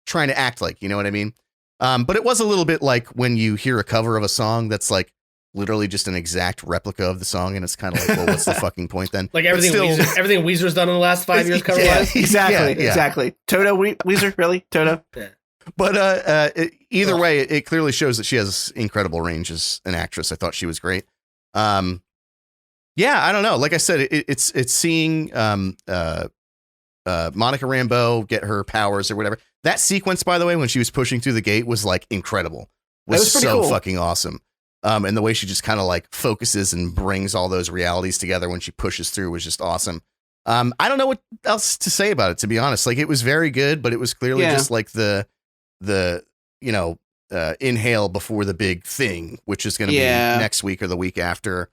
trying to act like. You know what I mean? But it was a little bit like when you hear a cover of a song that's like literally just an exact replica of the song, and it's kind of like, well, what's the fucking point then? Like everything Weezer's done in the last 5 years cover wise. Exactly. Toto, Weezer, really? Toto. Yeah. But either way, it clearly shows that she has incredible range as an actress. I thought she was great. Yeah, I don't know. Like I said, it's seeing Monica Rambeau get her powers or whatever. That sequence, by the way, when she was pushing through the gate was like incredible. Was so cool. Fucking awesome. And the way she just kind of like focuses and brings all those realities together when she pushes through was just awesome. I don't know what else to say about it, to be honest. Like it was very good, but it was clearly just like the inhale before the big thing, which is going to be next week or the week after.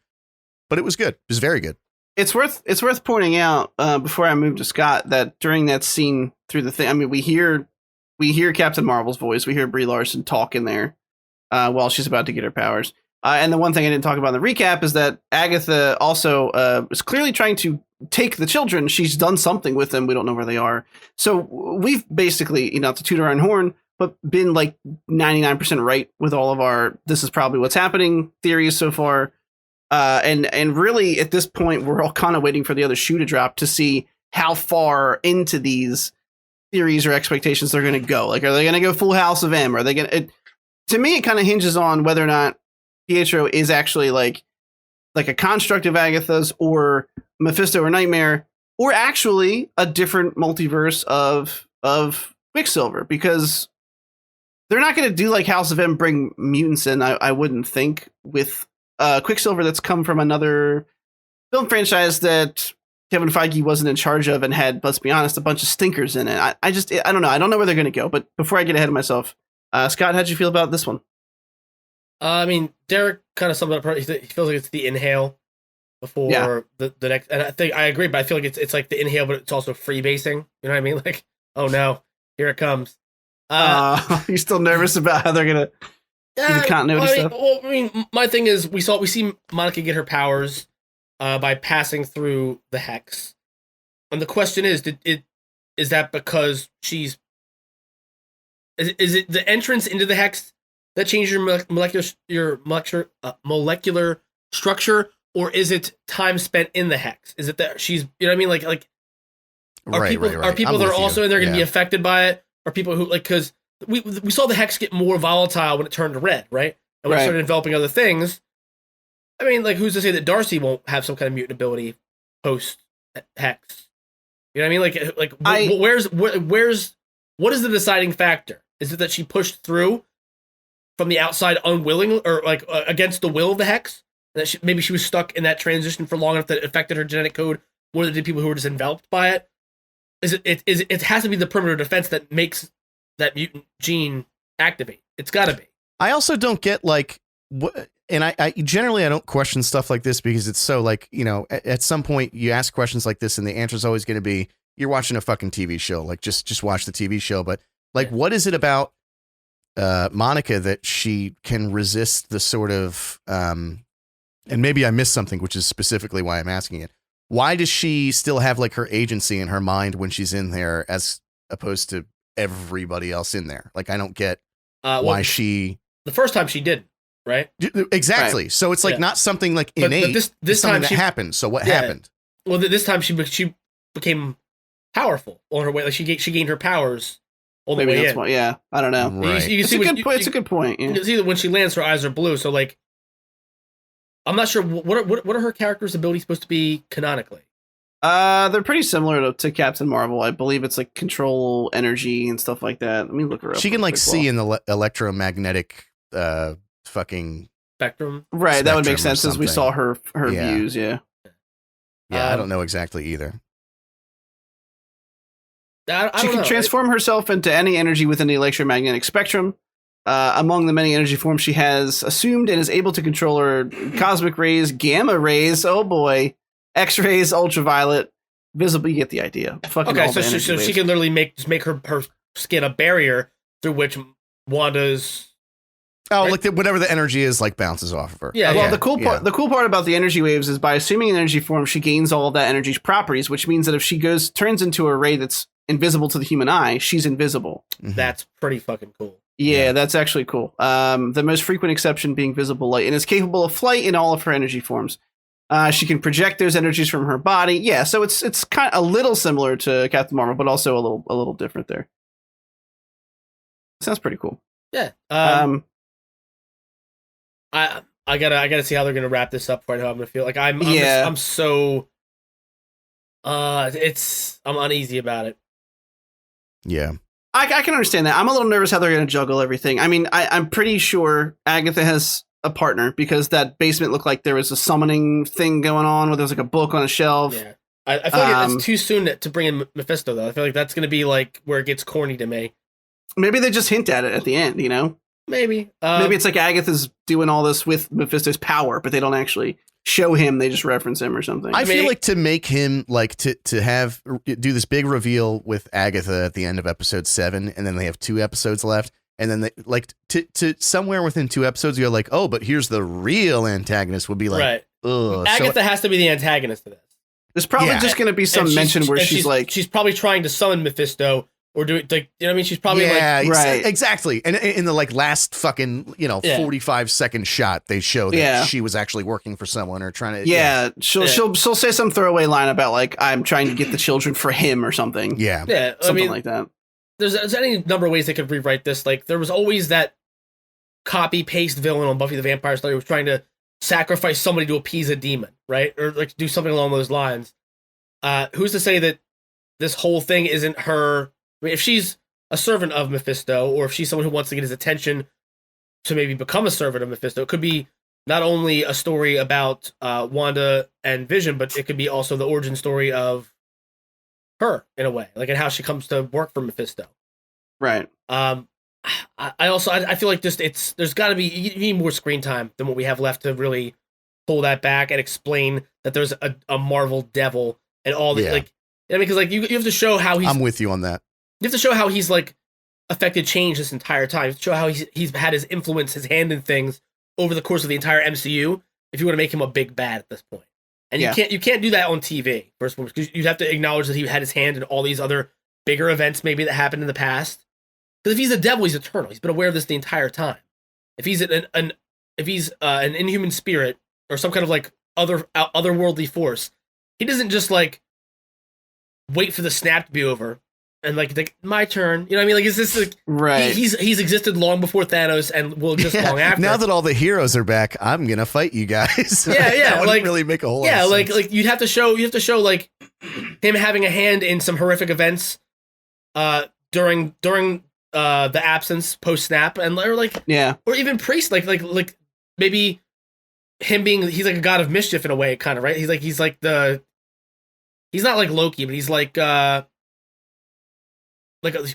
But it was good. It was very good. It's worth pointing out before I move to Scott that during that scene through the thing, I mean, we hear Captain Marvel's voice. We hear Brie Larson talk in there while she's about to get her powers. And the one thing I didn't talk about in the recap is that Agatha also is clearly trying to take the children. She's done something with them. We don't know where they are. So we've basically, not to toot our own horn, but been like 99% right with all of our this is probably what's happening theories so far. And really at this point, we're all kind of waiting for the other shoe to drop to see how far into these theories or expectations they're going to go. Like, are they going to go full House of M? Are they going to, to me, it kind of hinges on whether or not Pietro is actually like a construct of Agatha's or Mephisto or Nightmare, or actually a different multiverse of Quicksilver, because they're not going to do like House of M, bring mutants in, I wouldn't think, with Quicksilver that's come from another film franchise that Kevin Feige wasn't in charge of and had, let's be honest, a bunch of stinkers in it. I don't know. I don't know where they're going to go. But before I get ahead of myself, Scott, how'd you feel about this one? I mean, Derek kind of summed it up. He feels like it's the inhale before the next. And I think I agree, but I feel like it's like the inhale, but it's also freebasing. You know what I mean? Like, oh no, here it comes. You're still nervous about how they're going to do the continuity stuff? Well, I mean, my thing is we see Monica get her powers by passing through the hex. And the question is, is that because is it the entrance into the hex that changes your molecular structure, or is it time spent in the hex? Is it that she's, you know what I mean? Like are people that are also in there going to be affected by it? Are people who like, because we saw the hex get more volatile when it turned to red, right? And when it started developing other things. I mean, like, who's to say that Darcy won't have some kind of mutant ability post hex? You know what I mean? What is the deciding factor? Is it that she pushed through from the outside unwilling, or like against the will of the hex? That maybe she was stuck in that transition for long enough that it affected her genetic code more than the people who were just enveloped by it? It has to be the perimeter defense that makes that mutant gene activate. It's got to be. I also don't get like what. And I generally don't question stuff like this because it's so like, you know, at some point you ask questions like this and the answer is always going to be, you're watching a fucking TV show. Like just watch the TV show. But like, what is it about Monica that she can resist the sort of, and maybe I missed something, which is specifically why I'm asking it. Why does she still have like her agency in her mind when she's in there as opposed to everybody else in there? Like, I don't get why she. The first time she didn't. Right. Exactly. Right. So it's like not something like innate. But this time that happened. So what happened? Well, this time she became powerful on her way. Like she gained her powers on the way in. I don't know. Right. You see it's a good point. Yeah. You can see that when she lands, her eyes are blue. So like, I'm not sure what are her character's abilities supposed to be canonically. They're pretty similar to Captain Marvel. I believe it's like control energy and stuff like that. Let me look her up. She can like see in the electromagnetic. Fucking spectrum, right? That would make sense as we saw her views. Yeah, I don't know exactly either. She can transform herself into any energy within the electromagnetic spectrum. Among the many energy forms she has assumed, and is able to control her cosmic rays, gamma rays. Oh boy, X-rays, ultraviolet, visible. You get the idea. Okay, so she can literally make her skin a barrier through which Wanda's. Oh, right? Like whatever the energy is, like bounces off of her. Yeah. Well, the cool part about the energy waves is by assuming an energy form, she gains all of that energy's properties, which means that if she turns into a ray that's invisible to the human eye, she's invisible. Mm-hmm. That's pretty fucking cool. Yeah, that's actually cool. The most frequent exception being visible light, and is capable of flight in all of her energy forms. She can project those energies from her body. Yeah, so it's kind of a little similar to Captain Marvel, but also a little different there. Sounds pretty cool. Yeah. I gotta see how they're gonna wrap this up before I know how I'm gonna feel. Like I'm uneasy about it. Yeah. I can understand that. I'm a little nervous how they're gonna juggle everything. I mean, I'm pretty sure Agatha has a partner because that basement looked like there was a summoning thing going on where there was like a book on a shelf. Yeah. I feel like it's too soon to bring in Mephisto though. I feel like that's gonna be like where it gets corny to me. Maybe they just hint at it at the end, you know? Maybe. Maybe it's like Agatha's doing all this with Mephisto's power, but they don't actually show him. They just reference him or something. I feel like to make him like to do this big reveal with Agatha at the end of episode 7, and then they have 2 episodes left. And then they like to somewhere within 2 episodes, you're like, oh, but here's the real antagonist would be like, right. Ugh. Agatha has to be the antagonist of this. There's probably just going to be some mention where she's probably trying to summon Mephisto. Or do it like, you know what I mean? She's probably right. Exactly. And in the like last fucking, 45-second shot, they show that she was actually working for someone or trying to. She'll say some throwaway line about like, I'm trying to get the children for him or something. Yeah. Something like that. There's any number of ways they could rewrite this. Like there was always that copy paste villain on Buffy the Vampire Slayer who was trying to sacrifice somebody to appease a demon, right? Or like do something along those lines. Who's to say that this whole thing isn't her? I mean, if she's a servant of Mephisto, or if she's someone who wants to get his attention to maybe become a servant of Mephisto, it could be not only a story about Wanda and Vision, but it could be also the origin story of her in a way, like and how she comes to work for Mephisto. Right. I feel like there's got to be you need more screen time than what we have left to really pull that back and explain that there's a Marvel devil and all the like. I mean, because like you have to show how he's. I'm with you on that. You have to show how he's like affected change this entire time. You have to show how he's had his influence, his hand in things over the course of the entire MCU. If you want to make him a big bad at this point, and you can't do that on TV. First of all, because you have to acknowledge that he had his hand in all these other bigger events maybe that happened in the past. Because if he's a devil, he's eternal. He's been aware of this the entire time. if he's an inhuman spirit or some kind of like otherworldly force, he doesn't just like wait for the snap to be over and like my turn. You know what I mean? Like, is this like right? He's existed long before Thanos and will just long after. Now that all the heroes are back, I'm gonna fight you guys. Yeah, that like really make a whole lot of like sense. like you have to show like him having a hand in some horrific events during the absence post snap and or like or even priest like maybe him being he's like a god of mischief in a way kind of right. He's not like Loki, but he's like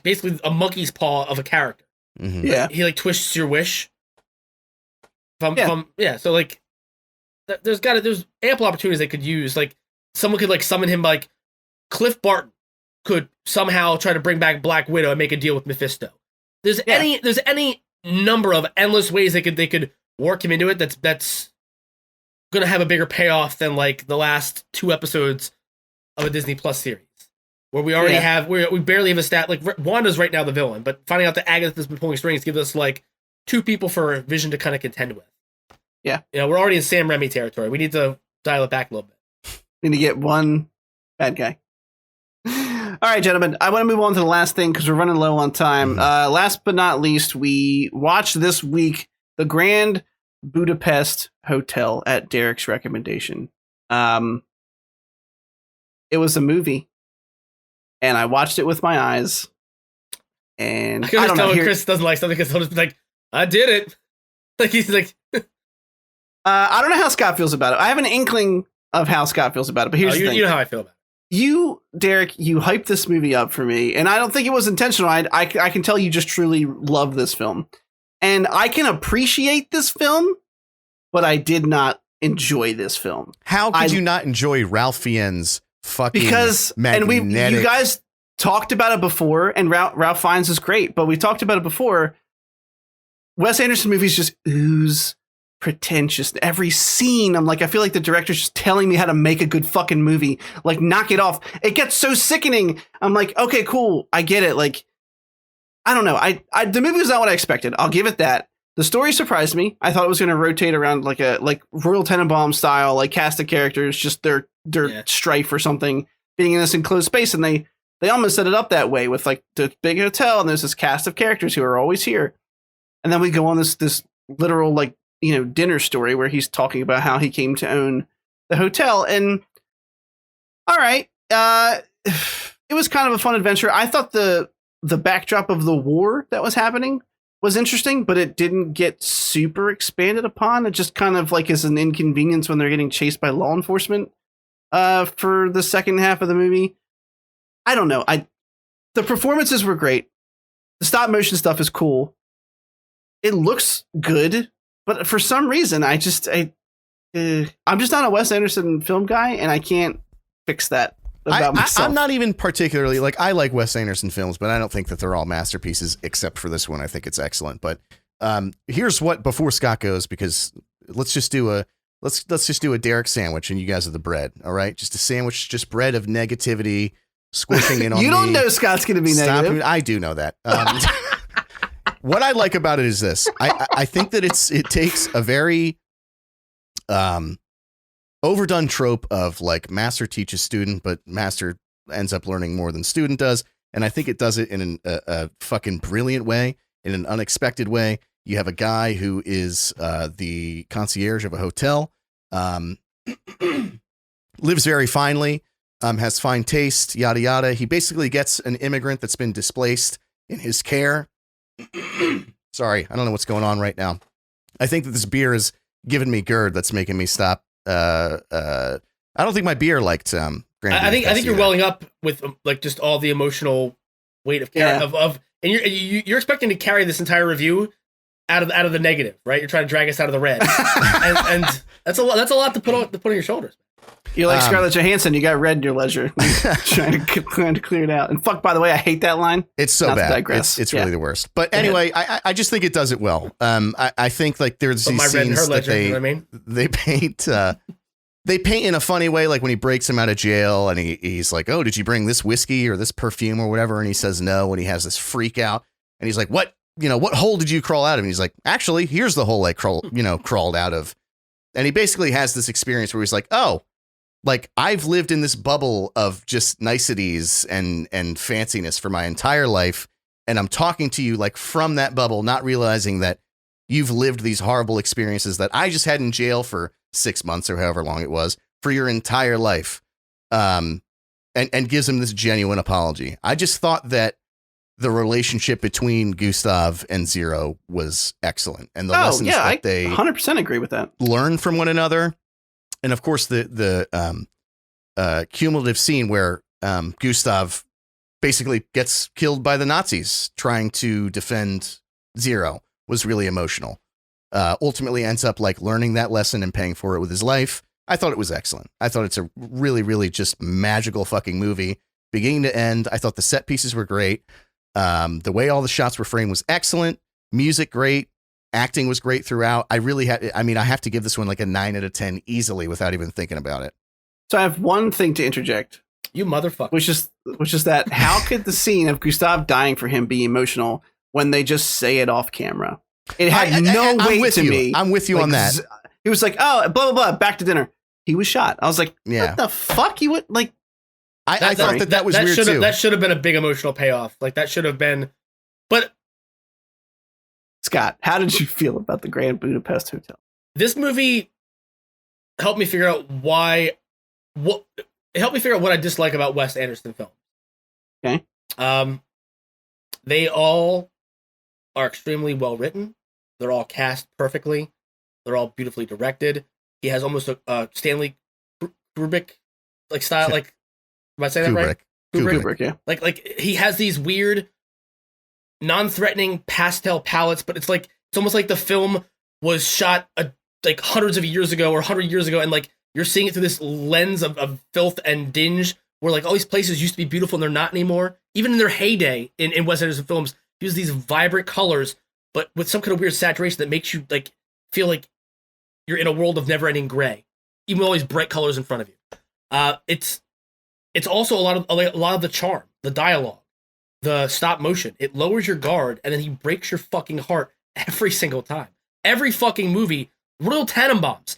basically a monkey's paw of a character. Mm-hmm. Yeah, he like twists your wish. So like there's ample opportunities they could use. Like someone could like summon him, like Cliff Barton could somehow try to bring back Black Widow and make a deal with Mephisto. There's any number of endless ways they could work him into it. That's gonna have a bigger payoff than like the last 2 episodes of a Disney Plus series, where we already have we barely have a stat. Like Wanda's right now the villain, but finding out that Agatha's been pulling strings gives us like 2 people for Vision to kind of contend with. Yeah, we're already in Sam Raimi territory. We need to dial it back a little bit. We need to get one bad guy. All right, gentlemen, I want to move on to the last thing because we're running low on time. Last but not least, we watched this week the Grand Budapest Hotel at Derek's recommendation. It was a movie, and I watched it with my eyes. And I can tell when Chris doesn't like something because he'll just be like, "I did it." Like he's like, I don't know how Scott feels about it. I have an inkling of how Scott feels about it, but here's the thing. You know how I feel about it. You, Derek, you hyped this movie up for me, and I don't think it was intentional. I can tell you just truly love this film. And I can appreciate this film, but I did not enjoy this film. How could you not enjoy Ralph Fiennes' fucking magnetic... And you guys talked about it before, and Ralph Fiennes is great, but we talked about it before. Wes Anderson movies just ooze pretentious. Every scene, I'm like, I feel like the director's just telling me how to make a good fucking movie. Like, knock it off. It gets so sickening. I'm like, okay, cool. I get it. Like, I don't know. The movie was not what I expected. I'll give it that. The story surprised me. I thought it was going to rotate around like Royal Tenenbaum style, like cast of characters, just their strife or something, being in this enclosed space. And they almost set it up that way with like the big hotel. And there's this cast of characters who are always here. And then we go on this literal, like, dinner story where he's talking about how he came to own the hotel. And all right, it was kind of a fun adventure. I thought the backdrop of the war that was happening was interesting, but it didn't get super expanded upon. It just kind of like is an inconvenience when they're getting chased by law enforcement for the second half of the movie. I don't know. The performances were great. The stop motion stuff is cool. It looks good. But for some reason, I'm just not a Wes Anderson film guy, and I can't fix that about myself. I'm not even particularly like I like Wes Anderson films, but I don't think that they're all masterpieces except for this one. I think it's excellent. But here's what before Scott goes, because let's just do a Derek sandwich, and you guys are the bread. All right, just a sandwich, just bread of negativity squishing in on you don't know Scott's going to be negative. I do know that. What I like about it is this. I think that it takes a very overdone trope of like master teaches student, but master ends up learning more than student does. And I think it does it in a fucking brilliant way, in an unexpected way. You have a guy who is the concierge of a hotel, lives very finely, has fine taste, yada, yada. He basically gets an immigrant that's been displaced in his care. Sorry, I don't know what's going on right now. I think that this beer is giving me GERD that's making me stop. I don't think my beer liked Grand I think you're welling up with like just all the emotional weight of and you're expecting to carry this entire review out of the negative, right? You're trying to drag us out of the red, and that's a lot to put on your shoulders. You're like Scarlett Johansson. You got red in your ledger, trying to clear it out. And fuck, by the way, I hate that line. It's so bad. It's really the worst. But anyway, I just think it does it well. I think like there's these scenes that they paint. They paint in a funny way, like when he breaks him out of jail, and he's like, "Oh, did you bring this whiskey or this perfume or whatever?" And he says no, and he has this freak out, and he's like, "What what hole did you crawl out of? And he's like, actually, here's the hole I crawled out of. And he basically has this experience where he's like, oh, like I've lived in this bubble of just niceties and fanciness for my entire life. And I'm talking to you like from that bubble, not realizing that you've lived these horrible experiences that I just had in jail for 6 months or however long it was for your entire life. And gives him this genuine apology. I just thought that the relationship between Gustav and Zero was excellent. And the lessons that they 100% agree with that. Learn from one another. And of course, the cumulative scene where Gustav basically gets killed by the Nazis trying to defend Zero was really emotional. Ultimately ends up like learning that lesson and paying for it with his life. I thought it was excellent. I thought it's a really, really just magical fucking movie, beginning to end. I thought the set pieces were great. The way all the shots were framed was excellent. Music, great. Acting was great throughout. I have to give this one like a 9 out of 10 easily without even thinking about it. So I have one thing to interject. You motherfucker. Which is that how could the scene of Gustav dying for him be emotional when they just say it off camera? It had no weight to me. I'm with you on that. He was like, oh, blah, blah, blah, back to dinner. He was shot. I was like, yeah. What the fuck? You would like. I thought that was weird too. That should have been a big emotional payoff. Like that should have been. But Scott, how did you feel about the Grand Budapest Hotel? This movie helped me figure out what I dislike about Wes Anderson films. Okay. They all are extremely well written. They're all cast perfectly. They're all beautifully directed. He has almost a Stanley Kubrick like style. Like, am I saying that right? Kubrick, yeah. Like he has these weird, non-threatening pastel palettes, but it's almost like the film was shot like hundreds of years ago or 100 years ago, and like you're seeing it through this lens of filth and dinge, where like all these places used to be beautiful and they're not anymore. Even in their heyday in Wes Anderson films, use these vibrant colors, but with some kind of weird saturation that makes you like feel like you're in a world of never-ending gray, even with all these bright colors in front of you. It's also a lot of the charm, the dialogue, the stop motion. It lowers your guard, and then he breaks your fucking heart every single time. Every fucking movie, real Tannenbaums.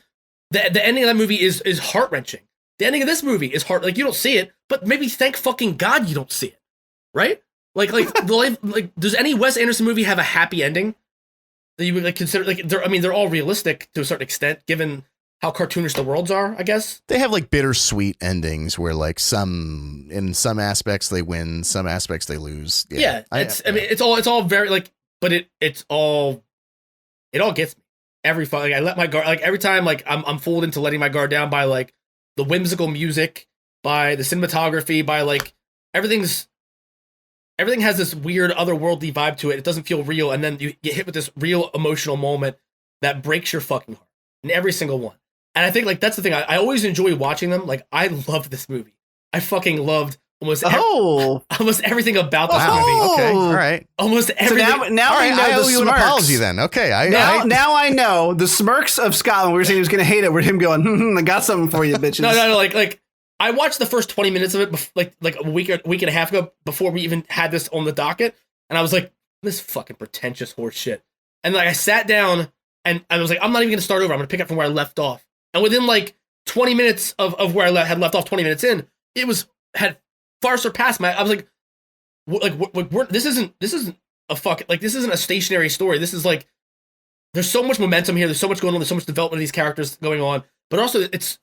The ending of that movie is heart-wrenching. The ending of this movie is like you don't see it, but maybe thank fucking God you don't see it, right? Like does any Wes Anderson movie have a happy ending that you would like consider? Like they're all realistic to a certain extent, given how cartoonish the worlds are, I guess. They have like bittersweet endings where like in some aspects they win, some aspects they lose. Yeah, it's all very like, but it all gets me every like I let my guard, like every time like I'm fooled into letting my guard down by like the whimsical music, by the cinematography, by like everything has this weird otherworldly vibe to it. It doesn't feel real, and then you get hit with this real emotional moment that breaks your fucking heart in every single one. And I think like that's the thing. I always enjoy watching them. Like I loved this movie. I fucking loved almost everything about this movie. Okay, all right. Almost everything. So now all right, I know owe you an apology then. Okay, now I know the smirks of Scotland. We were saying he was going to hate it. With him going, I got something for you, bitches. No. Like I watched the first 20 minutes of it like a week and a half ago before we even had this on the docket, and I was like, this fucking pretentious horse shit. And like I sat down and I was like, I'm not even going to start over. I'm going to pick up from where I left off. And within like 20 minutes of where I had left off 20 minutes in, it had far surpassed I was like, this isn't a fucking, like, this isn't a stationary story. This is like, there's so much momentum here. There's so much going on. There's so much development of these characters going on, but also it's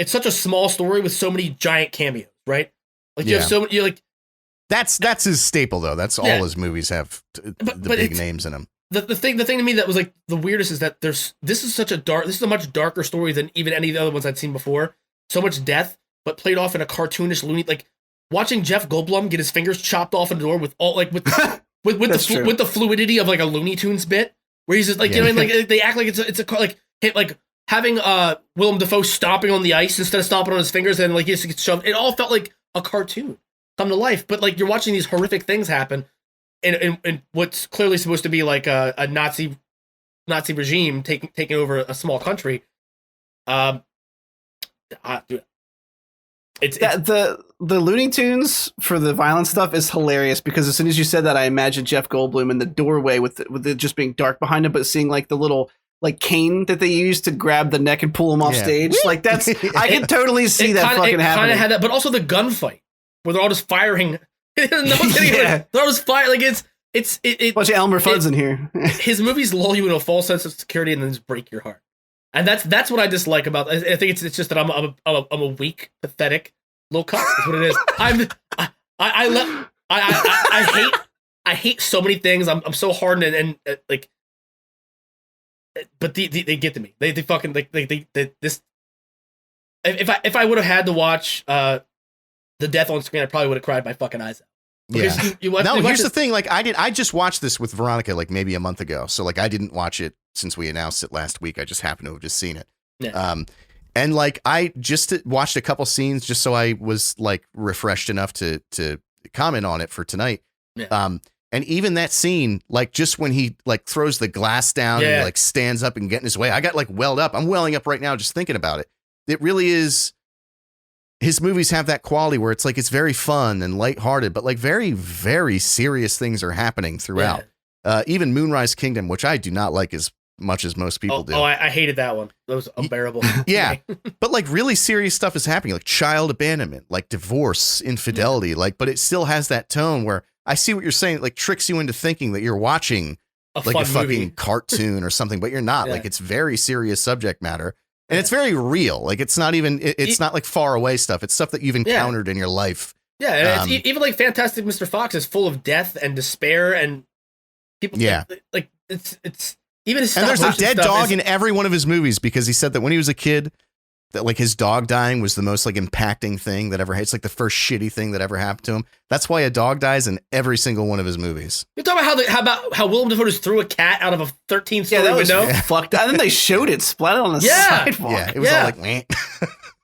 such a small story with so many giant cameos, right? Like you have so many, you're like, that's his staple though. That's all his movies have the big names in them. The thing to me that was like the weirdest is that this is a much darker story than even any of the other ones I'd seen before. So much death, but played off in a cartoonish, loony, like watching Jeff Goldblum get his fingers chopped off in the door with all like with the fluidity of like a Looney Tunes bit, where he's just like, you know, like they act like it's like having Willem Dafoe stomping on the ice instead of stomping on his fingers, and like he just gets shoved. It all felt like a cartoon come to life, but like you're watching these horrific things happen. In what's clearly supposed to be like a Nazi regime taking over a small country, dude, it's the the Looney Tunes for the violent stuff is hilarious because as soon as you said that, I imagined Jeff Goldblum in the doorway with it just being dark behind him, but seeing like the little like cane that they use to grab the neck and pull him off stage. Like that's, I can totally see that fucking happening. Kind of had that, but also the gunfight where they're all just firing. They're all just firing. Like it's bunch of Elmer Fudd's in here. His movies lull you into a false sense of security and then just break your heart. And that's what I dislike about. I think it's just that I'm a weak, pathetic little cunt. Is what it is. I hate so many things. I'm so hardened and like. But they get to me. They fucking like they this. If I would have had to watch the death on screen, I probably would have cried my fucking eyes out. Yeah. Here's the thing. Like I just watched this with Veronica like maybe a month ago. So like I didn't watch it since we announced it last week. I just happened to have just seen it. Yeah. And like I just watched a couple scenes just so I was like refreshed enough to comment on it for tonight. Yeah. And even that scene, like just when he like throws the glass down and he like stands up and get in his way, I got like welled up. I'm welling up right now just thinking about it. It really is. His movies have that quality where it's like it's very fun and lighthearted, but like very, very serious things are happening throughout. Yeah. Even Moonrise Kingdom, which I do not like as much as most people do. Oh, I hated that one. That was unbearable. Yeah. But like really serious stuff is happening, like child abandonment, like divorce, infidelity, like, but it still has that tone where I see what you're saying. It like tricks you into thinking that you're watching like a fucking movie. Cartoon or something, but you're not. Like it's very serious subject matter and it's very real. Like it's not even, it's not like far away stuff. It's stuff that you've encountered in your life. Yeah. And it's even like Fantastic Mr. Fox is full of death and despair and people. Yeah. Like it's even his. And there's a dead dog in every one of his movies because he said that when he was a kid, that like his dog dying was the most like impacting thing that ever. It's like the first shitty thing that ever happened to him. That's why a dog dies in every single one of his movies. You're talking about how Willem Dafoe just threw a cat out of a 13-story window. Fucked up. And then they showed it splatted on the sidewalk. Yeah, it was all like, meh.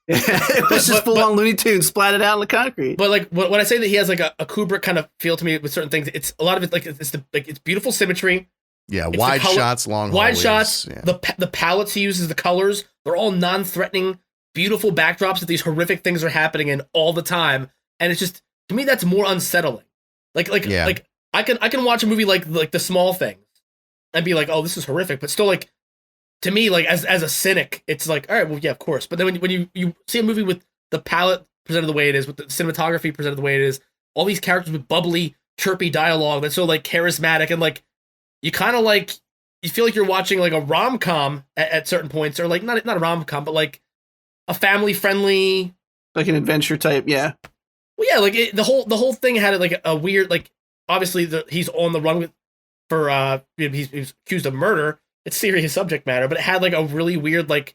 It was just full on Looney Tunes splatted out in the concrete. But like when I say that he has like a Kubrick kind of feel to me with certain things, it's a lot of it like it's beautiful symmetry. Yeah, wide shots, long wide hallways. shots. Yeah. The palettes he uses, the colors, they're all non-threatening. Beautiful backdrops that these horrific things are happening in all the time, and it's just to me that's more unsettling. Like I can watch a movie like The Small Things and be like, oh, this is horrific, but still like to me like as a cynic, it's like all right, well yeah, of course. But then when you see a movie with the palette presented the way it is, with the cinematography presented the way it is, all these characters with bubbly, chirpy dialogue that's so like charismatic and like you kind of like you feel like you're watching like a rom-com at certain points or like not a rom-com but like a family-friendly, like an adventure type, yeah. Well, yeah, like the whole thing had like a weird, like obviously he's on the run for he's accused of murder. It's serious subject matter, but it had like a really weird, like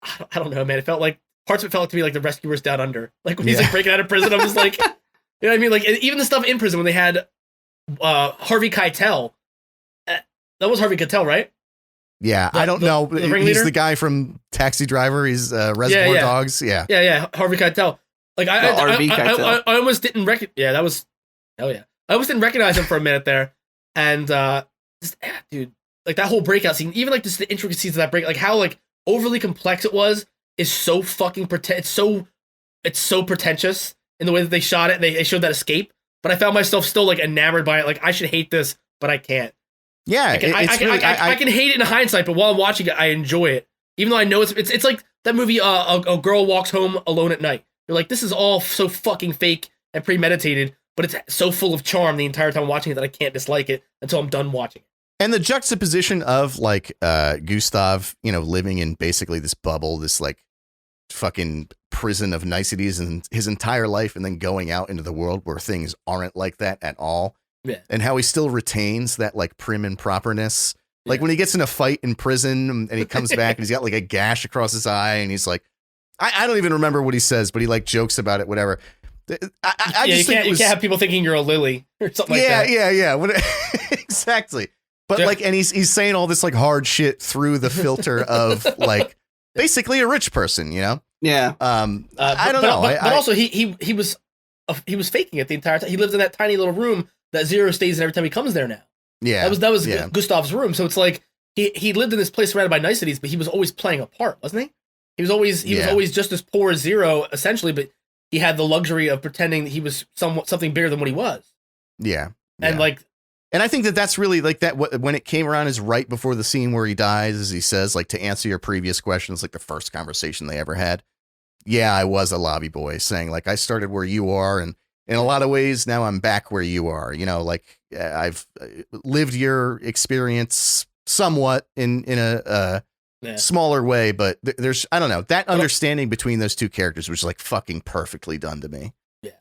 I don't know, man. It felt like parts of it felt like to me like The Rescuers Down Under, like when he's like breaking out of prison. I'm just like, you know what I mean? Like even the stuff in prison when they had Harvey Keitel. That was Harvey Keitel, right? Yeah, I don't know. He's the guy from Taxi Driver. He's Reservoir Dogs. Yeah. Harvey Keitel. Like I almost didn't recognize. Yeah, that was. Hell yeah, I almost didn't recognize him for a minute there. And dude, like that whole breakout scene, even like just the intricacies of that break, like how like overly complex it was, is so fucking it's so pretentious in the way that they shot it. They showed that escape, but I found myself still like enamored by it. Like I should hate this, but I can't. Yeah, I can hate it in hindsight, but while I'm watching it, I enjoy it. Even though I know it's like that movie, a girl walks home alone at night. You're like, this is all so fucking fake and premeditated, but it's so full of charm the entire time watching it that I can't dislike it until I'm done watching it. And the juxtaposition of like Gustav, you know, living in basically this bubble, this like fucking prison of niceties and his entire life, and then going out into the world where things aren't like that at all. Yeah. And how he still retains that like prim and properness. Like when he gets in a fight in prison and he comes back and he's got like a gash across his eye and he's like, I don't even remember what he says, but he like jokes about it, whatever. I just think you can't have people thinking you're a lily or something like that. Yeah. Exactly. But like, and he's saying all this like hard shit through the filter of like basically a rich person, you know? Yeah. I don't know. But also he was faking it the entire time. He lived in that tiny little room that Zero stays in every time he comes there now. Yeah. That was Gustav's room. So it's like he lived in this place surrounded by niceties, but he was always playing a part, wasn't he? He was always just as poor as Zero, essentially, but he had the luxury of pretending that he was something bigger than what he was. Yeah. And like, and I think that's really like that. When it came around is right before the scene where he dies, as he says, like, to answer your previous questions, like the first conversation they ever had. Yeah, I was a lobby boy, saying like I started where you are, and in a lot of ways now I'm back where you are. You know, like I've lived your experience somewhat in a smaller way, but there's, I don't know, that understanding between those two characters was like fucking perfectly done to me. Yeah,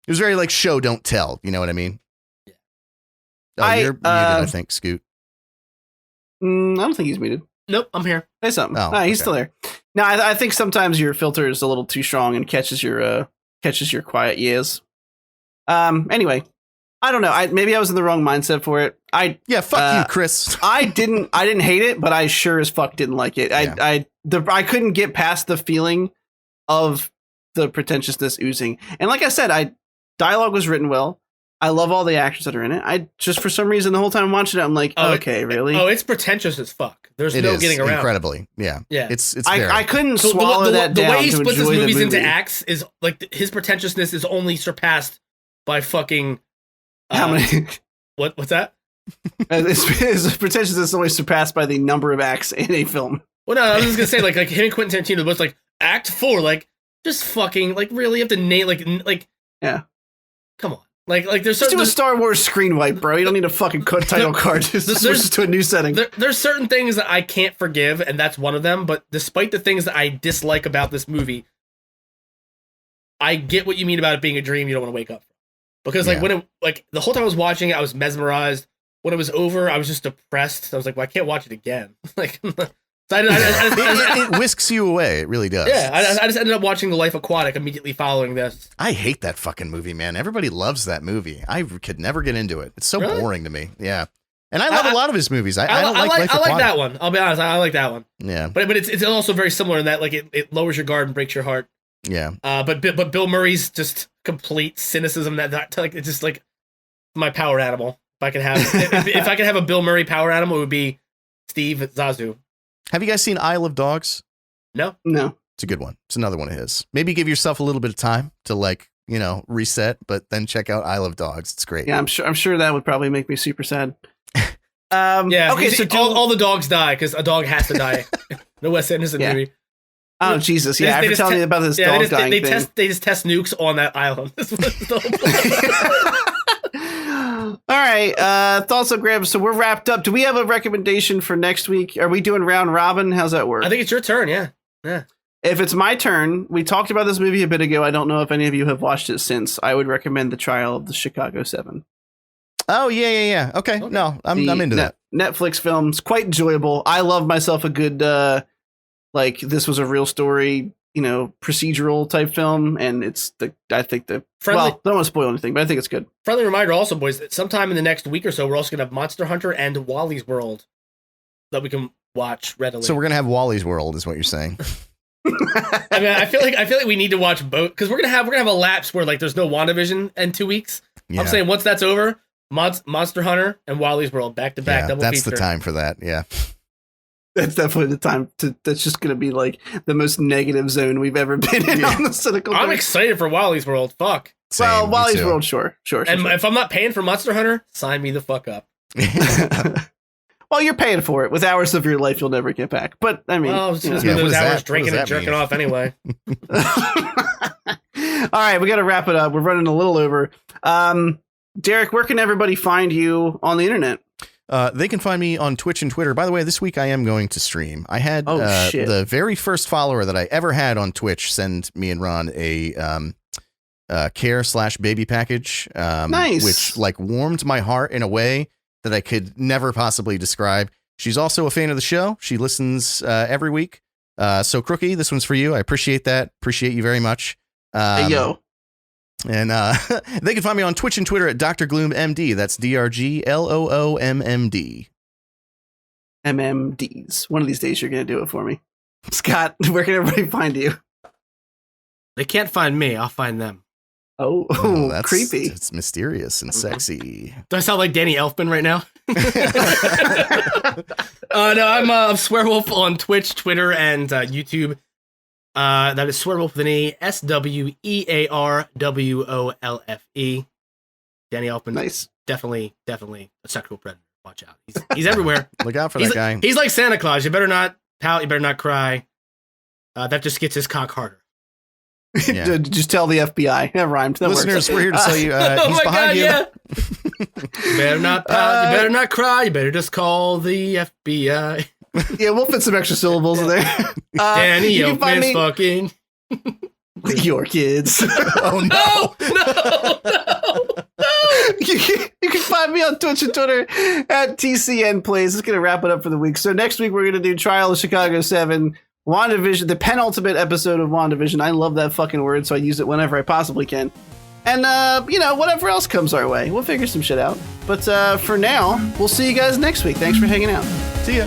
it was very like show don't tell. You know what I mean? Yeah. Oh, you're muted, I think, Scoot. I don't think he's muted. Nope, I'm here. Say something. Oh, he's still there. No, I think sometimes your filter is a little too strong and catches your quiet years. Anyway, I don't know. Maybe I was in the wrong mindset for it. Fuck you, Chris. I didn't hate it, but I sure as fuck didn't like it. Yeah. I couldn't get past the feeling of the pretentiousness oozing. And like I said, dialogue was written well. I love all the actors that are in it. I just, for some reason, the whole time I'm watching it, I'm like, okay, really? It's pretentious as fuck. There's no getting around. Incredibly, yeah. It's. I couldn't swallow that down. The way he splits his movies movie into acts is like his pretentiousness is only surpassed by fucking. How many? What's that? His pretentiousness is only surpassed by the number of acts in a film. Well, no, I was just gonna say like him and Quentin Tarantino was like Act 4, like just fucking like really have to name like yeah. Come on. Like there's just do a Star Wars screen wipe, bro. You don't need a fucking title card. Just switch to a new setting. There's certain things that I can't forgive, and that's one of them. But despite the things that I dislike about this movie, I get what you mean about it being a dream you don't want to wake up from. Because when the whole time I was watching it, I was mesmerized. When it was over, I was just depressed. I was like, well, I can't watch it again. It whisks you away. It really does. Yeah, I just ended up watching The Life Aquatic immediately following this. I hate that fucking movie, man. Everybody loves that movie. I could never get into it. It's so boring to me. Yeah, and I love a lot of his movies. I don't like Life Aquatic. I like that one. I'll be honest. I like that one. Yeah, but it's also very similar in that like it lowers your guard and breaks your heart. Yeah. But Bill Murray's just complete cynicism that like it's just like my power animal. If I could have if I could have a Bill Murray power animal, it would be Steve Zazu. Have you guys seen Isle of Dogs? No. It's a good one. It's another one of his. Maybe give yourself a little bit of time to reset, but then check out Isle of Dogs. It's great. Yeah, I'm sure that would probably make me super sad. Yeah. Okay. So all the dogs die because a dog has to die. The Wes Anderson movie. Oh Jesus! Yeah, after telling me about this dog dying thing. They just test nukes on that island. All right, thoughts on Graham. So we're wrapped up. Do we have a recommendation for next week? Are we doing round robin? How's that work? I think it's your turn. Yeah. If it's my turn, we talked about this movie a bit ago. I don't know if any of you have watched it since. I would recommend The Trial of the Chicago 7. Oh yeah. Okay. No, I'm into that. Netflix film's quite enjoyable. I love myself a good this was a real story, procedural type film, and I think don't want to spoil anything, but I think it's good. Friendly reminder also, boys, that sometime in the next week or so, we're also gonna have Monster Hunter and Wally's World that we can watch readily. So we're gonna have Wally's World, is what you're saying? I mean, I feel like we need to watch both because we're gonna have a lapse where there's no WandaVision in 2 weeks. Yeah. I'm saying once that's over, Monster Hunter and Wally's World back to back. Double that's feature. The time for that. Yeah. That's definitely the time that's just going to be the most negative zone we've ever been in on the Cynical Nerd. I'm excited for Wally's World. Fuck. Same, Wally's World, sure. And if I'm not paying for Monster Hunter, sign me the fuck up. Well, you're paying for it with hours of your life you'll never get back. But I mean, it's going to be those hours drinking and jerking off anyway. All right, we got to wrap it up. We're running a little over. Derek, where can everybody find you on the internet? They can find me on Twitch and Twitter. By the way, this week I am going to stream. I had the very first follower that I ever had on Twitch send me and Ron a care/baby package, nice, which warmed my heart in a way that I could never possibly describe. She's also a fan of the show. She listens every week. So Crookie, this one's for you. I appreciate that. Appreciate you very much. Hey, yo. And they can find me on Twitch and Twitter at Dr. Gloom MD. That's DRGLOOMMD. MMDs. One of these days you're going to do it for me. Scott, where can everybody find you? They can't find me. I'll find them. Oh, that's creepy. It's mysterious and sexy. Do I sound like Danny Elfman right now? No, I'm Swearwolf on Twitch, Twitter, and YouTube. That is Swearwolf with an E, SWEARWOLFE. Danny Elfman. Nice. Definitely a sexual predator. Watch out. He's everywhere. Look out for that guy. He's like Santa Claus. You better not pout. You better not cry. That just gets his cock harder. Yeah. Just tell the FBI. That rhymed. That Listeners, works. we're here to tell you he's behind you. Yeah. You better not pout. You better not cry. You better just call the FBI. Yeah, we'll fit some extra syllables in there. Danny Elfman's fucking your kids. Oh no! No! You can find me on Twitch and Twitter at TCN Plays. It's going to wrap it up for the week. So next week, we're going to do Trial of Chicago 7, WandaVision, the penultimate episode of WandaVision. I love that fucking word, so I use it whenever I possibly can. And, whatever else comes our way. We'll figure some shit out. But for now, we'll see you guys next week. Thanks for hanging out. See ya.